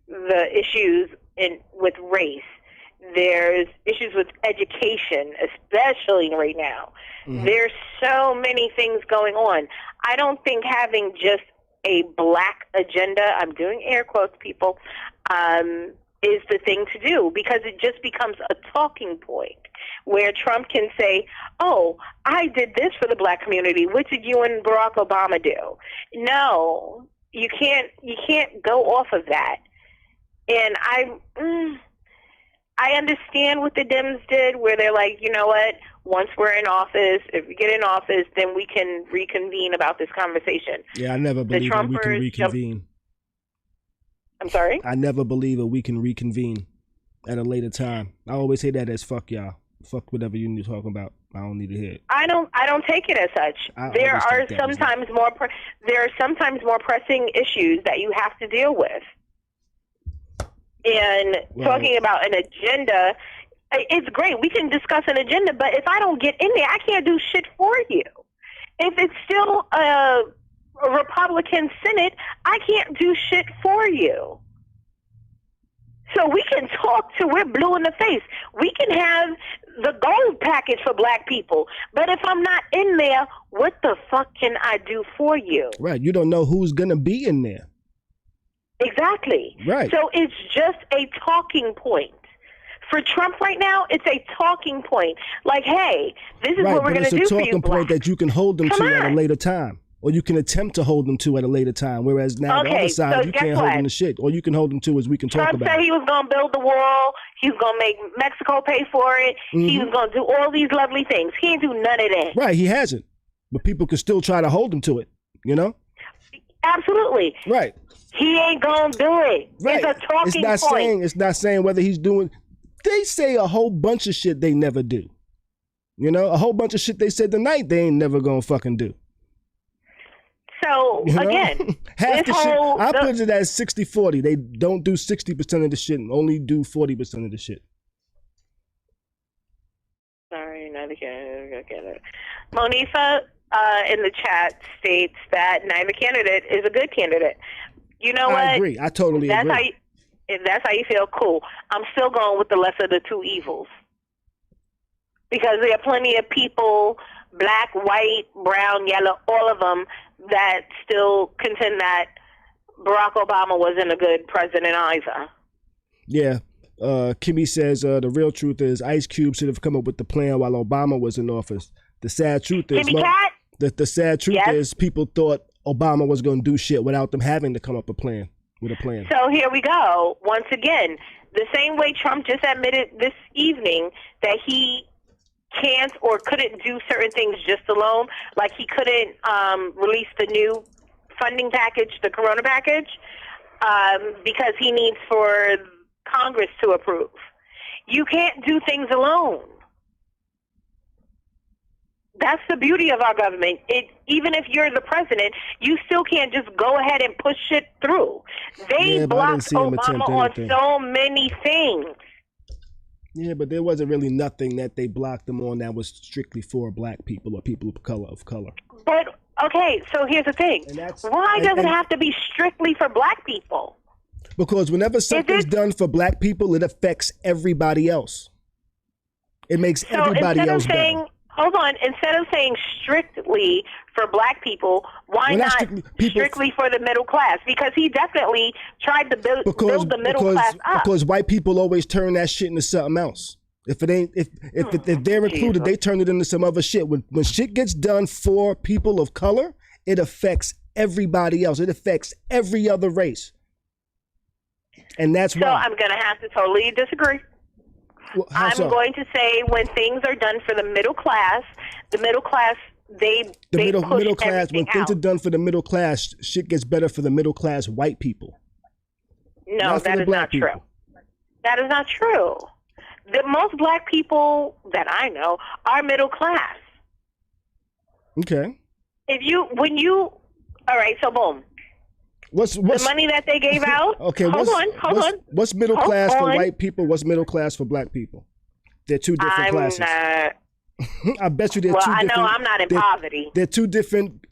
issues with race. There's issues with education, especially right now. Mm-hmm. There's so many things going on. I don't think having just a black agenda, I'm doing air quotes, people, is the thing to do, because it just becomes a talking point where Trump can say, oh, I did this for the black community. What did you and Barack Obama do? No, you can't go off of that. And I understand what the Dems did, where they're like, you know what, once we're in office, if we get in office, then we can reconvene about this conversation. Yeah, I never believe that we can reconvene. I'm sorry? I never believe that we can reconvene at a later time. I always say that as fuck y'all. Fuck whatever you're talking about. I don't need to hear it. I don't take it as such. There are sometimes more pressing issues that you have to deal with. And talking about an agenda, it's great. We can discuss an agenda, but if I don't get in there, I can't do shit for you. If it's still a Republican Senate, I can't do shit for you. So we can talk till we're blue in the face. We can have the gold package for black people. But if I'm not in there, what the fuck can I do for you? Right. You don't know who's going to be in there. Exactly. Right. So it's just a talking point. For Trump right now, it's a talking point. Like, hey, this is what we're going to do for you, it's a talking point that you can hold them to at a later time. Or you can attempt to hold them to at a later time. Whereas now the other side, you can't hold them to shit. All you can hold them to is we can talk about it. Trump said he was going to build the wall. He was going to make Mexico pay for it. Mm-hmm. He was going to do all these lovely things. He ain't do none of that. Right, he hasn't. But people can still try to hold him to it, you know? Absolutely. Right. He ain't going to do it. Right. It's a talking point. It's not saying whether he's doing... They say a whole bunch of shit they never do. You know? A whole bunch of shit they said tonight they ain't never going to fucking do. So, again, half the shit, I put it as 60-40. They don't do 60% of the shit and only do 40% of the shit. Sorry, neither candidate. Monifa in the chat states that neither candidate is a good candidate. You know what? I agree. I totally agree. If that's how you feel, cool. I'm still going with the lesser of the two evils. Because there are plenty of people, black, white, brown, yellow, all of them, that still contend that Barack Obama wasn't a good president either. Yeah. Kimmy says the real truth is Ice Cube should have come up with the plan while Obama was in office. The sad truth is the sad truth is people thought Obama was going to do shit without them having to come up with a plan. So here we go. Once again, the same way Trump just admitted this evening that he can't or couldn't do certain things just alone, like he couldn't release the new funding package, the Corona package, because he needs for Congress to approve. You can't do things alone. That's the beauty of our government. Even if you're the president, you still can't just go ahead and push shit through. They blocked Obama on so many things. Yeah, but there wasn't really nothing that they blocked them on that was strictly for black people or people of color. But, okay, so here's the thing. Why does it have to be strictly for black people? Because whenever something's done for black people, it affects everybody else. It makes everybody else better. Hold on. Instead of saying strictly for black people, why not strictly for the middle class? Because he definitely tried to build the middle class up. Because white people always turn that shit into something else. If they're included, they turn it into some other shit. When shit gets done for people of color, it affects everybody else. It affects every other race. And that's why. So I'm going to have to totally disagree. how I'm so? going to say when things are done for the middle class, they Middle push class, when everything things out. are done for the middle class, shit gets better for the middle class white people. No, Not for that the is black not people. true. That is not true. The most black people that I know are middle class. Okay. All right, so boom. What's The money that they gave out? okay? Hold on. What's middle Hold class for on. white people? What's middle class for black people? They're two different classes. Not. I bet you they're Well, two I different. know I'm not in poverty. They're two different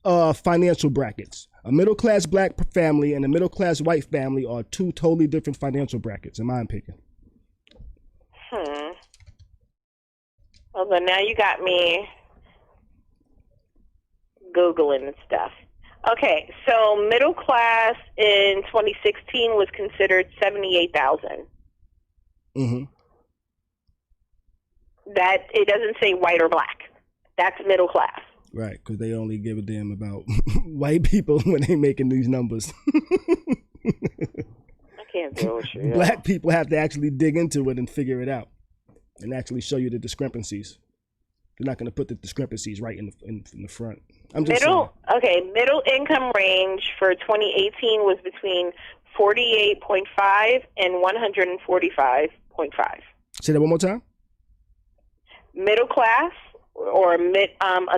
financial brackets. A middle class black family and a middle class white family are two totally different financial brackets, in my opinion. Hold on, now you got me Googling and stuff. Okay, so middle class in 2016 was considered 78,000. Mm-hmm. That it doesn't say white or black. That's middle class. Right, because they only give a damn about white people when they making these numbers. I can't deal with you. Black people have to actually dig into it and figure it out, and actually show you the discrepancies. They're not going to put the discrepancies right in the front. I'm just saying. Middle income range for 2018 was between 48.5 and 145.5. Say that one more time. Middle class or a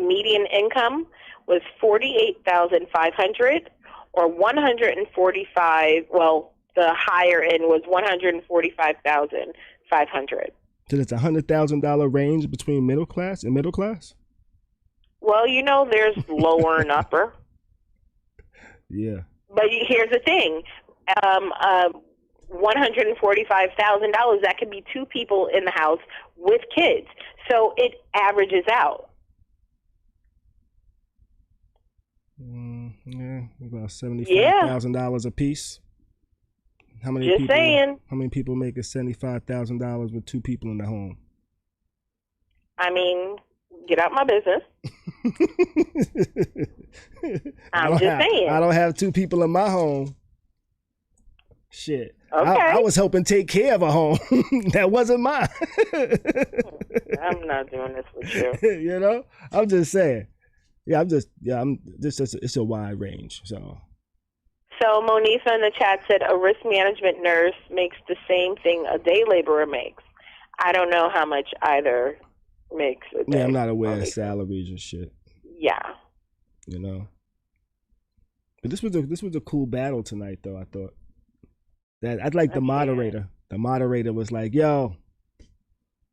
median income was 48,500 or 145. Well, the higher end was 145,500. So that's $100,000 range between middle class and middle class. Well, there's lower and upper. Yeah. But here's the thing. $145,000, that could be two people in the house with kids. So it averages out. Yeah, about $75,000 a piece. How many Just people? saying. How many people make $75,000 with two people in the home? I mean, get out my business. I'm just saying. I don't have two people in my home. Shit. Okay. I was helping take care of a home that wasn't mine. I'm not doing this with you. I'm just saying. It's a wide range. So Monifa in the chat said a risk management nurse makes the same thing a day laborer makes. I don't know how much either makes a day. Yeah, I'm not aware of salaries and shit. Yeah. But this was a cool battle tonight, though. I thought that I'd like the moderator. The moderator was like, "Yo,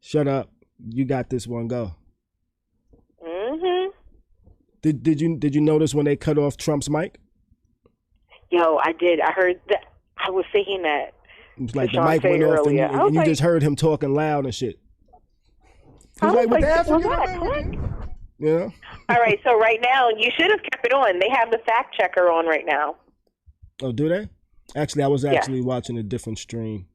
shut up. You got this one. Go." Mhm. Did you notice when they cut off Trump's mic? Yo, I did. I heard that. I was thinking that. It was like the mic went off and you just heard him talking loud and shit. He was like, "What the F?" Yeah. All right, so right now, you should have kept it on. They have the fact checker on right now. Oh, do they? Actually, I was watching a different stream.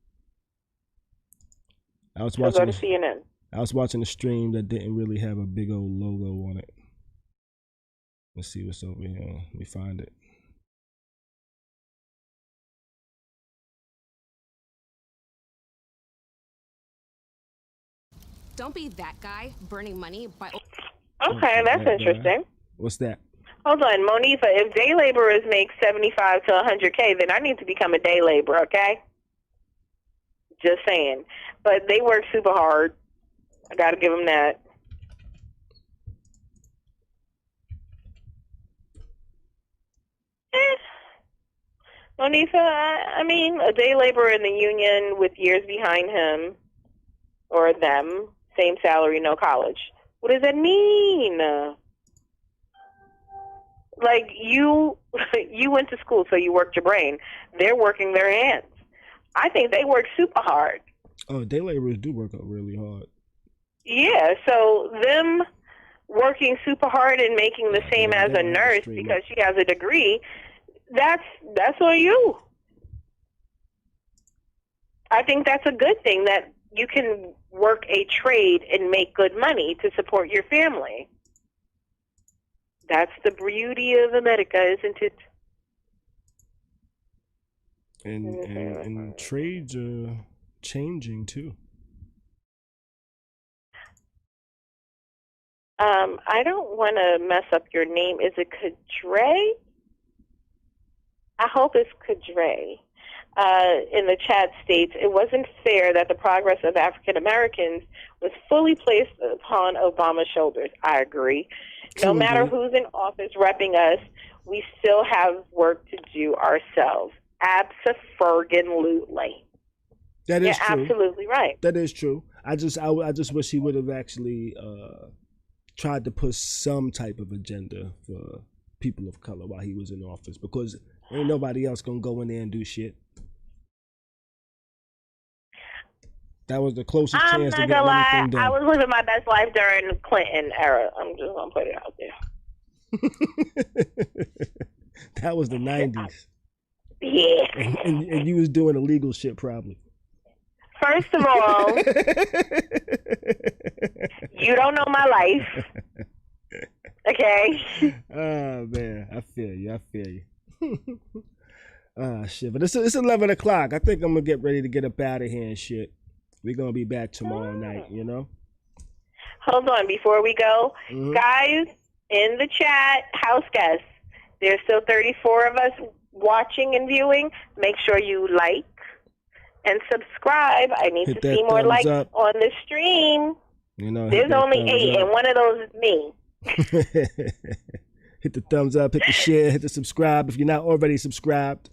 I was watching. Go to CNN. I was watching a stream that didn't really have a big old logo on it. Let's see what's over here. Let me find it. Don't be that guy burning money by... Okay, that's interesting. What's that? Hold on, Monifa, if day laborers make 75 to 100K, then I need to become a day laborer, okay? Just saying. But they work super hard. I got to give them that. Monifa, I mean, a day laborer in the union with years behind him or them, same salary, no college. What does that mean? Like, you went to school, so you worked your brain. They're working their hands. I think they work super hard. Oh, day laborers do work out really hard. Yeah, so them working super hard and making the same as a nurse because she has a degree, that's on you. I think that's a good thing that you can work a trade and make good money to support your family. That's the beauty of America, isn't it? And trades are changing too. I don't want to mess up your name. Is it Kadre? I hope it's Kadre. In the chat states, it wasn't fair that the progress of African Americans was fully placed upon Obama's shoulders. I agree. No matter who's in office repping us, we still have work to do ourselves. Abso-fergin-lutely. That is You're true. absolutely right. That is true. I just wish he would have actually tried to push some type of agenda for people of color while he was in office, because ain't nobody else gonna go in there and do shit. That was the closest I'm chance to not get gonna lie. anything done. I was living my best life during the Clinton era. I'm just gonna put it out there. That was the 90s. Yeah. And you was doing illegal shit probably. First of all, you don't know my life. Okay? Oh man, I feel you. Ah shit, but it's 11 o'clock. I think I'm gonna get ready to get up out of here and shit. We're gonna be back tomorrow night, you know? Hold on, before we go, guys, in the chat, house guests, there's still 34 of us watching and viewing. Make sure you like and subscribe. I need Hit to that see more thumbs likes up. on the stream. You know, There's only 8, and one of those is me. Hit the thumbs up, hit the share, hit the subscribe if you're not already subscribed.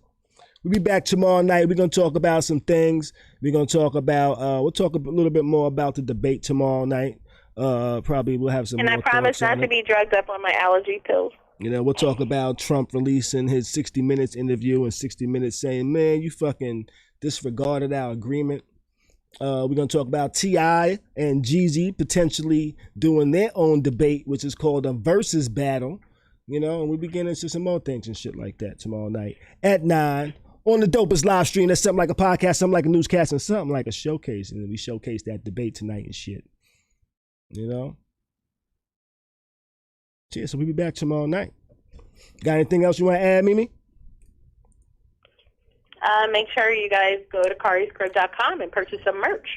We'll be back tomorrow night. We're going to talk about some things. We're going to talk about, we'll talk a little bit more about the debate tomorrow night. Probably we'll have some And more I promise thoughts on not to it. be drugged up on my allergy pills. You know, we'll talk about Trump releasing his 60 Minutes interview and 60 Minutes saying, man, you fucking disregarded our agreement. We're going to talk about T.I. and Jeezy potentially doing their own debate, which is called a versus battle. You know, and we'll be getting into some more things and shit like that tomorrow night at 9 on the dopest live stream. That's something like a podcast, something like a newscast, and something like a showcase. And we showcase that debate tonight and shit. You know? Yeah, so we'll be back tomorrow night. Got anything else you want to add, Mimi? Make sure you guys go to kharyscrib.com and purchase some merch.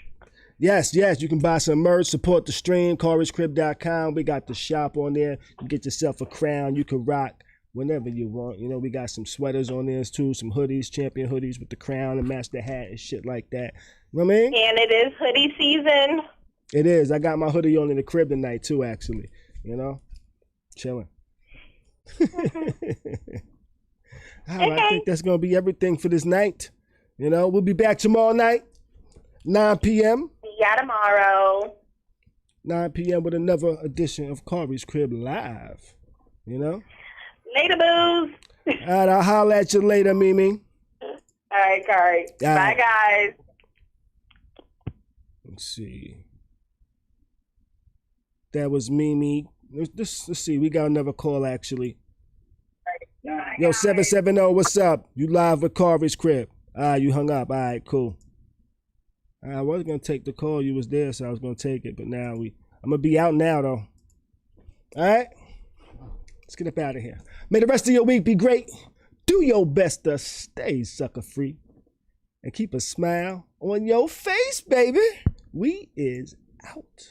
Yes, you can buy some merch, support the stream, kharyscrib.com. We got the shop on there. You can get yourself a crown. You can rock whenever you want. You know, we got some sweaters on there too, some hoodies, champion hoodies with the crown and match the hat and shit like that. You know what I mean? And it is hoodie season. It is. I got my hoodie on in the crib tonight too, actually. You know? Chilling. I think that's going to be everything for this night. You know, we'll be back tomorrow night, 9 p.m. Yeah, tomorrow. 9 p.m. with another edition of Khary's Crib Live. You know? Later, booze. All right, I'll holler at you later, Mimi. All right, Khary. All Bye, right. guys. Let's see. That was Mimi. Let's see. We got another call, actually. Yo, 770, what's up? You live with Khary's Crib. You hung up. All right, cool. I was going to take the call. You was there, so I was going to take it. But now I'm going to be out now, though. All right? Let's get up out of here. May the rest of your week be great. Do your best to stay sucker-free. And keep a smile on your face, baby. We is out.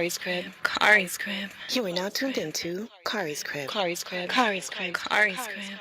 Khari's crib. Khari's crib. You are now tuned into Khari's crib. Khari's crib. Khari's crib. Khari's crib.